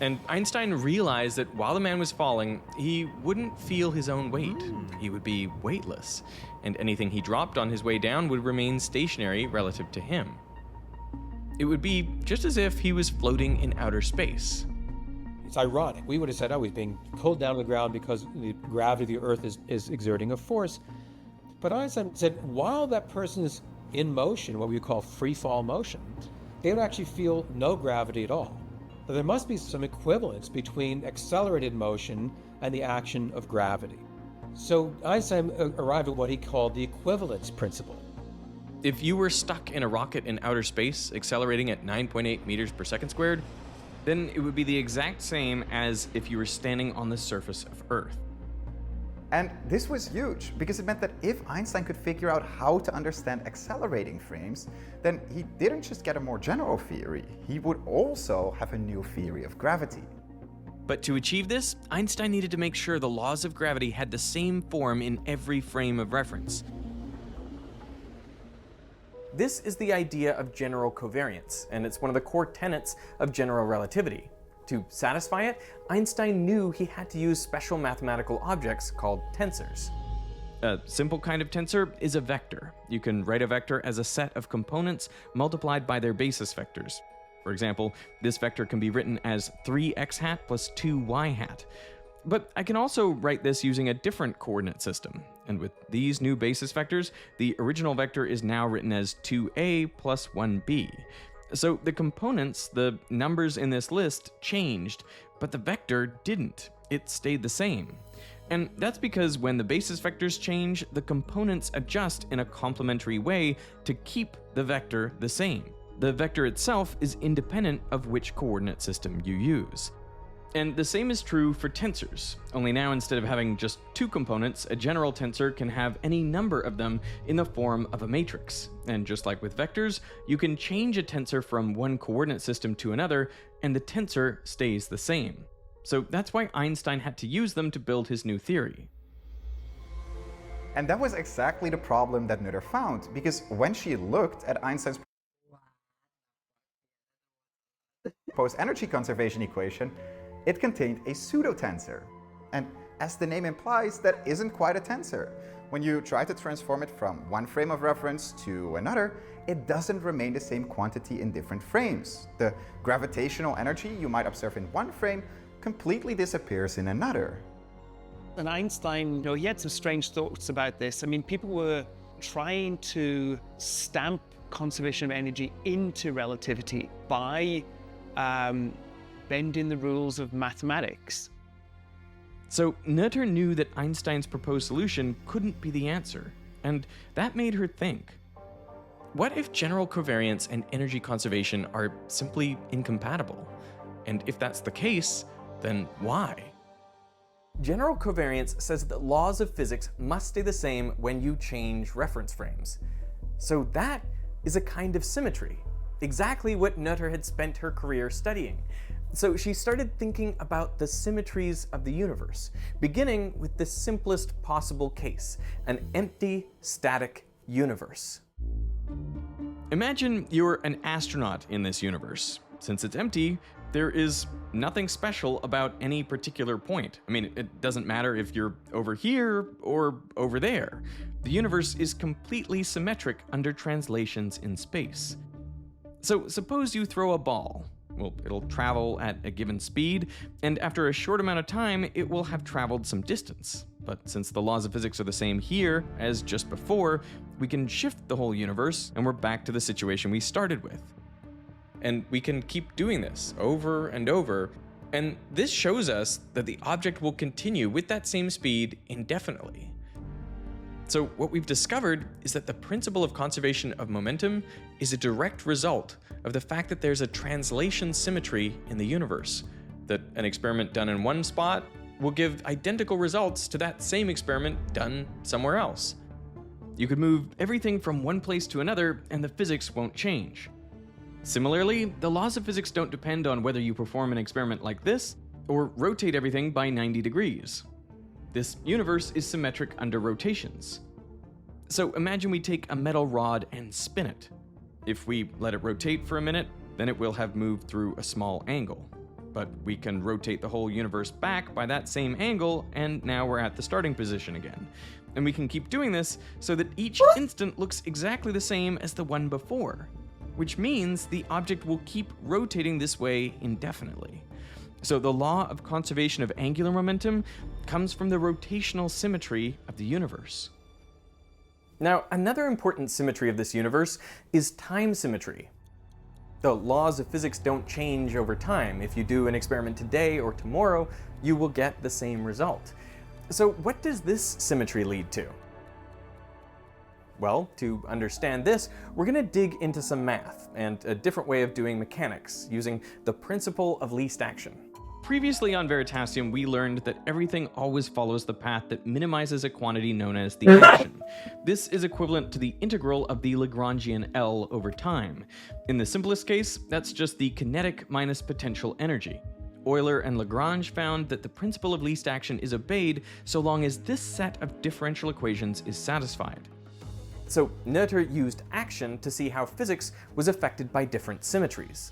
And Einstein realized that while the man was falling, he wouldn't feel his own weight. He would be weightless, and anything he dropped on his way down would remain stationary relative to him. It would be just as if he was floating in outer space. It's ironic. We would have said, oh, he's being pulled down to the ground because the gravity of the Earth is exerting a force. But Einstein said, while that person is in motion, what we would call free fall motion, they would actually feel no gravity at all. But there must be some equivalence between accelerated motion and the action of gravity. So Einstein arrived at what he called the equivalence principle. If you were stuck in a rocket in outer space, accelerating at 9.8 meters per second squared, then it would be the exact same as if you were standing on the surface of Earth. And this was huge, because it meant that if Einstein could figure out how to understand accelerating frames, then he didn't just get a more general theory, he would also have a new theory of gravity. But to achieve this, Einstein needed to make sure the laws of gravity had the same form in every frame of reference. This is the idea of general covariance, and it's one of the core tenets of general relativity. To satisfy it, Einstein knew he had to use special mathematical objects called tensors. A simple kind of tensor is a vector. You can write a vector as a set of components multiplied by their basis vectors. For example, this vector can be written as 3x hat plus 2y hat. But I can also write this using a different coordinate system. And with these new basis vectors, the original vector is now written as 2a plus 1b. So the components, the numbers in this list, changed, but the vector didn't. It stayed the same. And that's because when the basis vectors change, the components adjust in a complementary way to keep the vector the same. The vector itself is independent of which coordinate system you use. And the same is true for tensors, only now instead of having just two components, a general tensor can have any number of them in the form of a matrix. And just like with vectors, you can change a tensor from one coordinate system to another, and the tensor stays the same. So that's why Einstein had to use them to build his new theory. And that was exactly the problem that Noether found, because when she looked at Einstein's proposed energy conservation equation, it contained a pseudotensor. And as the name implies, that isn't quite a tensor. When you try to transform it from one frame of reference to another, it doesn't remain the same quantity in different frames. The gravitational energy you might observe in one frame completely disappears in another. And Einstein, he had some strange thoughts about this. I mean, people were trying to stamp conservation of energy into relativity by bending the rules of mathematics. So Noether knew that Einstein's proposed solution couldn't be the answer, and that made her think. What if general covariance and energy conservation are simply incompatible? And if that's the case, then why? General covariance says that laws of physics must stay the same when you change reference frames. So that is a kind of symmetry. Exactly what Noether had spent her career studying. So she started thinking about the symmetries of the universe, beginning with the simplest possible case, an empty, static universe. Imagine you're an astronaut in this universe. Since it's empty, there is nothing special about any particular point. I mean, it doesn't matter if you're over here or over there. The universe is completely symmetric under translations in space. So suppose you throw a ball. Well, it'll travel at a given speed, and after a short amount of time, it will have traveled some distance. But since the laws of physics are the same here as just before, we can shift the whole universe, and we're back to the situation we started with. And we can keep doing this over and over, and this shows us that the object will continue with that same speed indefinitely. So what we've discovered is that the principle of conservation of momentum is a direct result of the fact that there's a translation symmetry in the universe, that an experiment done in one spot will give identical results to that same experiment done somewhere else. You could move everything from one place to another and the physics won't change. Similarly, the laws of physics don't depend on whether you perform an experiment like this or rotate everything by 90 degrees. This universe is symmetric under rotations. So imagine we take a metal rod and spin it. If we let it rotate for a minute, then it will have moved through a small angle. But we can rotate the whole universe back by that same angle, and now we're at the starting position again. And we can keep doing this so that each instant looks exactly the same as the one before, which means the object will keep rotating this way indefinitely. So the law of conservation of angular momentum comes from the rotational symmetry of the universe. Now, another important symmetry of this universe is time symmetry. The laws of physics don't change over time. If you do an experiment today or tomorrow, you will get the same result. So what does this symmetry lead to? Well, to understand this, we're going to dig into some math and a different way of doing mechanics using the principle of least action. Previously on Veritasium, we learned that everything always follows the path that minimizes a quantity known as the action. This is equivalent to the integral of the Lagrangian L over time. In the simplest case, that's just the kinetic minus potential energy. Euler and Lagrange found that the principle of least action is obeyed so long as this set of differential equations is satisfied. So Noether used action to see how physics was affected by different symmetries.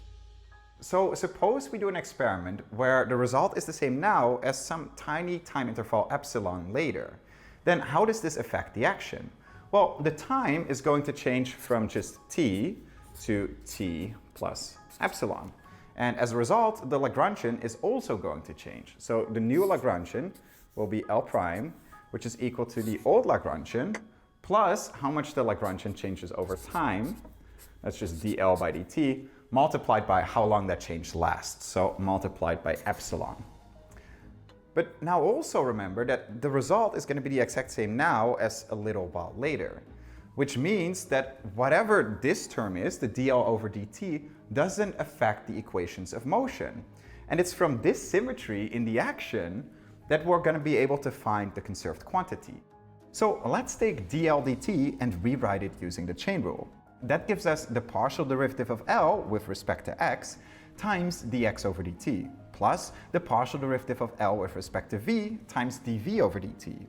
So suppose we do an experiment where the result is the same now as some tiny time interval epsilon later. Then how does this affect the action? Well, the time is going to change from just t to t plus epsilon. And as a result, the Lagrangian is also going to change. So the new Lagrangian will be L prime, which is equal to the old Lagrangian, plus how much the Lagrangian changes over time. That's just dl by dt, multiplied by how long that change lasts, so multiplied by epsilon. But now also remember that the result is going to be the exact same now as a little while later, which means that whatever this term is, the dl over dt, doesn't affect the equations of motion. And it's from this symmetry in the action that we're going to be able to find the conserved quantity. So let's take dl dt and rewrite it using the chain rule. That gives us the partial derivative of L with respect to x times dx over dt, plus the partial derivative of L with respect to v times dv over dt.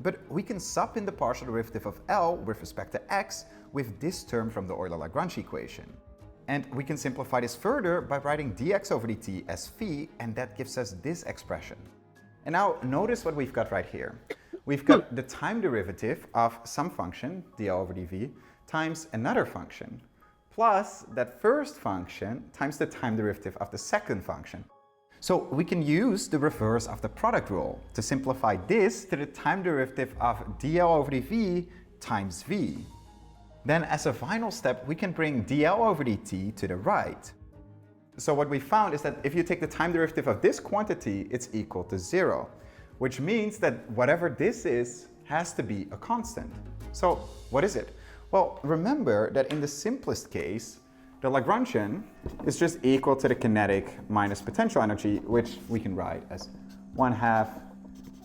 But we can sub in the partial derivative of L with respect to x with this term from the Euler-Lagrange equation. And we can simplify this further by writing dx over dt as v, and that gives us this expression. And now notice what we've got right here. We've got the time derivative of some function, dl over dv, times another function, plus that first function times the time derivative of the second function. So we can use the reverse of the product rule to simplify this to the time derivative of dl over dv times v. Then as a final step, we can bring dl over dt to the right. So what we found is that if you take the time derivative of this quantity, it's equal to 0, which means that whatever this is has to be a constant. So what is it? Well, remember that in the simplest case, the Lagrangian is just equal to the kinetic minus potential energy, which we can write as 1/2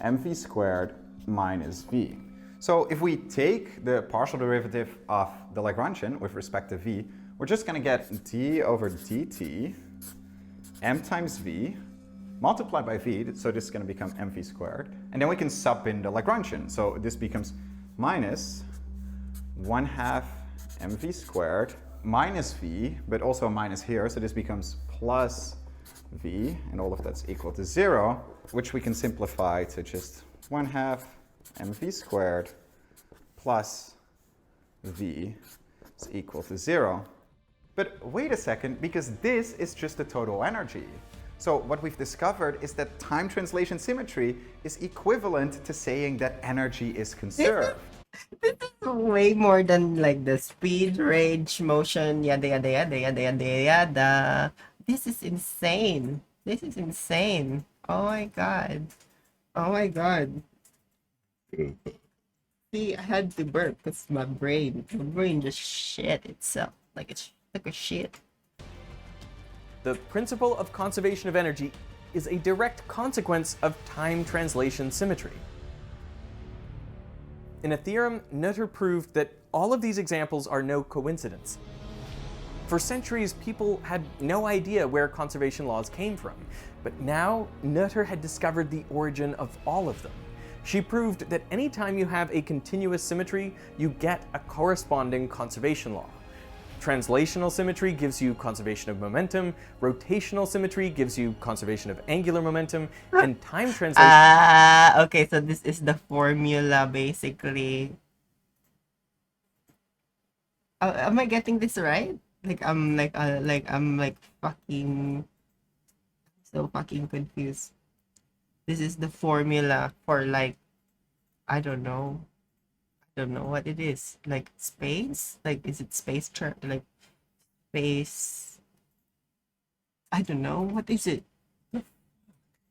mv squared minus v. So if we take the partial derivative of the Lagrangian with respect to v, we're just going to get d over dt m times v multiplied by v, so this is going to become mv squared. And then we can sub in the Lagrangian. So this becomes minus 1/2 mv squared minus v, but also a minus here, so this becomes plus v, and all of that's equal to 0, which we can simplify to just 1/2 mv squared plus v is equal to 0. But wait a second, because this is just the total energy. So what we've discovered is that time translation symmetry is equivalent to saying that energy is conserved. This is way more than like the speed, range, motion, yada yada yada yada yada yada. This is insane. This is insane. Oh my god. Oh my god. See, I had to burp because my brain just shit itself. Like it's like a shit. The principle of conservation of energy is a direct consequence of time translation symmetry. In a theorem, Noether proved that all of these examples are no coincidence. For centuries, people had no idea where conservation laws came from, but now Noether had discovered the origin of all of them. She proved that anytime you have a continuous symmetry, you get a corresponding conservation law. Translational symmetry gives you conservation of momentum, rotational symmetry gives you conservation of angular momentum, and time translation... Okay, so this is the formula, basically. Am I getting this right? I'm fucking... so fucking confused. This is the formula for, like, I don't know what it is. Like space? Like, is it space like space? I don't know. What is it?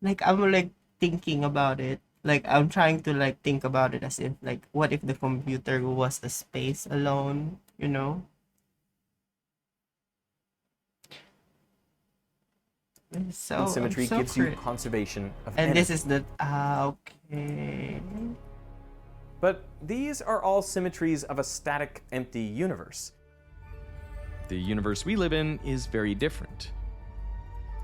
Like, I'm like thinking about it. Like, I'm trying to like think about it as if like, what if the computer was a space alone, you know? So symmetry so gives you conservation of and energy. this is the okay. But these are all symmetries of a static, empty universe. The universe we live in is very different.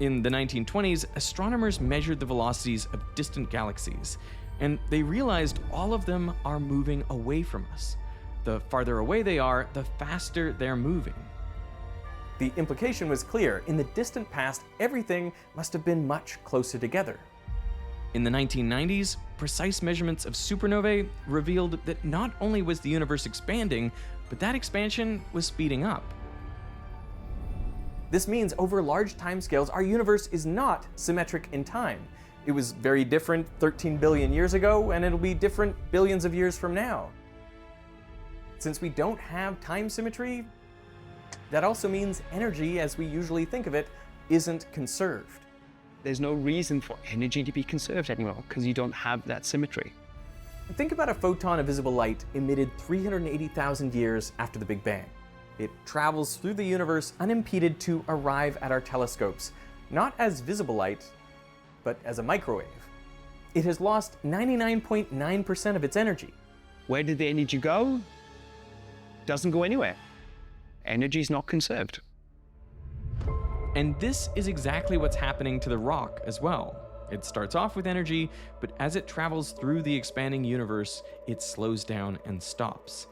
In the 1920s, astronomers measured the velocities of distant galaxies, and they realized all of them are moving away from us. The farther away they are, the faster they're moving. The implication was clear. In the distant past, everything must have been much closer together. In the 1990s, precise measurements of supernovae revealed that not only was the universe expanding, but that expansion was speeding up. This means over large timescales, our universe is not symmetric in time. It was very different 13 billion years ago, and it'll be different billions of years from now. Since we don't have time symmetry, that also means energy, as we usually think of it, isn't conserved. There's no reason for energy to be conserved anymore because you don't have that symmetry. Think about a photon of visible light emitted 380,000 years after the Big Bang. It travels through the universe unimpeded to arrive at our telescopes, not as visible light, but as a microwave. It has lost 99.9% of its energy. Where did the energy go? Doesn't go anywhere. Energy is not conserved. And this is exactly what's happening to the rock as well. It starts off with energy, but as it travels through the expanding universe, it slows down and stops.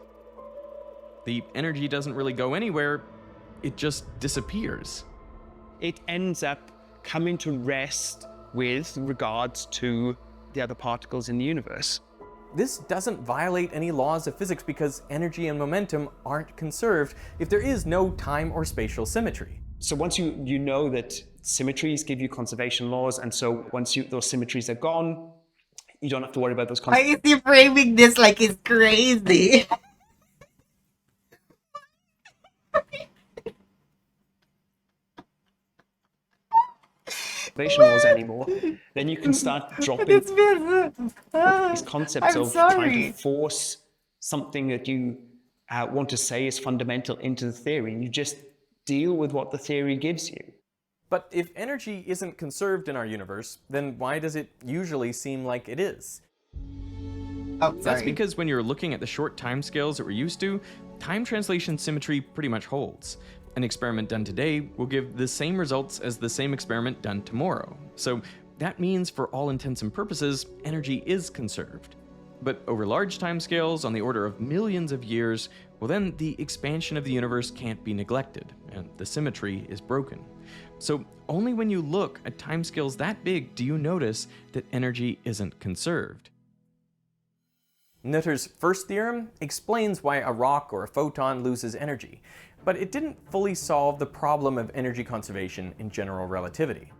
The energy doesn't really go anywhere, it just disappears. It ends up coming to rest with regards to the other particles in the universe. This doesn't violate any laws of physics because energy and momentum aren't conserved if there is no time or spatial symmetry. So once you know that symmetries give you conservation laws, and so once those symmetries are gone, you don't have to worry about those. Why is he framing this like it's crazy? Conservation laws anymore, then you can start dropping these concepts of trying to force something that you want to say is fundamental into the theory. You just deal with what the theory gives you. But if energy isn't conserved in our universe, then why does it usually seem like it is? That's because when you're looking at the short timescales that we're used to, time translation symmetry pretty much holds. An experiment done today will give the same results as the same experiment done tomorrow. So that means, for all intents and purposes, energy is conserved. But over large timescales, on the order of millions of years, well then the expansion of the universe can't be neglected, and the symmetry is broken. So only when you look at timescales that big do you notice that energy isn't conserved. Nutter's first theorem explains why a rock or a photon loses energy, but it didn't fully solve the problem of energy conservation in general relativity.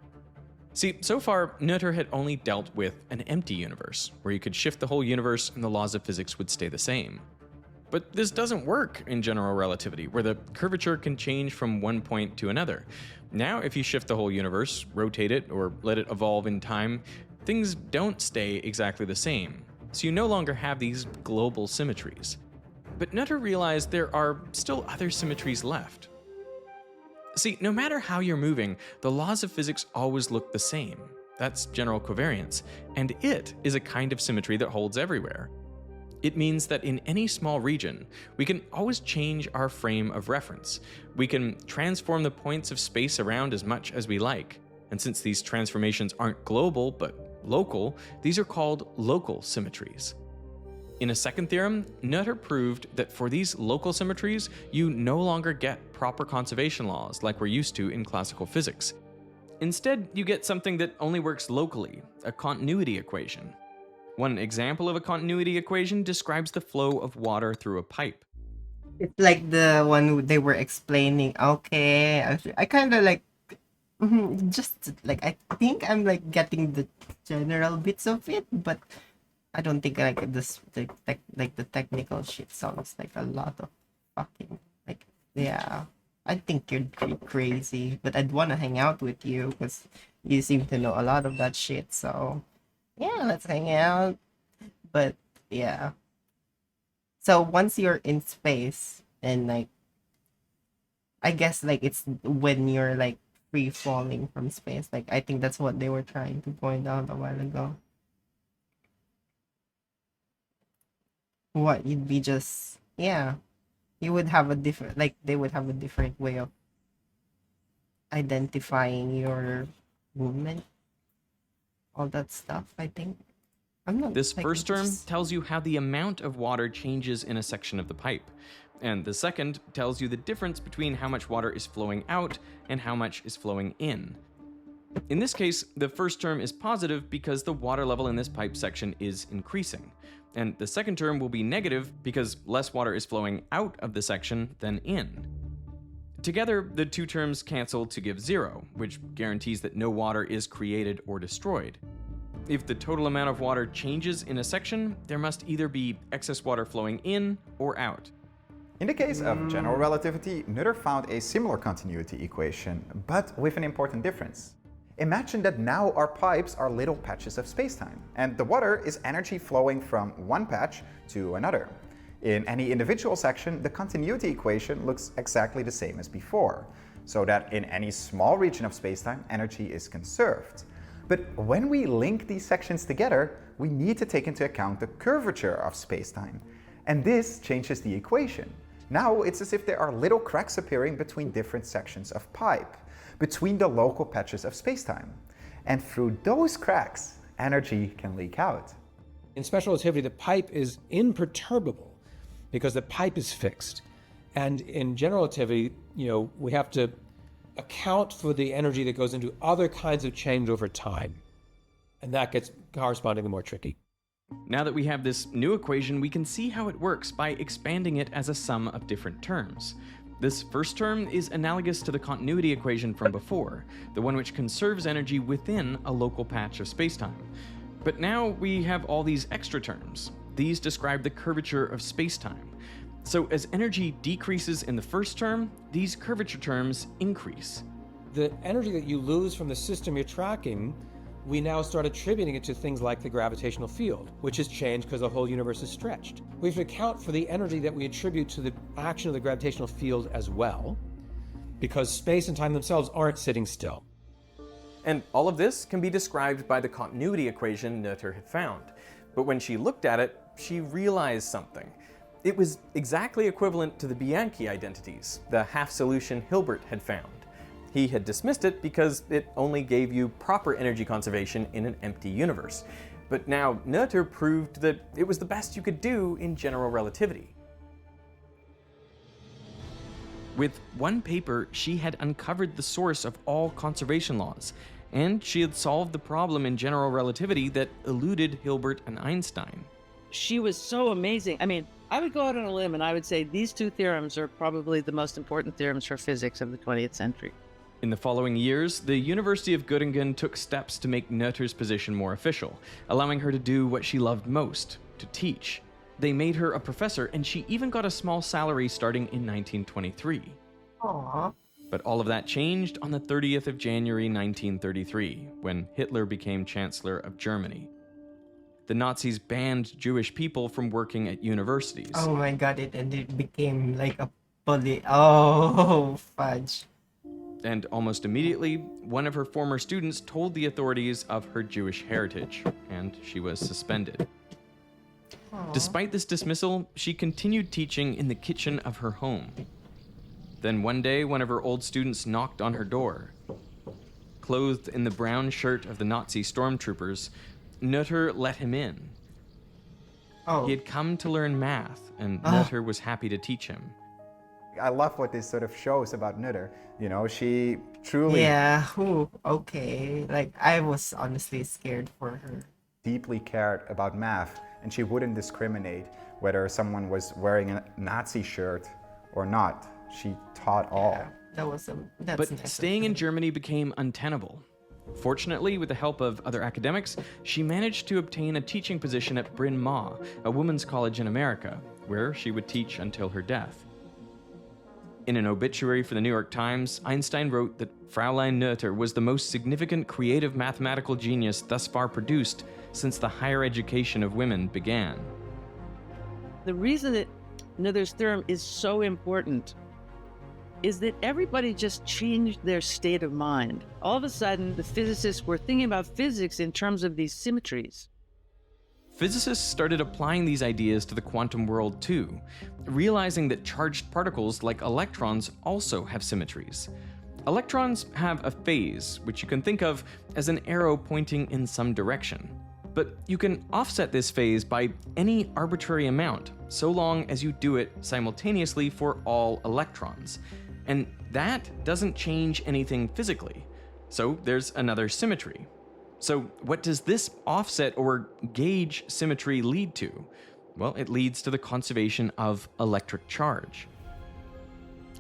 See, so far, Nutter had only dealt with an empty universe, where you could shift the whole universe and the laws of physics would stay the same. But this doesn't work in general relativity, where the curvature can change from one point to another. Now, if you shift the whole universe, rotate it, or let it evolve in time, things don't stay exactly the same, so you no longer have these global symmetries. But Nutter realized there are still other symmetries left. See, no matter how you're moving, the laws of physics always look the same. That's general covariance, and it is a kind of symmetry that holds everywhere. It means that in any small region, we can always change our frame of reference. We can transform the points of space around as much as we like. And since these transformations aren't global but local, these are called local symmetries. In a second theorem, Nutter proved that for these local symmetries, you no longer get proper conservation laws like we're used to in classical physics. Instead, you get something that only works locally, a continuity equation. One example of a continuity equation describes the flow of water through a pipe. It's like the one they were explaining. Okay, I kind of like, just like, I think I'm like getting the general bits of it, but I don't think like this, the technical shit sounds like a lot of fucking, like, yeah. I think you're pretty crazy, but I'd want to hang out with you because you seem to know a lot of that shit, so yeah, let's hang out. But yeah. So once you're in space and like, I guess like it's when you're like free falling from space. Like I think that's what they were trying to point out a while ago. What you'd be just, yeah, you would have a different, like they would have a different way of identifying your movement, all that stuff. I think I'm not. This first term tells you how the amount of water changes in a section of the pipe, and the second tells you the difference between how much water is flowing out and how much is flowing in. In this case, the first term is positive because the water level in this pipe section is increasing, and the second term will be negative because less water is flowing out of the section than in. Together, the two terms cancel to give 0, which guarantees that no water is created or destroyed. If the total amount of water changes in a section, there must either be excess water flowing in or out. In the case of general relativity, Nutter found a similar continuity equation, but with an important difference. Imagine that now our pipes are little patches of spacetime, and the water is energy flowing from one patch to another. In any individual section, the continuity equation looks exactly the same as before, so that in any small region of spacetime, energy is conserved. But when we link these sections together, we need to take into account the curvature of spacetime, and this changes the equation. Now it's as if there are little cracks appearing between different sections of pipe, between the local patches of spacetime. And through those cracks, energy can leak out. In special relativity, the pipe is imperturbable because the pipe is fixed. And in general relativity, we have to account for the energy that goes into other kinds of change over time. And that gets correspondingly more tricky. Now that we have this new equation, we can see how it works by expanding it as a sum of different terms. This first term is analogous to the continuity equation from before, the one which conserves energy within a local patch of spacetime. But now we have all these extra terms. These describe the curvature of spacetime. So as energy decreases in the first term, these curvature terms increase. The energy that you lose from the system you're tracking, we now start attributing it to things like the gravitational field, which has changed because the whole universe is stretched. We have to account for the energy that we attribute to the action of the gravitational field as well, because space and time themselves aren't sitting still. And all of this can be described by the continuity equation Nutter had found. But when she looked at it, she realized something. It was exactly equivalent to the Bianchi identities, the half-solution Hilbert had found. He had dismissed it because it only gave you proper energy conservation in an empty universe. But now Noether proved that it was the best you could do in general relativity. With one paper, she had uncovered the source of all conservation laws, and she had solved the problem in general relativity that eluded Hilbert and Einstein. She was so amazing. I mean, I would go out on a limb and I would say these two theorems are probably the most important theorems for physics of the 20th century. In the following years, the University of Göttingen took steps to make Noether's position more official, allowing her to do what she loved most, to teach. They made her a professor, and she even got a small salary starting in 1923. Aww. But all of that changed on the 30th of January 1933, when Hitler became Chancellor of Germany. The Nazis banned Jewish people from working at universities. Oh my god, it became like a bully. Oh, fudge. And almost immediately, one of her former students told the authorities of her Jewish heritage, and she was suspended. Aww. Despite this dismissal, she continued teaching in the kitchen of her home. Then one day, one of her old students knocked on her door. Clothed in the brown shirt of the Nazi stormtroopers, Noether let him in. Oh. He had come to learn math, and Noether was happy to teach him. I love what this sort of shows about Noether. You know, she truly Yeah, okay. Like, I was honestly scared for her. deeply cared about math, and she wouldn't discriminate whether someone was wearing a Nazi shirt or not. She taught all. That's But nice of staying in her. Germany became untenable. Fortunately, with the help of other academics, she managed to obtain a teaching position at Bryn Mawr, a women's college in America, where she would teach until her death. In an obituary for the New York Times, Einstein wrote that Fraulein Noether was the most significant creative mathematical genius thus far produced since the higher education of women began. The reason that Noether's theorem is so important is that everybody just changed their state of mind. All of a sudden, the physicists were thinking about physics in terms of these symmetries. Physicists started applying these ideas to the quantum world too, realizing that charged particles like electrons also have symmetries. Electrons have a phase, which you can think of as an arrow pointing in some direction. But you can offset this phase by any arbitrary amount, so long as you do it simultaneously for all electrons. And that doesn't change anything physically. So there's another symmetry. So what does this offset or gauge symmetry lead to? Well, it leads to the conservation of electric charge.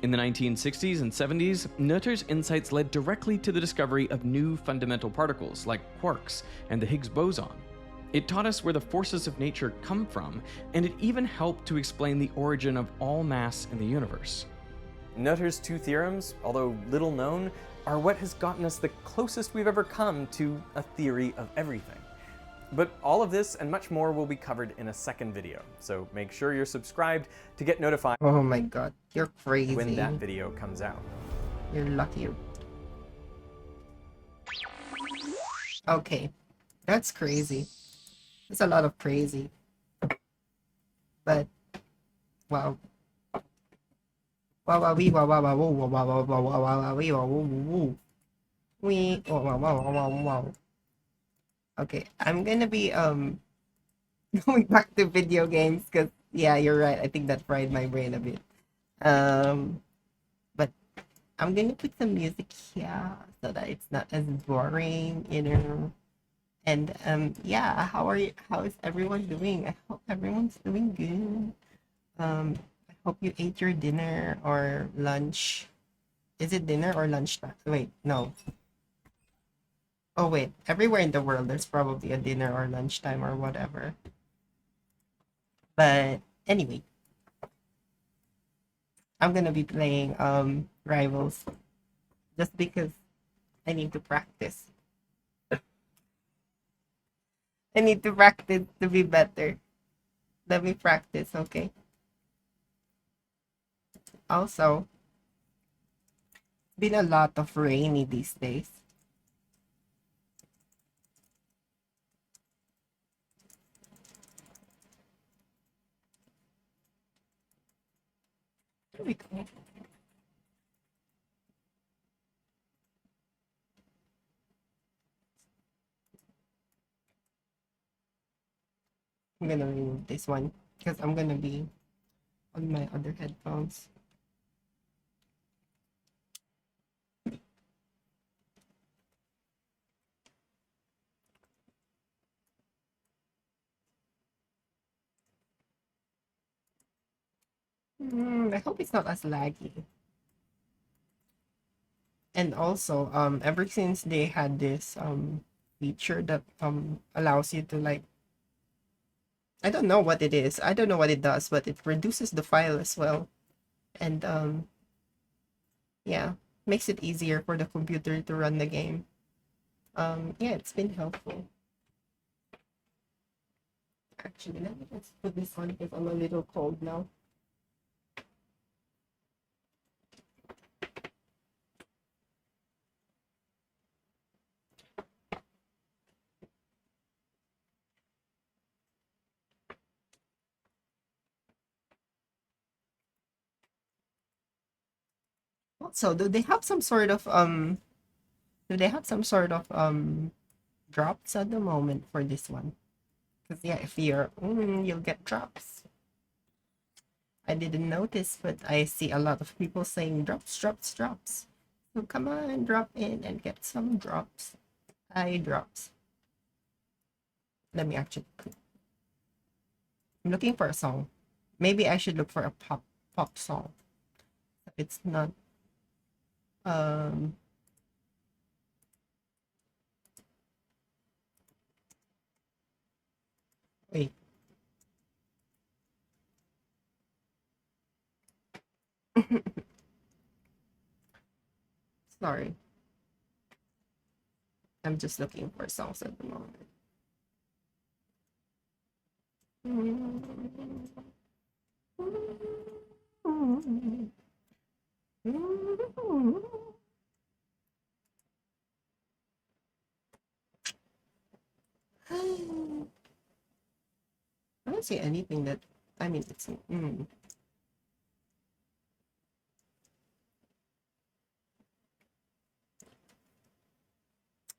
In the 1960s and 70s, Noether's insights led directly to the discovery of new fundamental particles like quarks and the Higgs boson. It taught us where the forces of nature come from, and it even helped to explain the origin of all mass in the universe. Noether's two theorems, although little known, are what has gotten us the closest we've ever come to a theory of everything. But all of this and much more will be covered in a second video, so make sure you're subscribed to get notified Oh my god, you're crazy. when that video comes out. You're lucky. Okay, that's crazy. It's a lot of crazy. But, wow. Wow, wow, wee, wow, wow, wow, wow, wow, wow, wow, wow, wow, wow, wee, wow, woo, woo, woo. Wee, wow, wow, wow, wow, wow, wow. Okay, I'm gonna be, going back to video games, because, yeah, you're right. I think that fried my brain a bit. But I'm gonna put some music here so that it's not as boring, you know. And yeah, how is everyone doing? I hope everyone's doing good. I hope you ate your dinner or lunch. Is it dinner or lunchtime? Wait, no. Oh wait, everywhere in the world there's probably a dinner or lunchtime or whatever. But anyway, I'm gonna be playing Rivals just because I need to practice. I need to practice to be better. Let me practice, okay? Also, it's been a lot of rainy these days. we go. I'm gonna remove this one because I'm gonna be on my other headphones. I hope it's not as laggy. And also, ever since they had this feature that allows you to like, I don't know what it is. I don't know what it does, but it reduces the file as well. And yeah, makes it easier for the computer to run the game. Yeah, it's been helpful. Actually, let me just put this on because I'm a little cold now. Also, do they have some sort of drops at the moment for this one? Because yeah, if you're you'll get drops. I didn't notice, but I see a lot of people saying drops, drops, drops. So come on, drop in and get some drops. Eye drops. Let me actually. I'm looking for a song. Maybe I should look for a pop song. It's not. Wait. Sorry. I'm just looking for songs at the moment. I don't see anything that, I mean, it's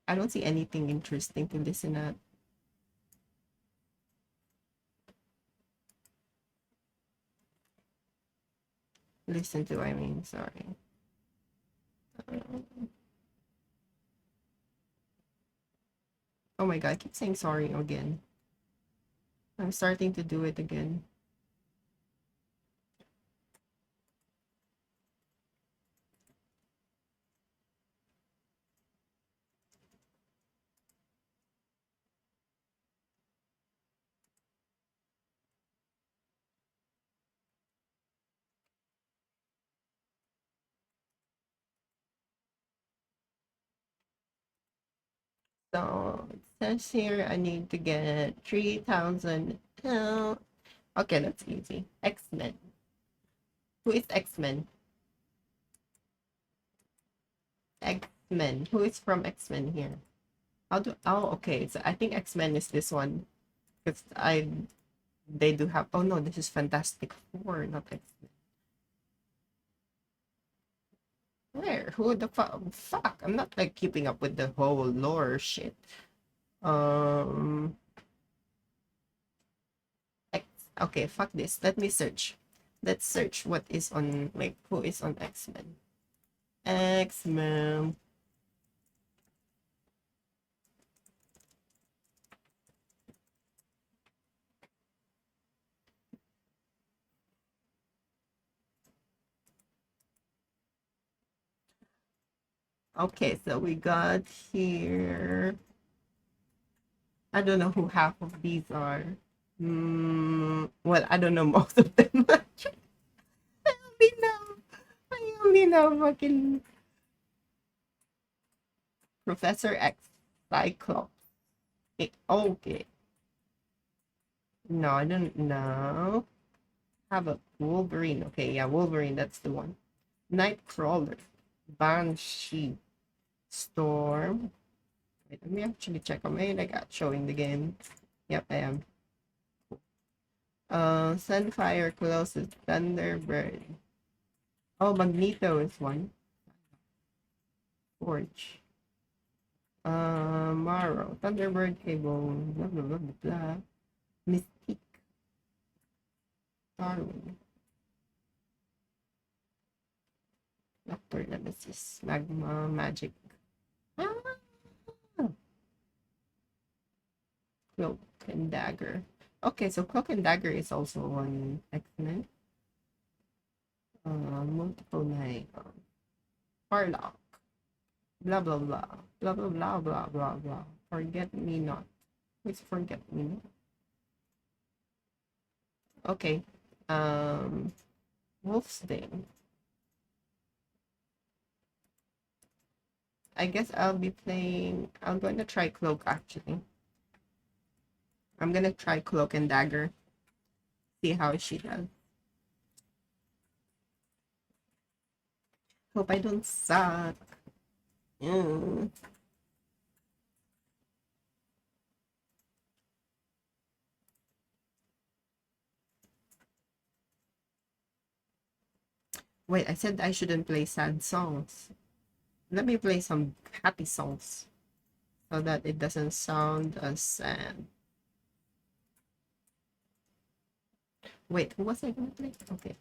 I don't see anything interesting to listen at. Listen to, I mean, sorry. Oh my god, I keep saying sorry again. I'm starting to do it again. So it says here I need to get 3,000. Okay, that's easy. X-Men. Who is X-Men? X-Men. Who is from X-Men here? Okay, so I think X-Men is this one. Because they do have, oh no, this is Fantastic Four, not X-Men. Where? Who the fuck? I'm not like keeping up with the whole lore shit. Okay, fuck this. Let me search. Let's search what is on, like, who is on X-Men. X-Men. Okay, so we got here. I don't know who half of these are. Well, I don't know most of them. I only know fucking Professor X, Cyclops. Okay. No, I don't know. Have a Wolverine. Okay, yeah, Wolverine, that's the one. Nightcrawler, Banshee, Storm. Wait, let me actually check. Am I like showing the game? Yep, I am. Sunfire, Colossus, Thunderbird. Oh, Magneto is one. Forge. Morrow. Thunderbird, Cable. Blah, blah, blah, blah, blah. Mystique. Darwin. Doctor Nemesis. Magma. Magic. Ah! Cloak and Dagger. Okay, so Cloak and Dagger is also one X-Men. Multiple Night. Farlock. Blah blah blah. Blah blah blah blah blah blah. Forget me not. What's forget me not? Okay. Wolfsbane. I guess I'll be playing. I'm going to try Cloak actually. I'm gonna try Cloak and Dagger. See how she does. Hope I don't suck. Wait, I said I shouldn't play sad songs. Let me play some happy songs so that it doesn't sound as sad. Wait, who was I gonna play? Okay.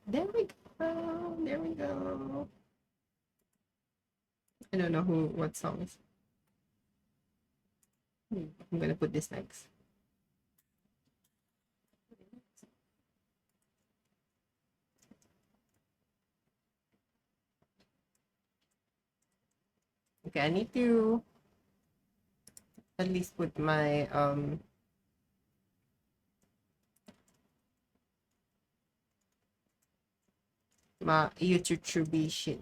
There we go. There we go. I don't know what songs. I'm gonna put this next. Okay, I need to at least put my my YouTube shit.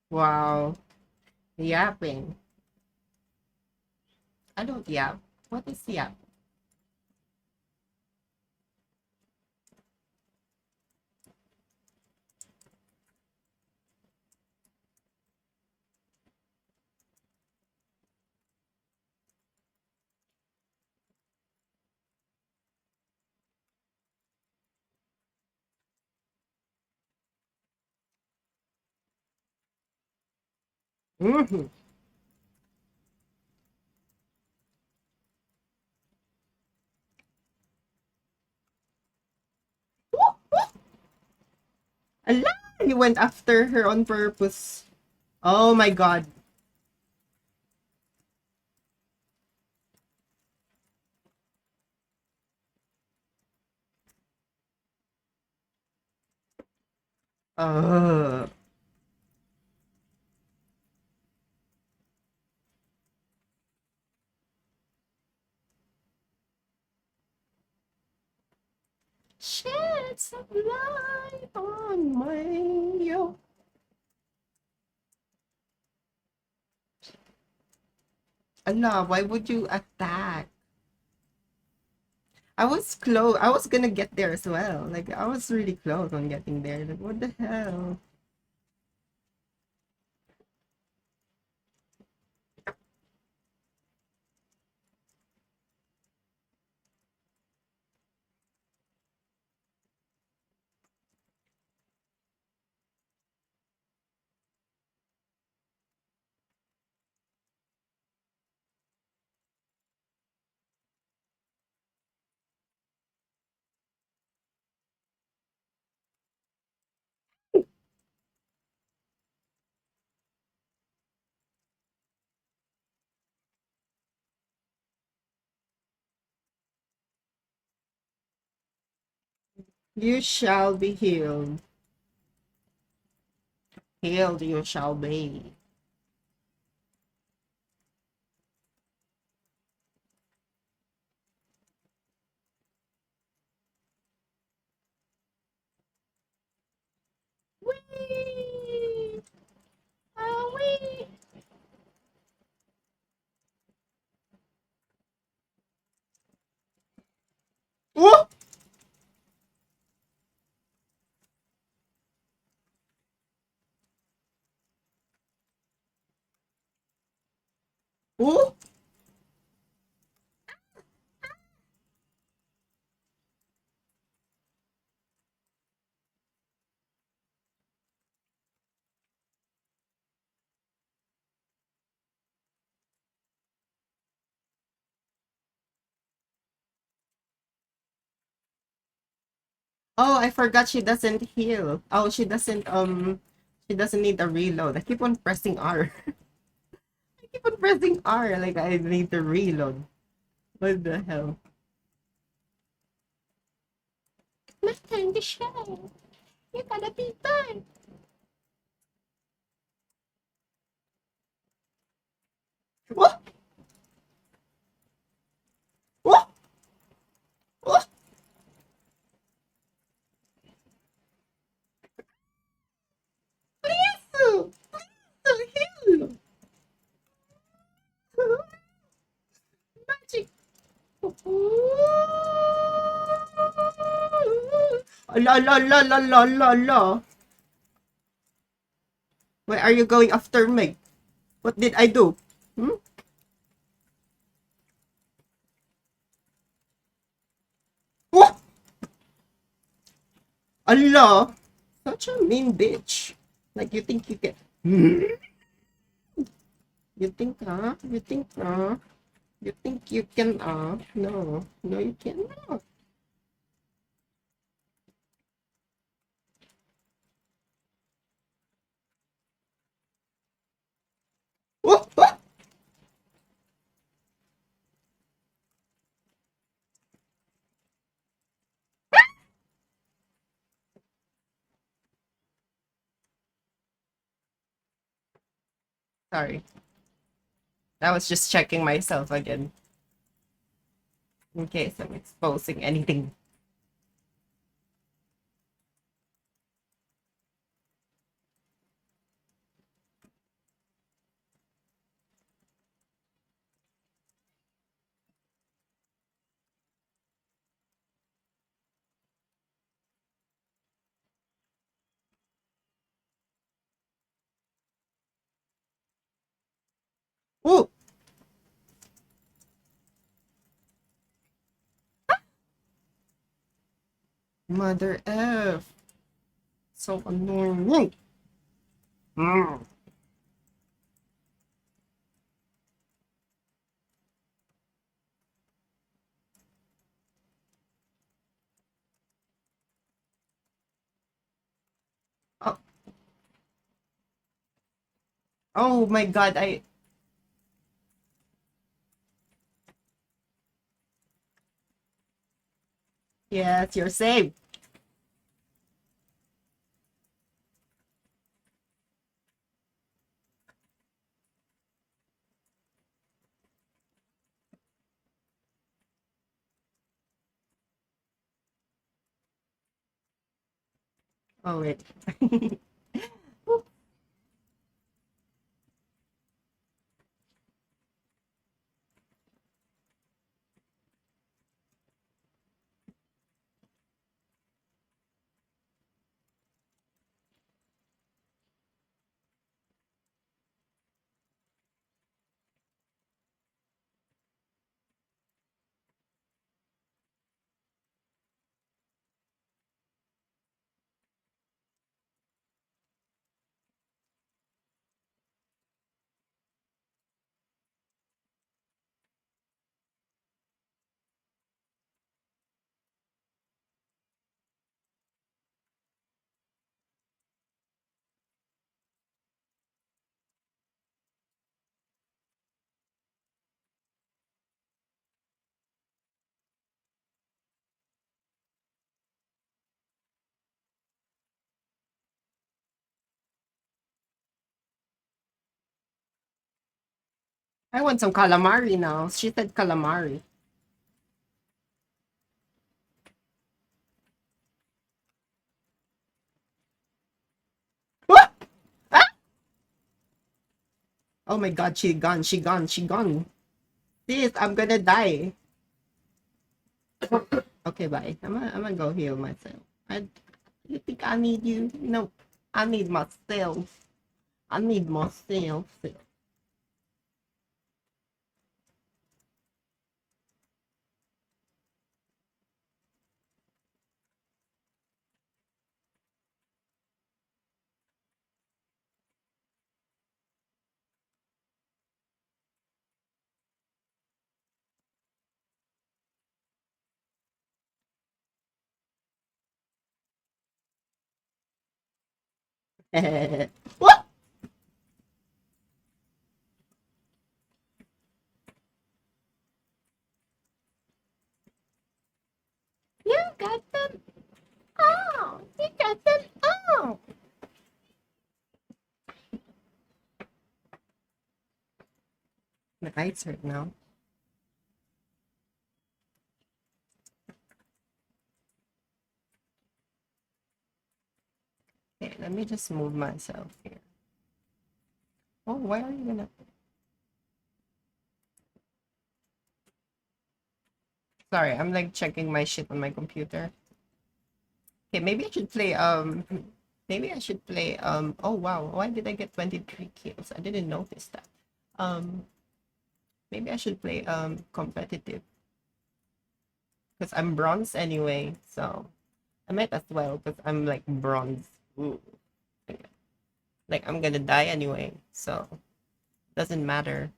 Wow. Yapping. I don't yap. What is yap? Mm-hmm. Allah, he went after her on purpose. Oh my god. Uh. Shed some light on my Allah, why would you attack? I was close. I was gonna get there as well. Like, I was really close on getting there. Like, what the hell? You shall be healed. Healed you shall be. Whee! Oh, wee! Whoa! Ooh! Oh, I forgot she doesn't heal. Oh, she doesn't need a reload. I keep on pressing R. I keep on pressing R like I need to reload. What the hell? My time to shine. You gotta be fine. What? What? What? Please! Please heal! Magic! La la la la la la la. Why are you going after me? What did I do? Hmm? What? Allah! Such a mean bitch. Like you think you can... You think, huh? You think, huh? You think you can, No. No, you cannot. What? What? Sorry. I was just checking myself again. In case I'm exposing anything. Ooh! Mother F. So annoying. Mm. Oh. Oh my god, Yes, you're safe. Oh wait. I want some calamari now. She said calamari. What? Ah! Oh my god, she gone, she gone, she gone. Sis, I'm gonna die. Okay, bye. I'm gonna go heal myself. You think I need you? No, I need myself. I need myself. What? You got them all. You got them all. My eyes hurt now. Okay, let me just move myself here. Oh, why are you gonna... Sorry, I'm like checking my shit on my computer. Okay, maybe I should play, oh wow, why did I get 23 kills? I didn't notice that. Maybe I should play, competitive. Because I'm bronze anyway, so I might as well, because I'm like bronze. Ooh. Like, I'm gonna die anyway, so doesn't matter.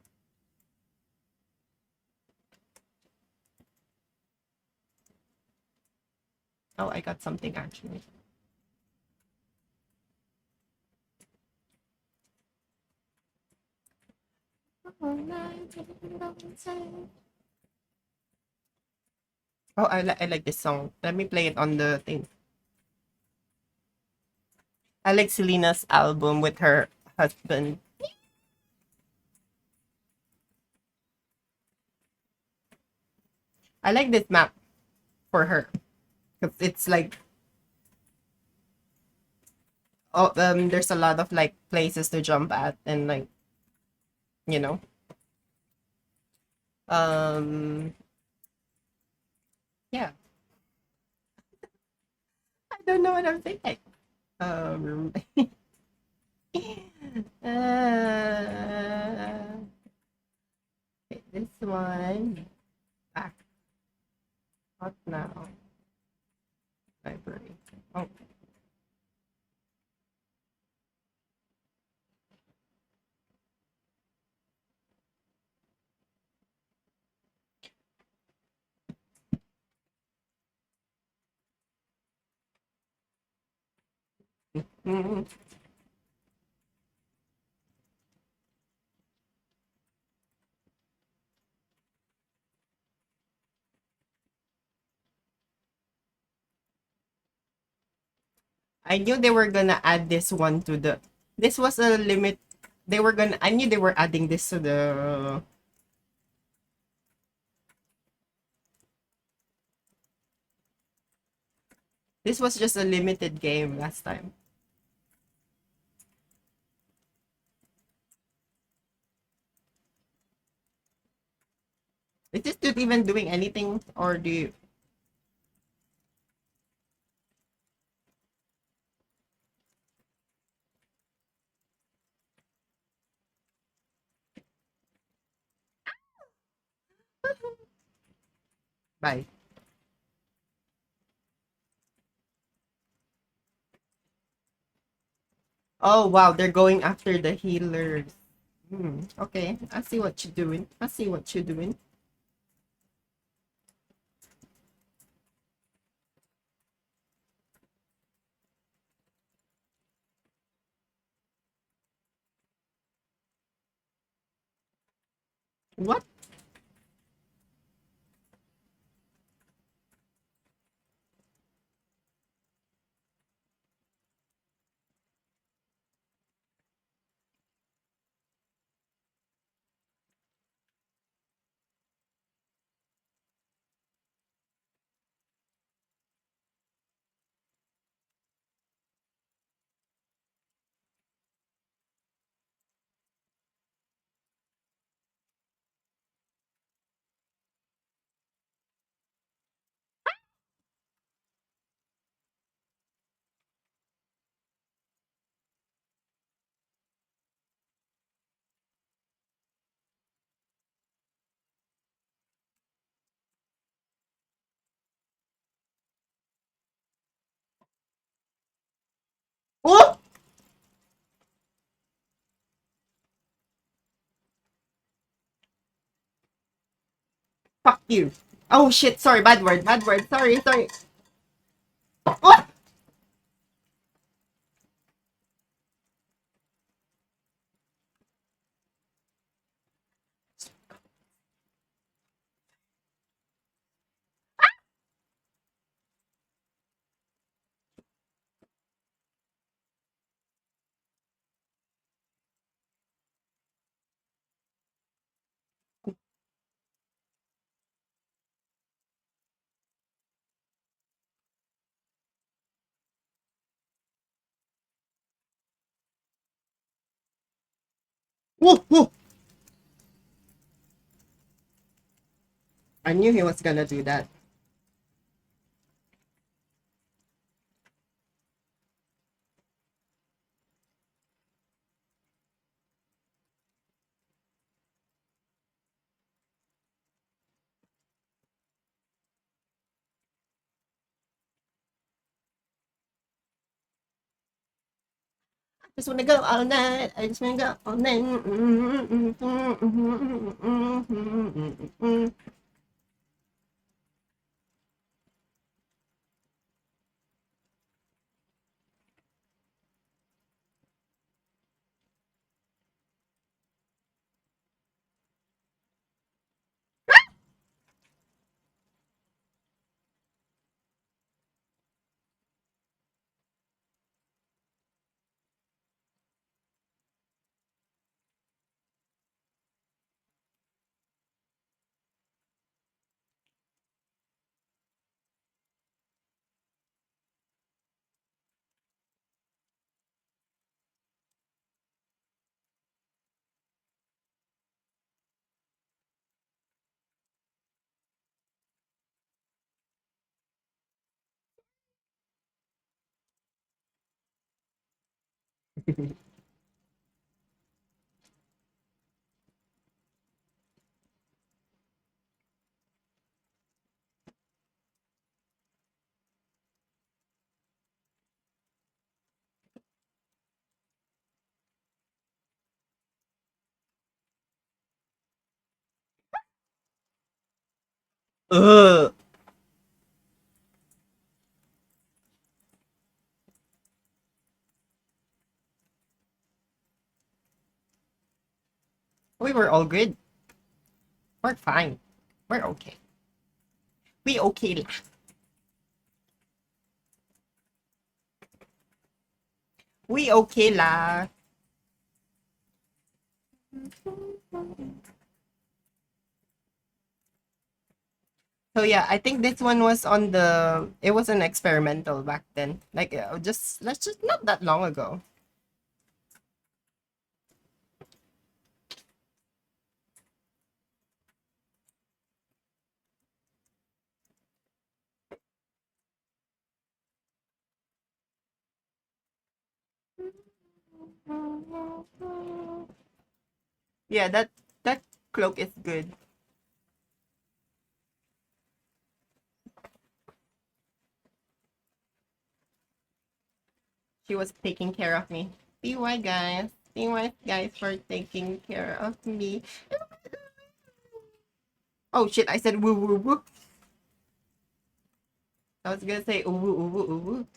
Oh, I got something actually. Oh, I like this song. Let me play it on the thing. I like Selena's album with her husband. I like this map for her. 'Cause it's like, oh, there's a lot of like places to jump at and like, you know. Yeah. I don't know what I'm saying. Okay, this one. Back. What now? Library. Oh. I knew they were gonna add this one to the... This was a limit. They were gonna... I knew they were adding this to the... This was just a limited game last time. Is this dude even doing anything, or do you... Bye. Oh wow, they're going after the healers. Okay, I see what you're doing. I see what you're doing. What? Oh! Fuck you. Oh shit, sorry, bad word, sorry. What? Woo, woo. I knew he was gonna do that. Just wanna go all night. I just wanna go all night. Ugh. We were all good. We're fine. We're okay. We okay lah. We okay lah. So yeah, I think this one was on the. It was an experimental back then. Like just let's just not that long ago. Yeah, that cloak is good. She was taking care of me. CY guys. CY guys for taking care of me. Oh shit, I said woo woo woo. I was gonna say ooh woo ooh woo ooh woo.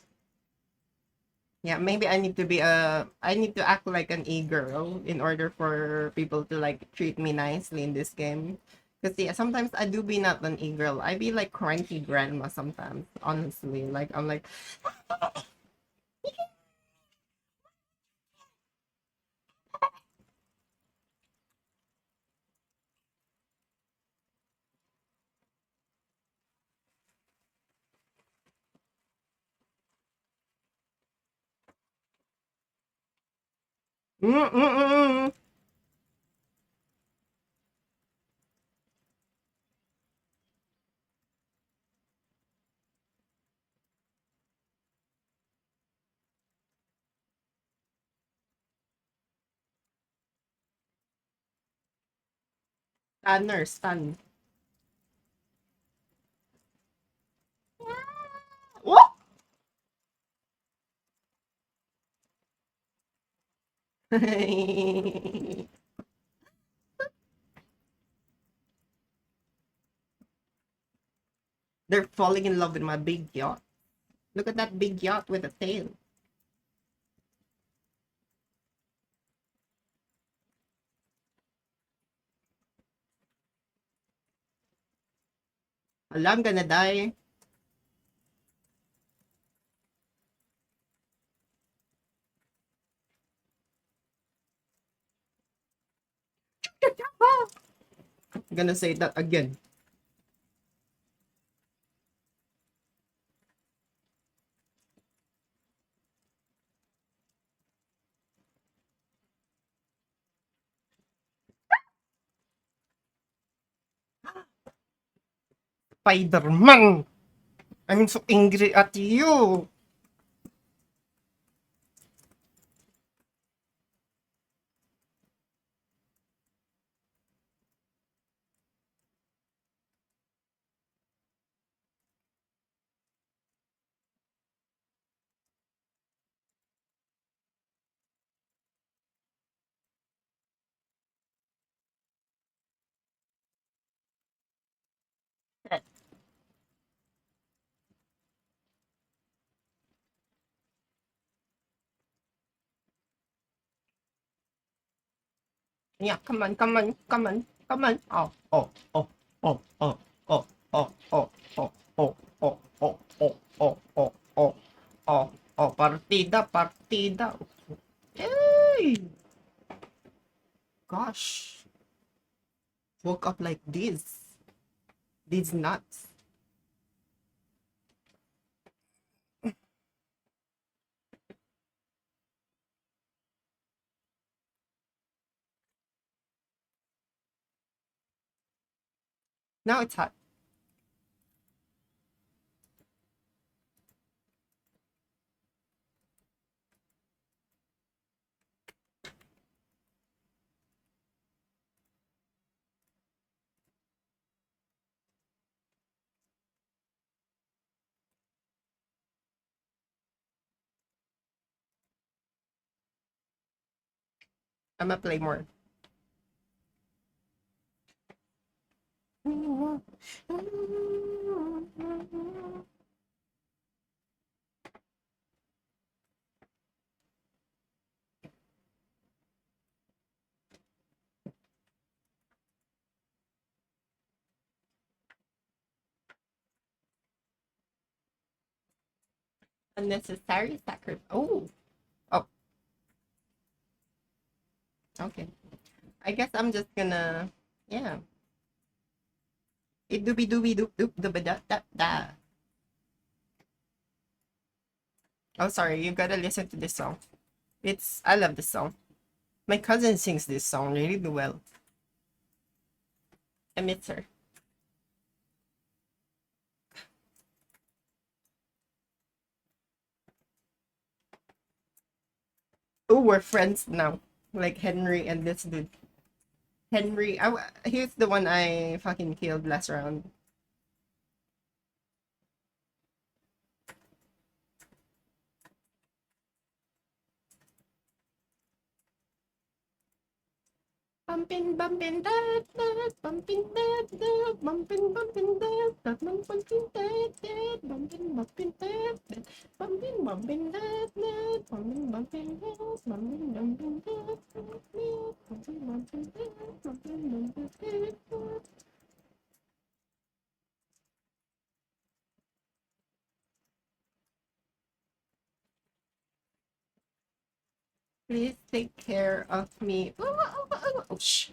Yeah, maybe I need to be I need to act like an e-girl in order for people to like treat me nicely in this game. Cause yeah, sometimes I do be not an e-girl. I be like cranky grandma sometimes, honestly. Like I'm like mm. Stunner, stun. What? They're falling in love with my big yacht. Look at that big yacht with a tail. Hala, I'm gonna die. I'm gonna say that again. Spider-Man! I'm so angry at you! Yeah, come on, come on, come on, come on. Oh, oh, oh, oh, oh, oh, oh, oh, oh, oh, oh, oh, oh, oh, oh, oh, oh, oh, partida, partida. Hey! Gosh. Woke up like this. These nuts. Now it's hot. I'm gonna play more. Unnecessary sacrifice. Oh. Oh. Okay. I guess I'm just gonna, yeah. It doobie doobie doop doop dooba da da da. Oh, sorry, you gotta listen to this song. I love this song. My cousin sings this song really well. I miss her. Oh, we're friends now. Like Henry and this dude. Henry, he's the one I fucking killed last round. Bumpin', bumpin', that, bumpin', that, bumpin', bumpin', that, bumpin', bumpin', that, bumpin', bumpin', that, bumpin', bumpin', that, bumpin', bumpin', that, bumpin', bumpin', that, bumpin', bumpin', that, bumpin', bumpin', that. Please take care of me. Oh, shh.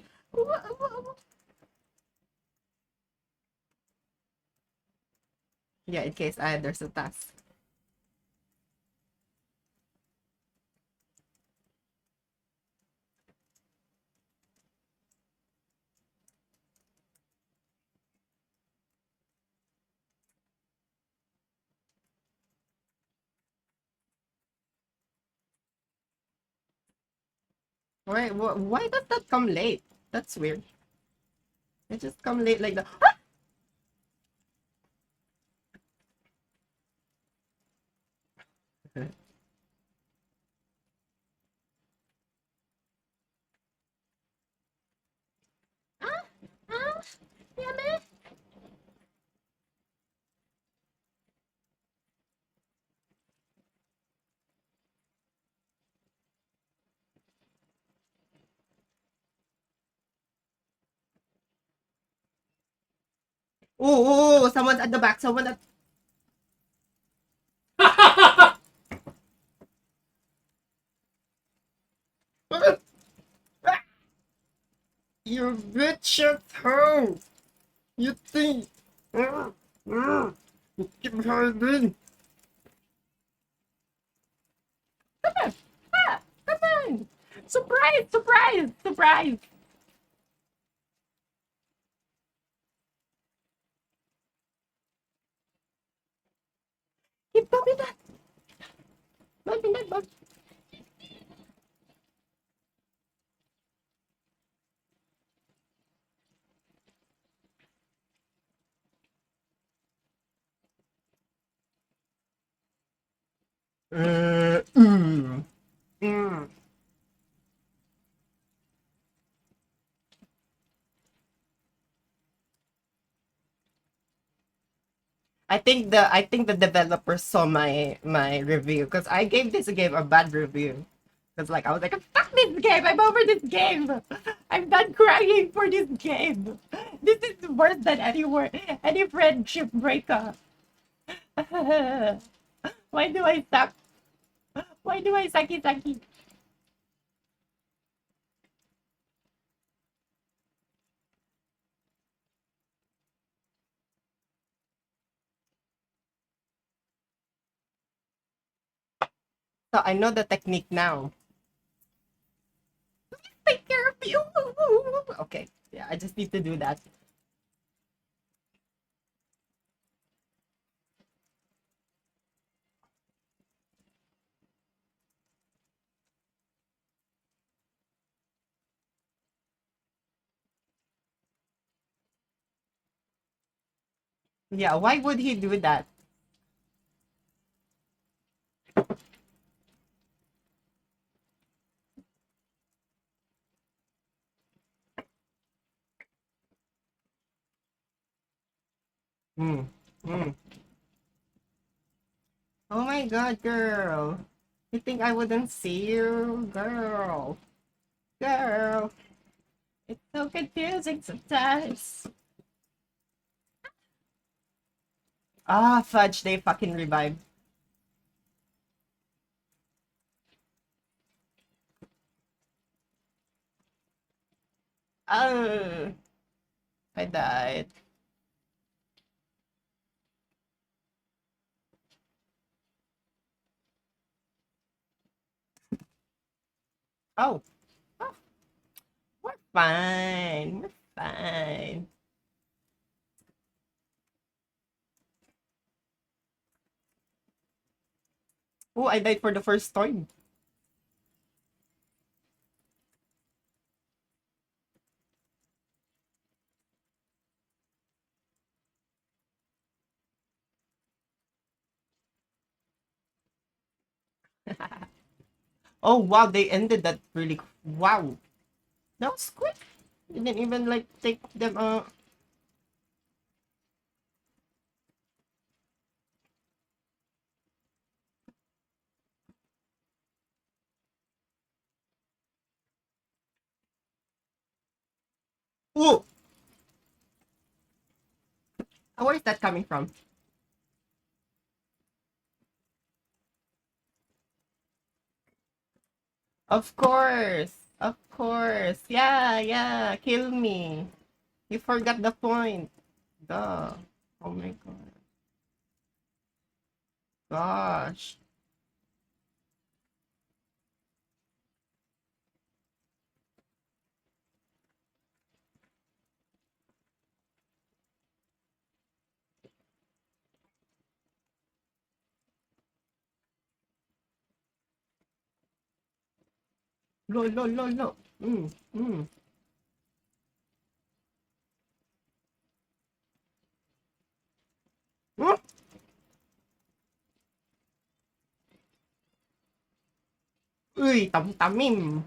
Yeah, in case there's a task. Why does that come late? That's weird. It just come late like that. Oh, someone's at the back. Someone at. You bitch at home. You think. You keep hiding. Come on. Come on. Surprise, surprise, surprise. Keep coming back. Bug. Mm. I think the developer saw my review because I gave this game a bad review. Because like I was like, fuck this game, I'm over this game. I'm done crying for this game. This is worse than any friendship breakup. Why do I suck? Why do I sucky? So I know the technique now. Take care of you. Okay, yeah, I just need to do that. Yeah, why would he do that? Mm. Oh my god, girl. You think I wouldn't see you? Girl. It's so confusing sometimes. Ah, fudge, they fucking revived. Oh, I died. Oh. We're fine. We're fine. Oh, I died for the first time. Oh wow, they ended that really. Wow, that was quick. They didn't even like take them. Oh, where is that coming from? Of course. Of course. Yeah. Kill me. You forgot the point. Duh. Oh my god. Gosh. No. Mm. Hmm? Uy, tamim.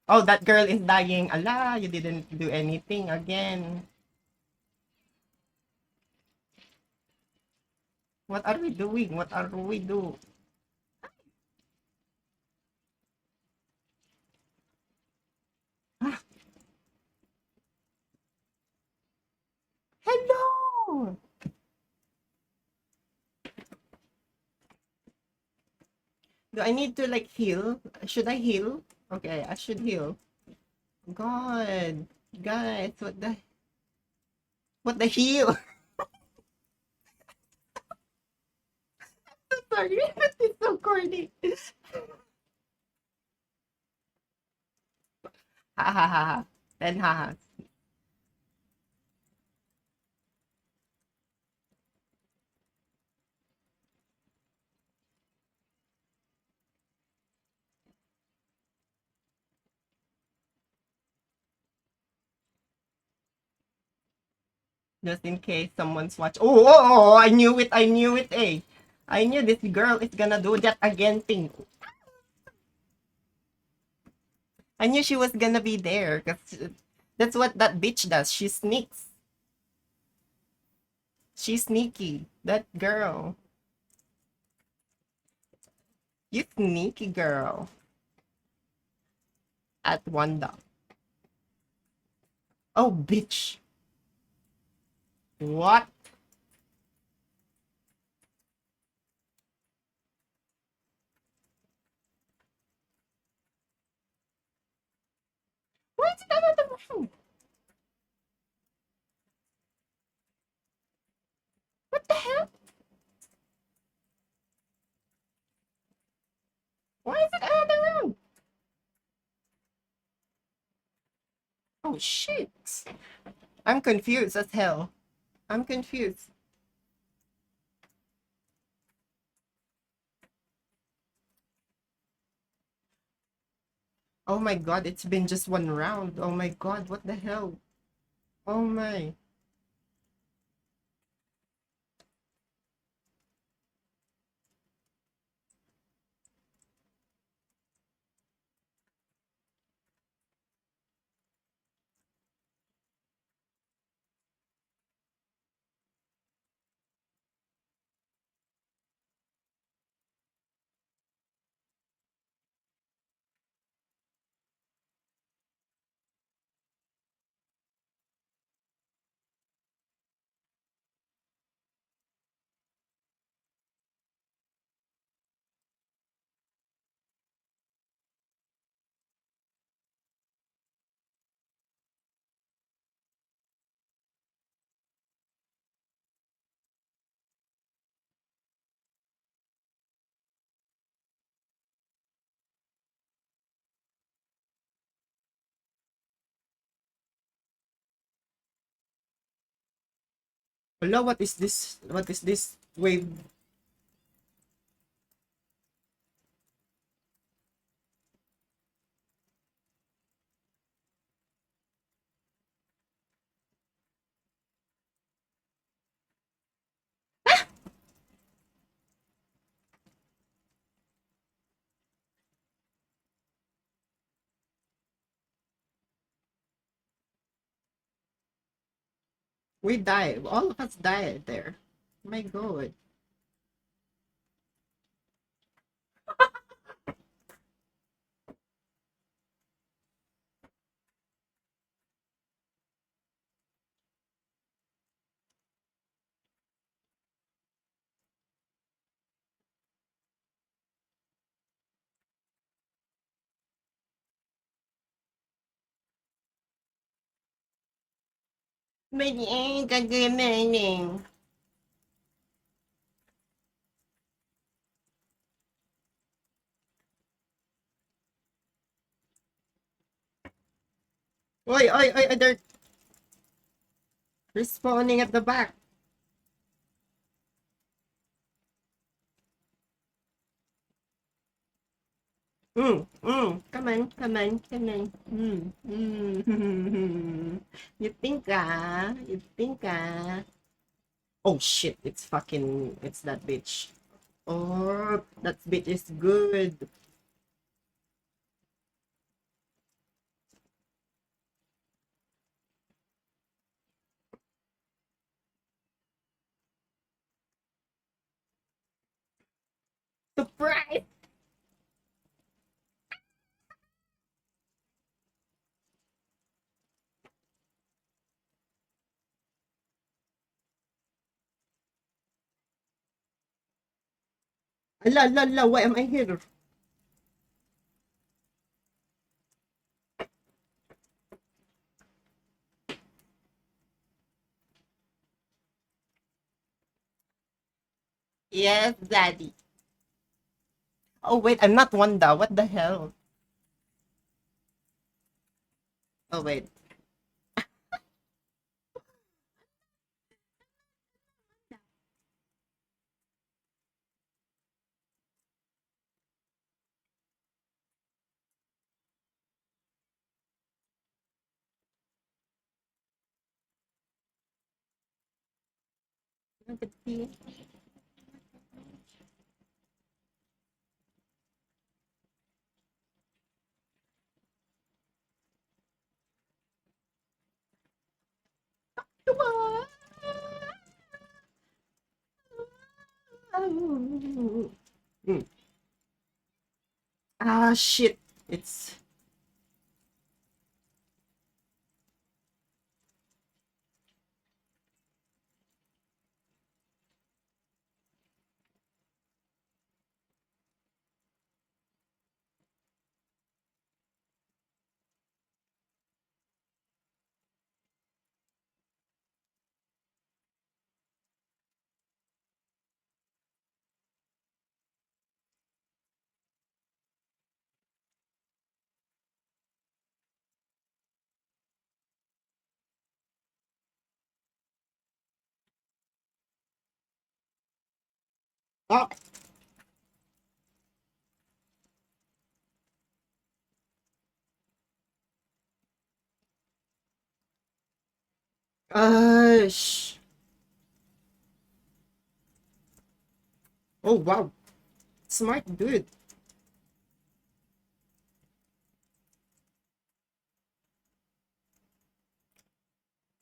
Oh, that girl is dying. Allah, you didn't do anything again. What are we doing? What are we doing? Hello! Do I need to like heal? Should I heal? Okay, I should heal. God, guys, what the heal? Sorry, it's so corny. Ha ha ha ha. Then ha ha. Just in case someone's watching. Oh, I knew it, eh. I knew this girl is gonna do that again thing. I knew she was gonna be there, because that's what that bitch does. She sneaks. She's sneaky. That girl. You sneaky girl. At Wanda. Oh, bitch. What? Why is it another round? What the hell? Why is it another round? Oh shit. I'm confused as hell. I'm confused. Oh my god, it's been just one round. Oh my god, what the hell? Oh my. Hello, what is this? What is this wave? We died. All of us died there. My god. May gagamitin. Oi, they're respawning at the back. Come on, come on, come on. You think, You think, Oh shit, it's that bitch. Oh, that bitch is good. Surprise! La, why am I here? Yes, daddy. Oh wait, I'm not Wanda. What the hell? Oh wait. Mm. Ah, shit. It's... Ah! Gosh. Oh, wow. Smart dude.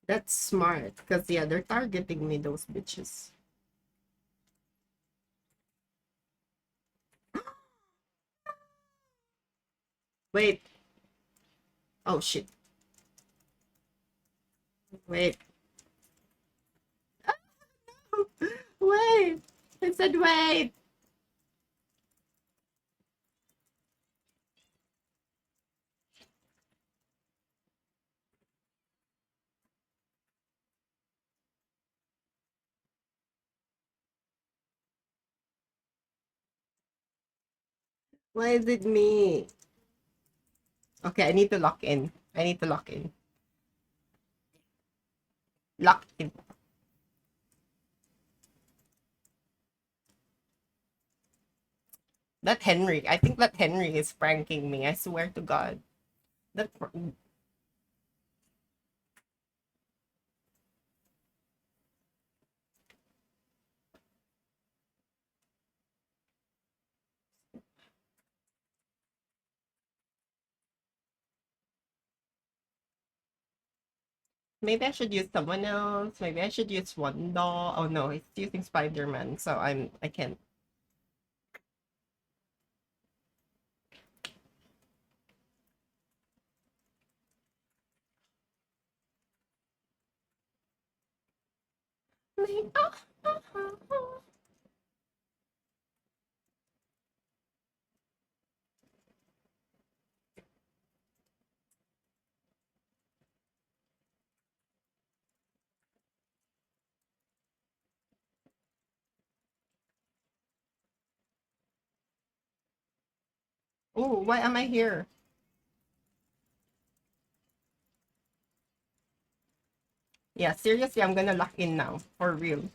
That's smart. Because, yeah, they're targeting me, those bitches. Wait. Oh, shit. Wait. Wait. I said wait. Why is it me? Okay, I need to lock in. I need to lock in. Lock in. That Henry. I think that Henry is pranking me. I swear to God. That... Maybe I should use someone else. Maybe I should use Wanda. Oh no, it's using Spider-Man, so I can't. Oh, why am I here? Yeah, seriously, I'm gonna lock in now. For real.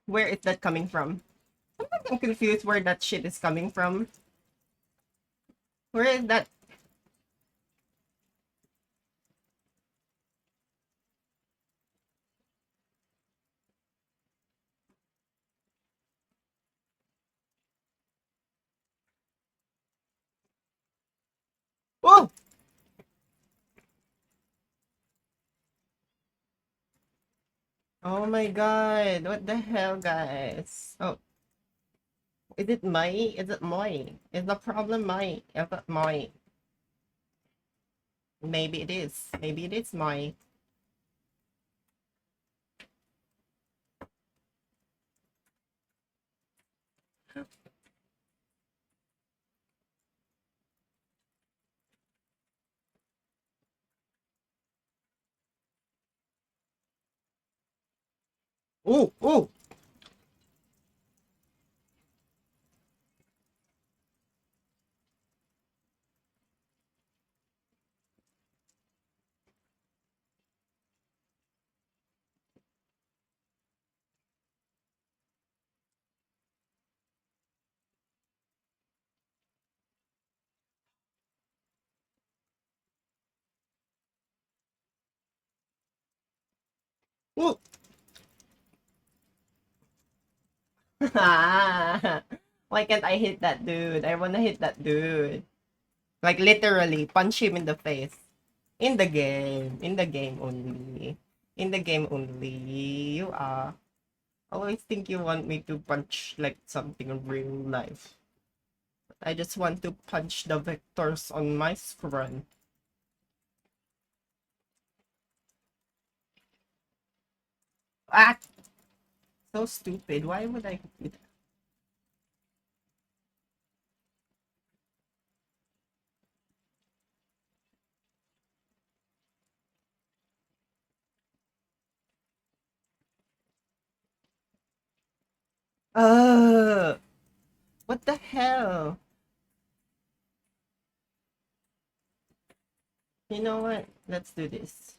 Where is that coming from? Sometimes I'm confused where that shit is coming from. Where is that? Oh! Oh my god, what the hell, guys? Oh, is it my? Is it my? Is the problem my? Is it my? Maybe it is. Maybe it is my. Oh, oh! Ooh. Why can't I hit that dude? I wanna hit that dude. Like literally punch him in the face. In the game. In the game only. In the game only. You are. Always think you want me to punch like something in real life. But I just want to punch the vectors on my screen. Ah! So stupid. Why would I do that? What the hell? You know what? Let's do this.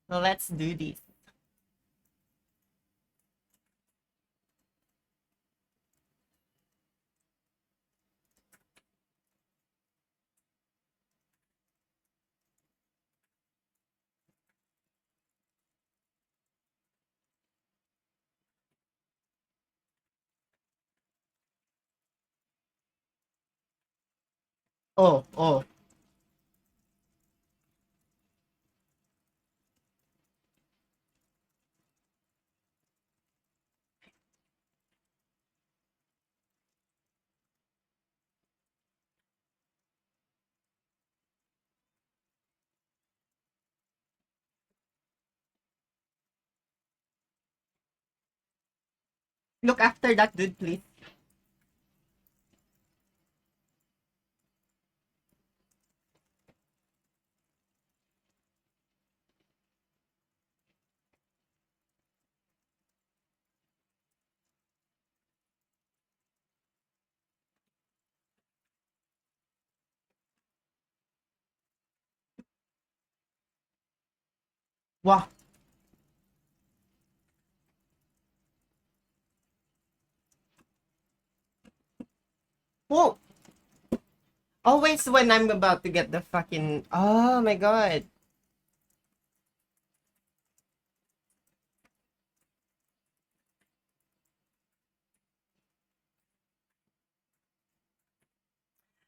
Let's do this. Oh. Look after that dude, please. Wow. Whoa. Always when I'm about to get the fucking... Oh my god.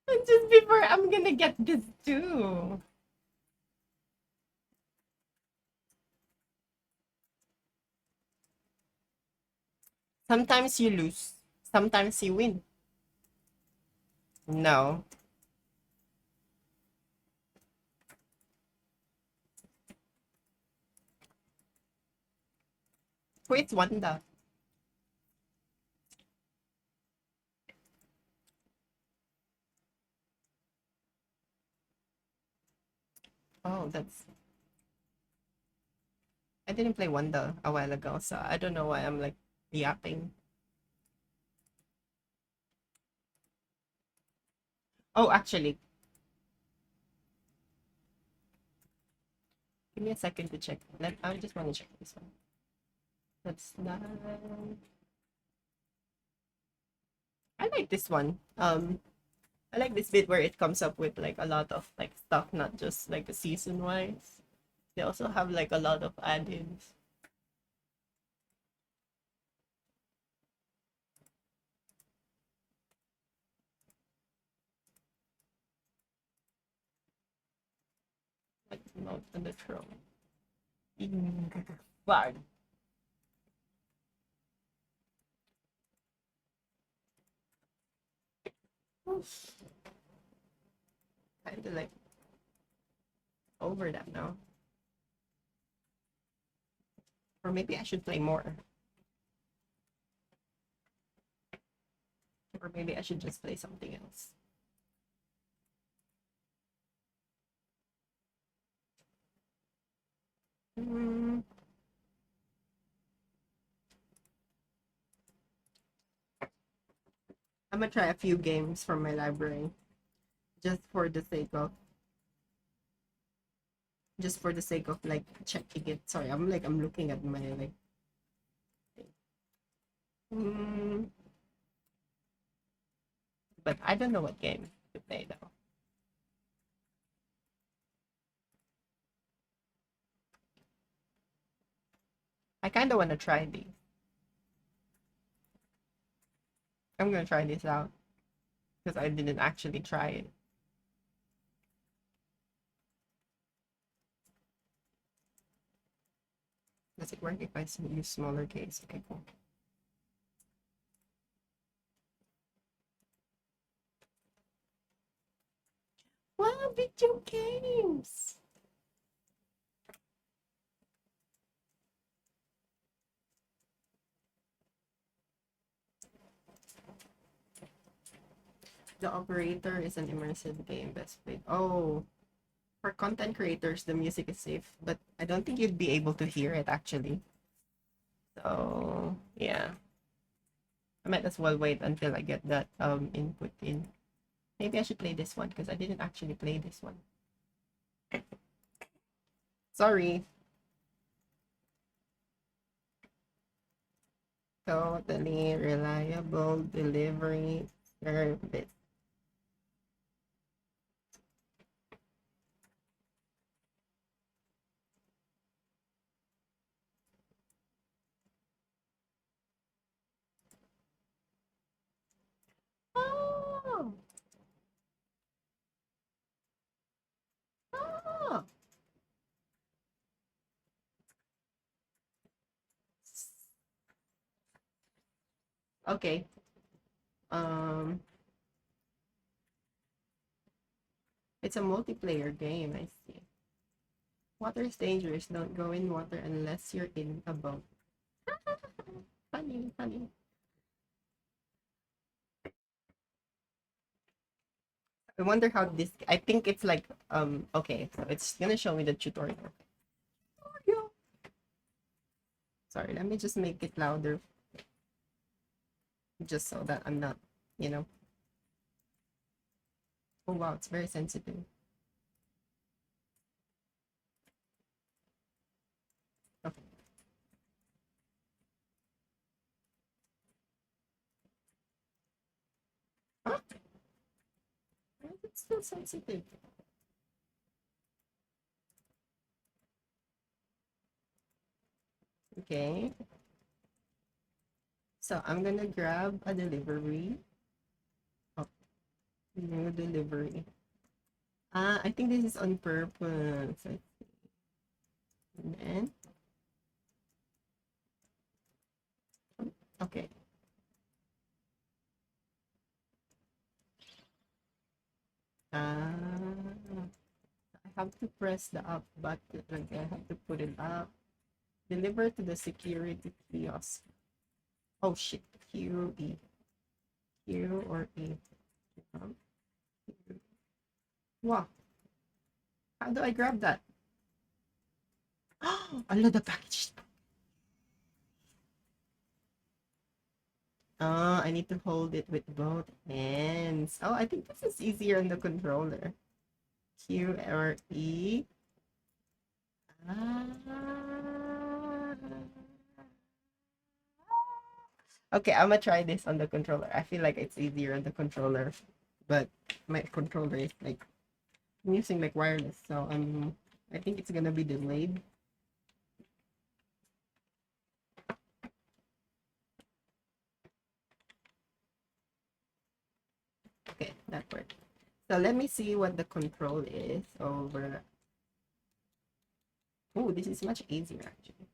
And just before I'm gonna get this too. Sometimes you lose. Sometimes you win. No. Wait, Wanda. Oh, that's... I didn't play Wanda a while ago, so I don't know why I'm like yapping. Oh, actually. Give me a second to check. I just want to check this one. That's not... I like this one. I like this bit where it comes up with like a lot of like stuff, not just like the season wise. They also have like a lot of add-ins. Like not on the throne. Bad. Kinda like over that now. Or maybe I should play more. Or maybe I should just play something else. I'm gonna try a few games from my library. Just for the sake of like checking it. Sorry, I'm looking at my like but I don't know what game to play though. I kind of want to try these. I'm gonna try this out because I didn't actually try it. Does it work if I use smaller case? Okay, cool. Wow, video games! The Operator is an immersive game best played. Oh, for content creators, the music is safe, but I don't think you'd be able to hear it actually. So, yeah. I might as well wait until I get that input in. Maybe I should play this one because I didn't actually play this one. Sorry. Totally reliable delivery service. Oh. Oh. Okay. It's a multiplayer game, I see. Water is dangerous. Don't go in water unless you're in a boat. Funny, funny. I wonder how this, I think it's like, okay, so it's gonna show me the tutorial. Sorry, let me just make it louder. Just so that I'm not, you know. Oh wow, it's very sensitive. Okay. Huh? Why is it still sensitive? Okay. So I'm gonna grab a delivery. Oh, new delivery. Ah, I think this is on purpose. I see. And then, okay. I have to press the up button. Okay, I have to put it up. Deliver to the security kiosk. Oh shit. Q E. Q or E. Wow. How do I grab that? Oh, I love the package. Oh, I need to hold it with both hands. Oh, I think this is easier on the controller. Q or E. Okay, I'm gonna try this on the controller. I feel like it's easier on the controller, but my controller is like, I'm using like wireless, so I think it's gonna be delayed. Okay, that worked. So let me see what the control is over. Oh, this is much easier actually.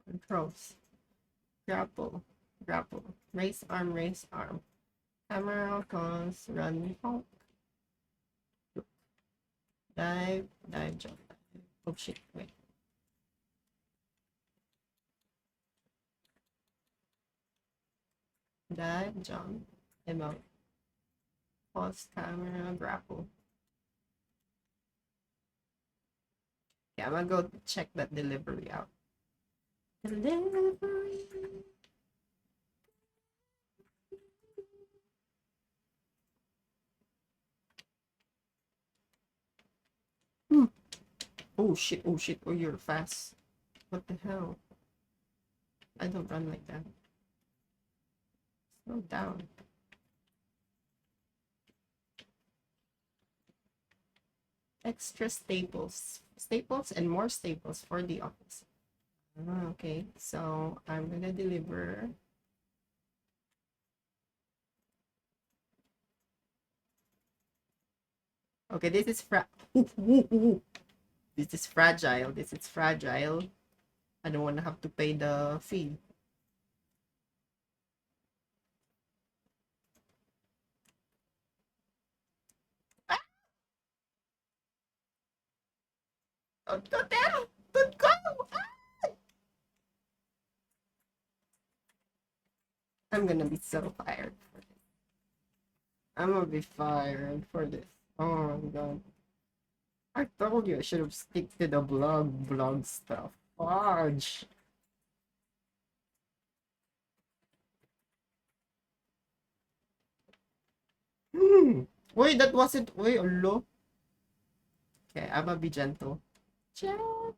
Controls. Grapple. Grapple. Raise arm, raise arm. Camera, cons, run, honk. Dive, dive, jump. Oh shit, wait. Dive, jump, emote. Pause, camera, grapple. Yeah, I'm gonna go check that delivery out. Delivery. Oh shit, oh you're fast. What the hell? I don't run like that. Slow down. Extra staples. staples and more staples for the office. Okay, so I'm gonna deliver. Okay, this is this is fragile. This is fragile. I don't want to have to pay the fee. Ah! Oh, don't go! Ah! I'm gonna be so fired for this. I'm gonna be fired for this. Oh my god. I told you I should have stick to the blog stuff. Fudge. Wait, that wasn't. Wait, hello. Okay, I'm gonna be gentle. Gentle.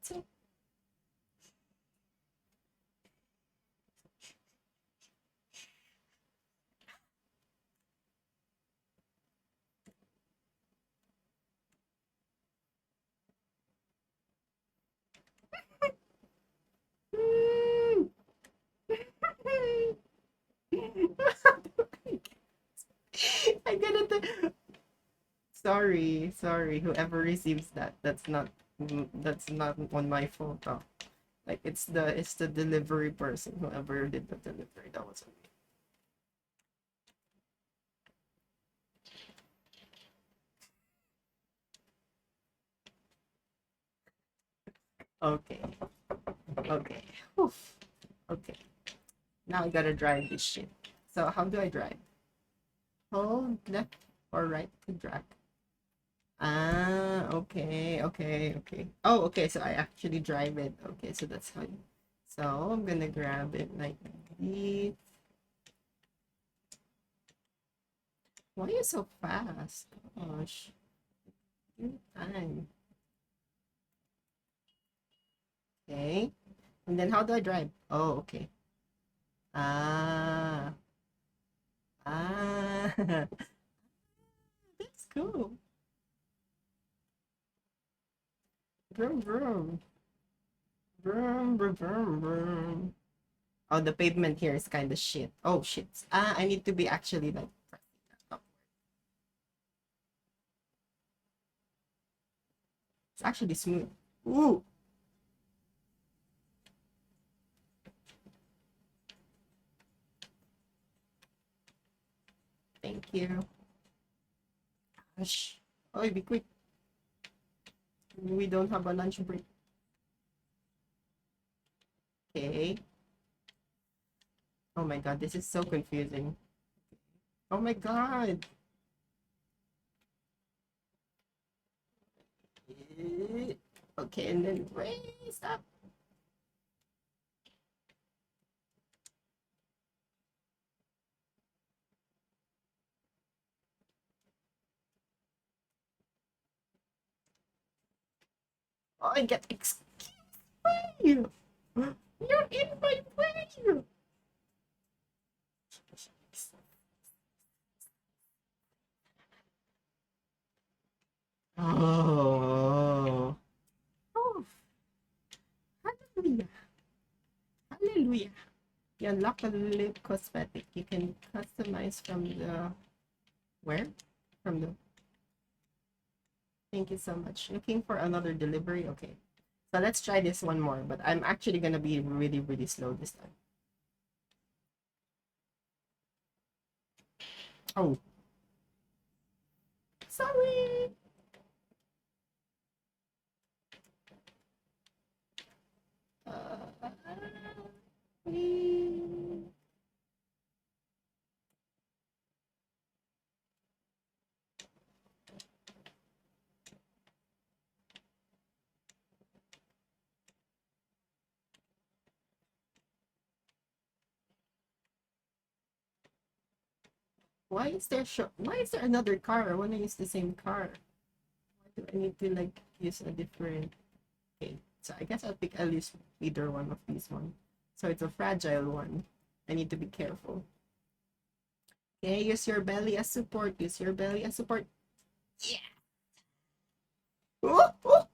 I didn't. Sorry. Whoever receives that, that's not on my fault. Oh. Like it's the delivery person. Whoever did the delivery, that wasn't me. Okay. Okay. Oof. Okay. Now I gotta drive this shit. So how do I drive? Hold left or right to drag. Ah, okay. Oh, okay, so I actually drive it. Okay, so that's how you... So I'm gonna grab it like this. Why are you so fast? Gosh. Give me time. Okay. And then how do I drive? Oh, okay. Ah. That's cool. Vroom, vroom. Vroom, vroom, vroom, vroom. Oh, the pavement here is kind of shit. Oh, shit. I need to be actually like pressing that upward. It's actually smooth. Ooh. Thank you. Gosh. Oh, be quick. We don't have a lunch break. Okay. Oh my god, this is so confusing. Oh my god. Okay, and then raise up. Oh, I get excuse me. You're in my way. Oh. Oh. Hallelujah. Hallelujah. You unlock a lip cosmetic. You can customize from the... Where? From the... Thank you so much. Looking for another delivery? Okay. So let's try this one more, but I'm actually gonna be really, really slow this time. Oh. Sorry. Why is there another car? I want to use the same car. Why do I need to like use a different... Okay, so I guess I'll use either one of these one. So it's a fragile one. I need to be careful. Okay, use your belly as support. Use your belly as support. Yeah. Oh, oh.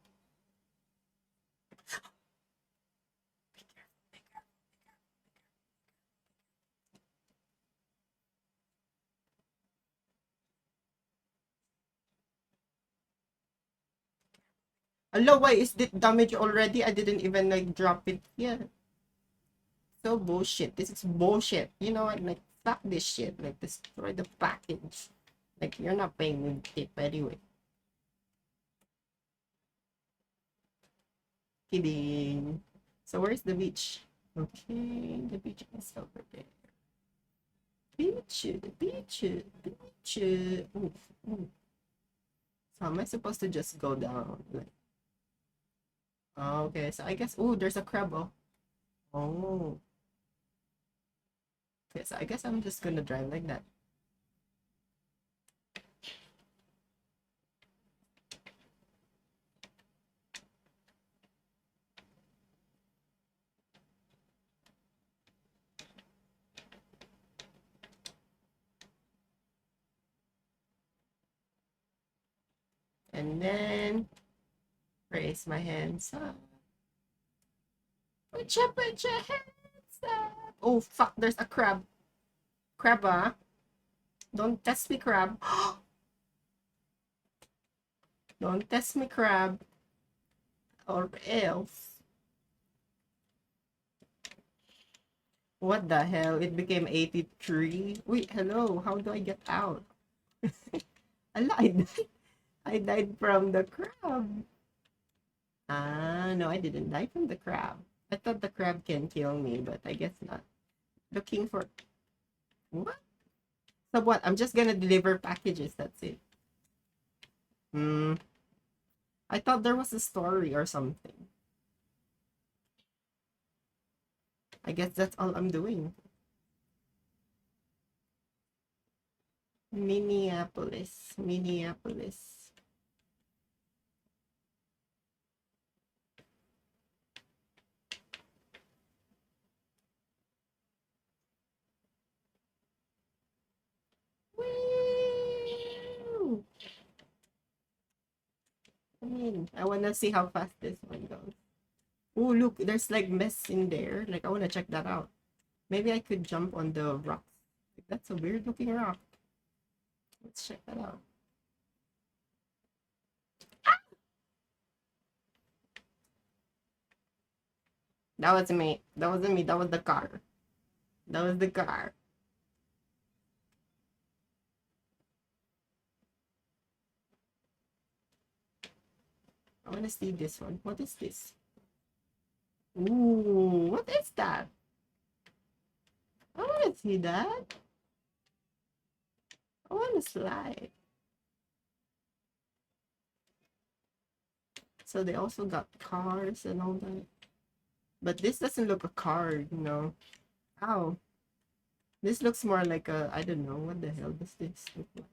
Allah, why is it damaged already? I didn't even like drop it yet. So bullshit. This is bullshit. You know what? Like, fuck this shit. Like, destroy the package. Like, you're not paying me tip anyway. Kidding. So where's the beach? Okay, the beach is over there. Beach, the beach, the beach. Ooh, ooh. So am I supposed to just go down? Like, oh, okay, so I guess, oh, there's a crab. Oh. Oh. Okay, so I guess I'm just gonna drive like that. And then raise my hands up. Put your hands up. Oh fuck, there's a crab. Crab, ah. Don't test me, crab. Don't test me, crab. Or else. What the hell? It became 83. Wait, hello. How do I get out? Allah, I died from the crab. Ah, no, I didn't die from the crab. I thought the crab can kill me, but I guess not. Looking for... What? So what? I'm just gonna deliver packages, that's it. I thought there was a story or something. I guess that's all I'm doing. Minneapolis. Woo! I wanna see how fast this one goes. Oh, look, there's like mess in there. Like, I wanna check that out. Maybe I could jump on the rocks. Like, that's a weird looking rock. Let's check that out. Ah! That wasn't me. That wasn't me. That was the car. That was the car. I want to see this one. What is this? Ooh, what is that? I want to see that. I want to slide. So they also got cars and all that. But this doesn't look a car, you know. Ow. This looks more like a, I don't know, what the hell does this look like?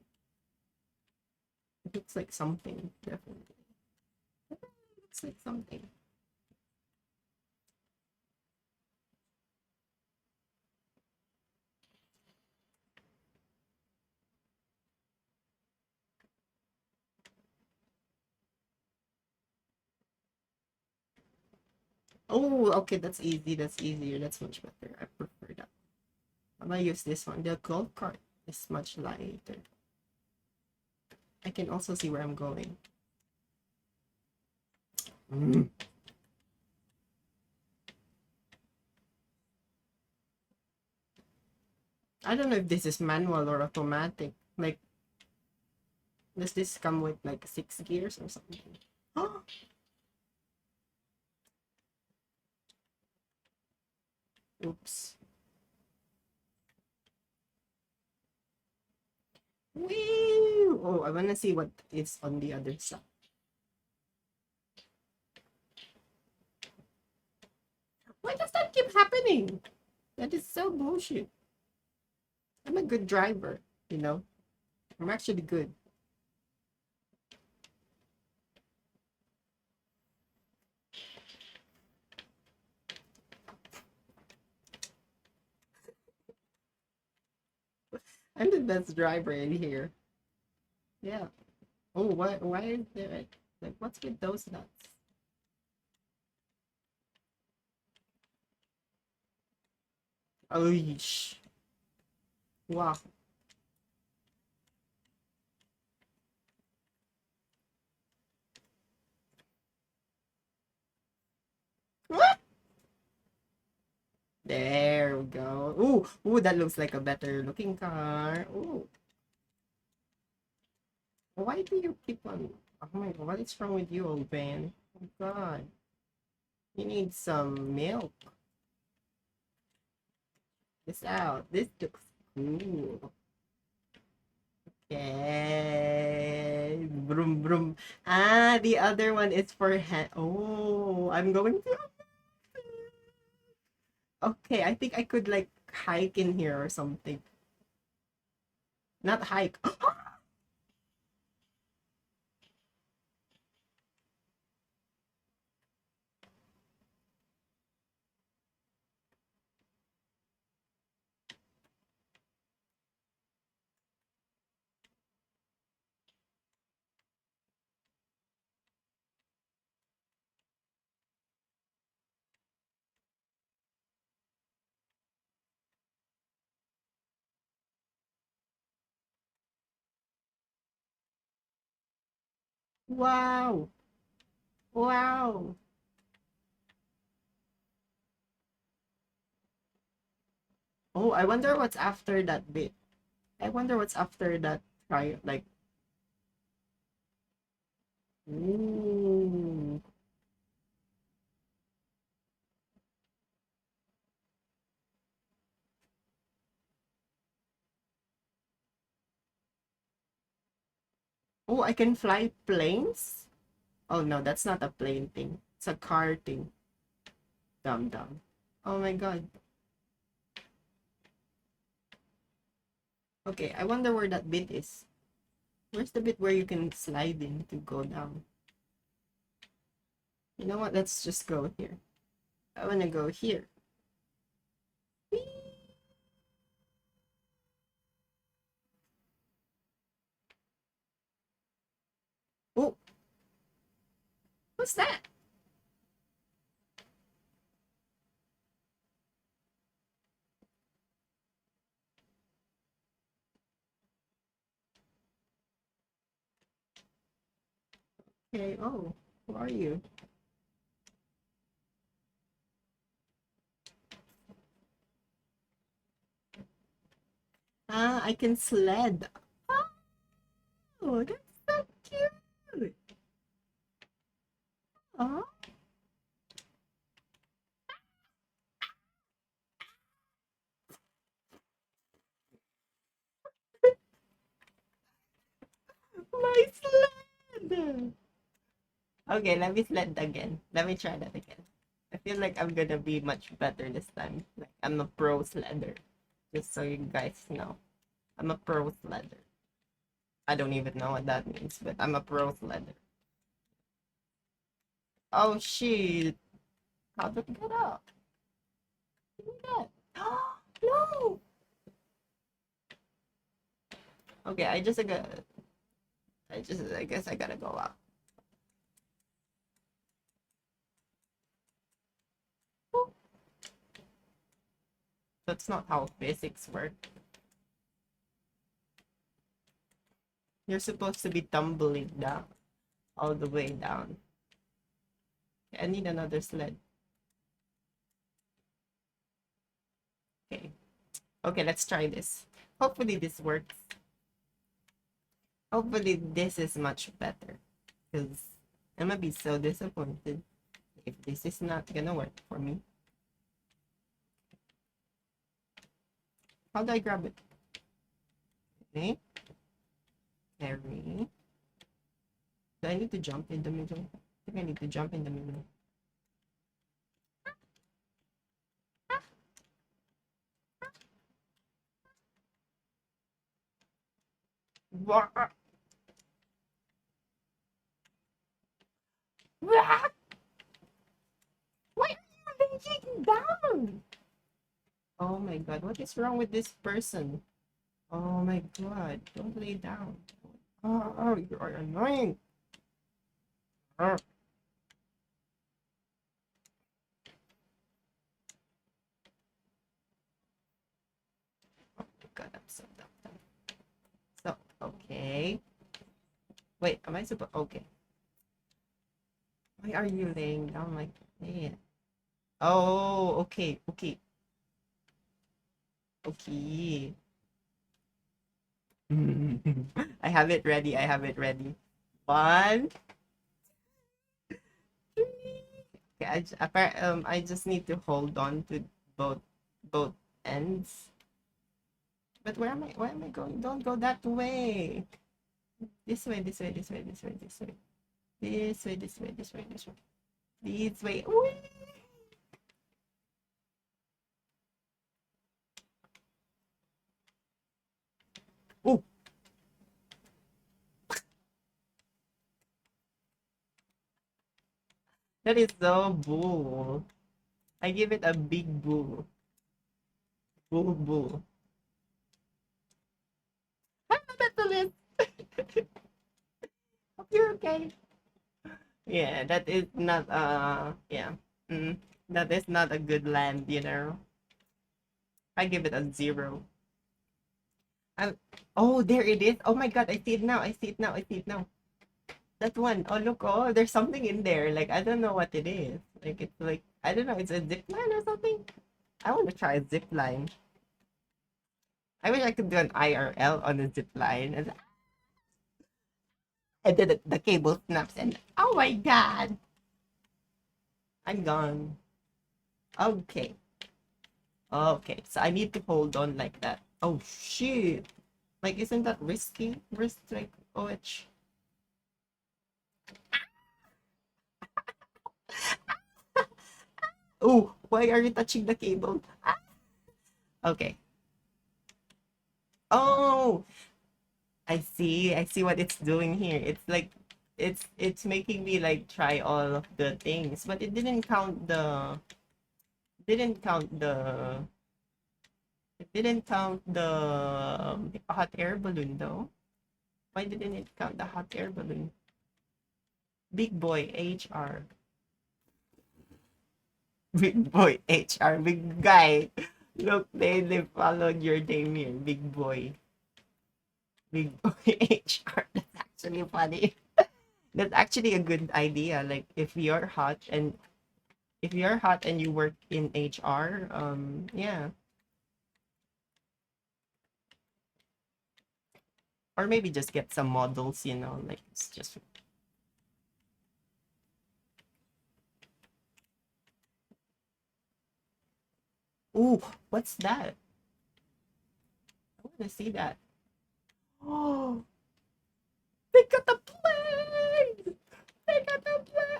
It looks like something, definitely. It looks like something. Oh, okay, that's easy. That's easier. That's much better. I prefer that. I'm gonna use this one. The gold card is much lighter. I can also see where I'm going. I don't know if this is manual or automatic. Like, does this come with like 6 gears or something? Oops. Woo! Oh, I wanna see what is on the other side. Why does that keep happening? That is so bullshit. I'm a good driver, you know. I'm actually good. I'm the best driver in here. Yeah. Oh, why is there like what's with those nuts? Oh, yeesh. Wow. There we go. Ooh, ooh, that looks like a better looking car. Ooh. Why do you keep on? Oh my god, what is wrong with you, old man? Oh god. You need some milk. This out. This looks cool. Okay. Broom, broom. Ah, the other one is for hand. Oh, I'm going to. Okay, I think I could like hike in here or something. Not hike. Wow. Wow. Oh, I wonder what's after that bit. I wonder what's after that try like. Ooh. Oh, I can fly planes? Oh no, that's not a plane thing. It's a car thing. Dumb dumb. Oh my god. Okay, I wonder where that bit is. Where's the bit where you can slide in to go down? You know what? Let's just go here. I wanna go here. Oh! What's that? Okay, oh, who are you? Ah, I can sled. Oh, that's so cute. Oh. My sled! Okay, let me sled again. Let me try that again. I feel like I'm gonna be much better this time. Like, I'm a pro sledder. Just so you guys know. I'm a pro sledder. I don't even know what that means, but I'm a pro sledder. Oh, shit. How did it get up? Give me that. No! Okay, I guess I gotta go up. That's not how physics work. You're supposed to be tumbling down, all the way down. I need another sled. Okay. Okay, let's try this. Hopefully this works. Hopefully this is much better. Because I'm gonna be so disappointed if this is not gonna work for me. How do I grab it? Okay. Carry. Do I need to jump in the middle? I think I need to jump in the middle. What? Why are you laying down? Oh my god, what is wrong with this person? Oh my god, don't lay down. Oh, you are annoying. Oh. Oh my god, I'm so dumb. So, okay. Wait, am I supposed... Okay. Why are you laying down like that? Oh, okay, okay. Okay. I have it ready. I have it ready. 1, 3. Okay, I just need to hold on to both ends. But where am I? Where am I going? Don't go that way. This way, this way, this way, this way, this way. This way, this way, this way, this way. This way. Whee! Oh. That is so bull. I give it a big bull. Bull bull. I'm a mentalist. Hope you're okay. Yeah, that is not yeah. That is not a good land, you know. I give it a 0. Oh, there it is. Oh my god, I see it now. I see it now. I see it now. That one. Oh look, oh, there's something in there. Like I don't know what it is. Like it's like I don't know, it's a zip line or something. I want to try a zip line. I wish I could do an IRL on a zip line. And then the cable snaps and oh my god. I'm gone. Okay. Okay, so I need to hold on like that. Oh shit. Like isn't that risky? Like OH. Oh, why are you touching the cable? Ah. Okay. Oh, I see what it's doing here. It's like it's making me like try all of the things, but it didn't count the hot air balloon though. Why didn't it count the hot air balloon? Big boy HR. Big boy HR, big guy. Look, they followed your name here, big boy. Big boy HR. That's actually funny. That's actually a good idea. Like if you're hot and you work in HR, yeah. Or maybe just get some models, you know, like it's just ooh, what's that? I want to see that. Oh, they got the plane! They got the plane!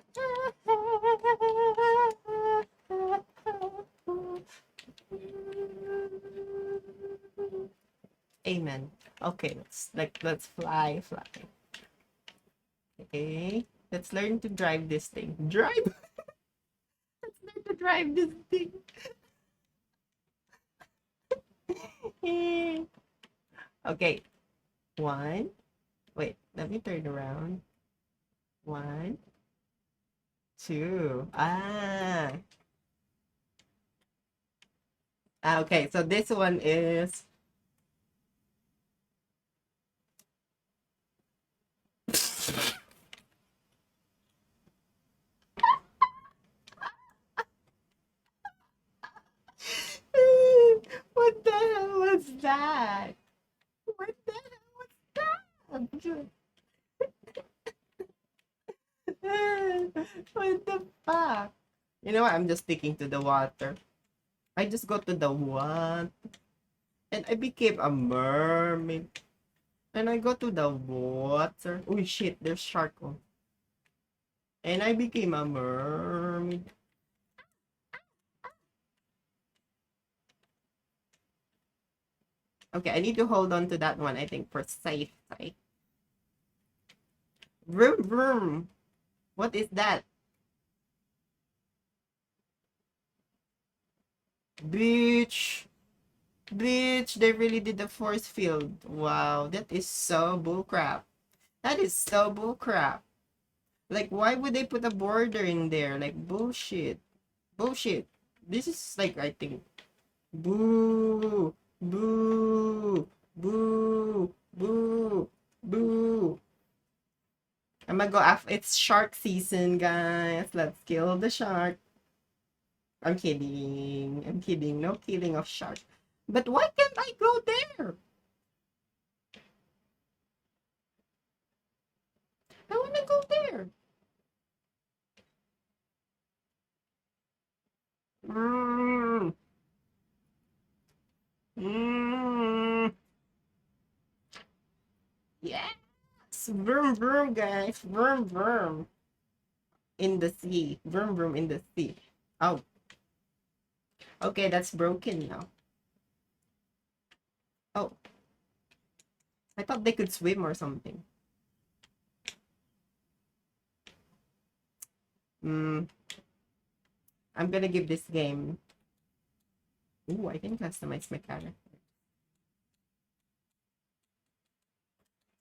Amen. Okay, let's fly. Okay, let's learn to drive this thing. Drive! Let's learn to drive this thing. Okay. 1. Wait, let me turn around. 1, 2. Okay, so this one is what the hell was that? What the hell was that? What the fuck? You know what? I'm just sticking to the water. I just go to the water. And I became a mermaid. And I go to the water. Oh shit, there's shark. Oh. And I became a mermaid. Okay, I need to hold on to that one, I think, for safety. Vroom, vroom. What is that? Bitch. Bitch, they really did the force field. Wow, that is so bullcrap. That is so bullcrap. Like, why would they put a border in there? Like, bullshit. Bullshit. This is like, I think, boo. Boo! Boo! Boo! Boo! I'm gonna go after. It's shark season, guys. Let's kill the shark. I'm kidding. I'm kidding. No killing of shark. But why can't I go there? I wanna go there. Mm. Mm. Yes! Vroom vroom, guys. Vroom vroom. In the sea. Vroom vroom in the sea. Oh. Okay, that's broken now. Oh. I thought they could swim or something. I'm gonna give this game. Ooh, I can customize my character.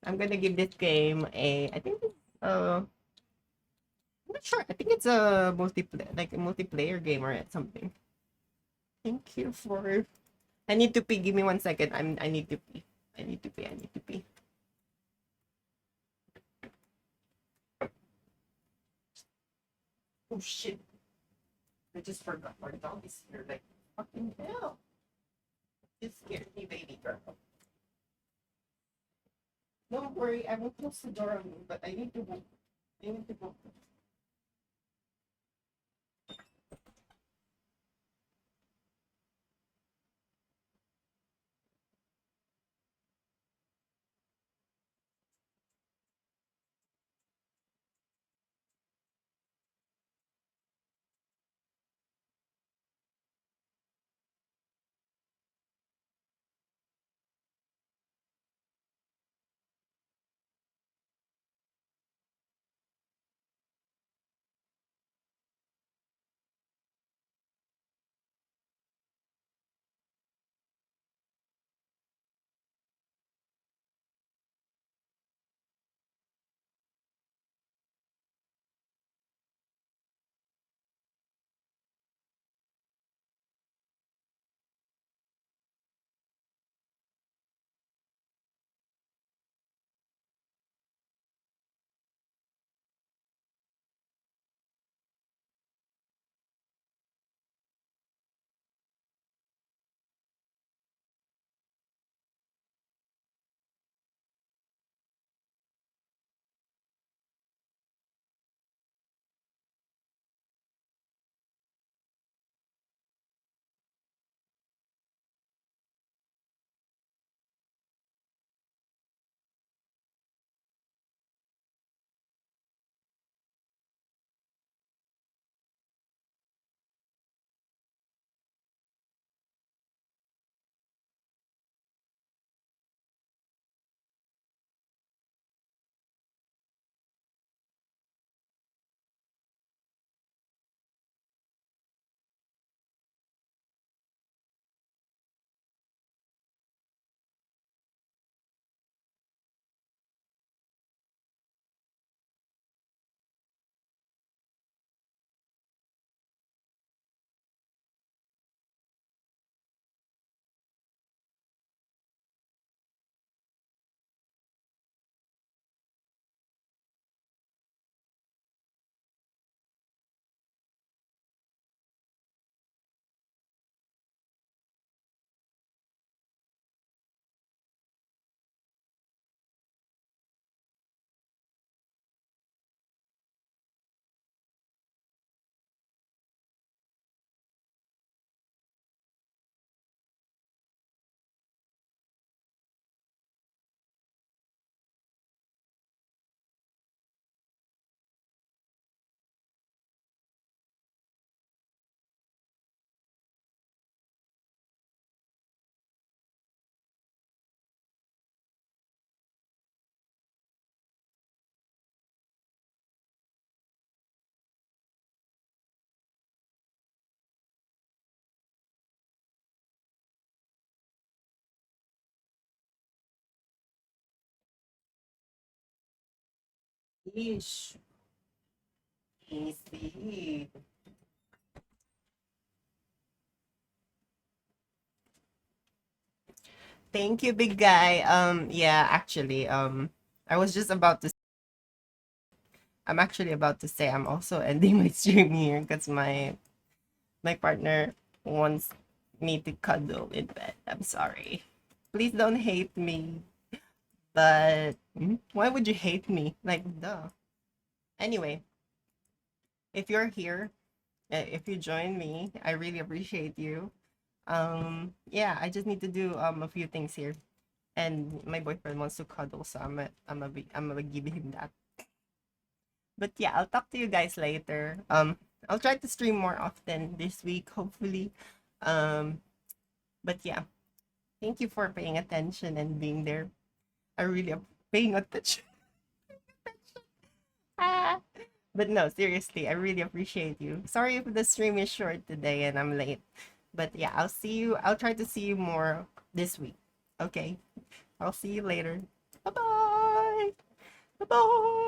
I'm gonna give this game a. I think it's I'm not sure. I think it's a multiplayer game or something. Thank you for. I need to pee. Give me 1 second. I need to pee. I need to pee. I need to pee. Oh shit! I just forgot our dog is here. Like fucking hell! It scared me, baby girl. Don't worry, I won't close the door on you, but I need to go. I need to go. Yeesh. Easy. Thank you, big guy. Yeah, actually, I was just about to. I'm actually about to say I'm also ending my stream here because my partner wants me to cuddle in bed. I'm sorry. Please don't hate me. But why would you hate me? Like, duh. Anyway, if you're here, if you join me, I really appreciate you. Yeah, I just need to do a few things here, and my boyfriend wants to cuddle, so I'm gonna give him that. But yeah, I'll talk to you guys later. I'll try to stream more often this week, hopefully. But yeah, thank you for paying attention and being there. I really am paying attention. But no, seriously, I really appreciate you. Sorry if the stream is short today and I'm late. But yeah, I'll try to see you more this week. Okay? I'll see you later. Bye-bye. Bye-bye.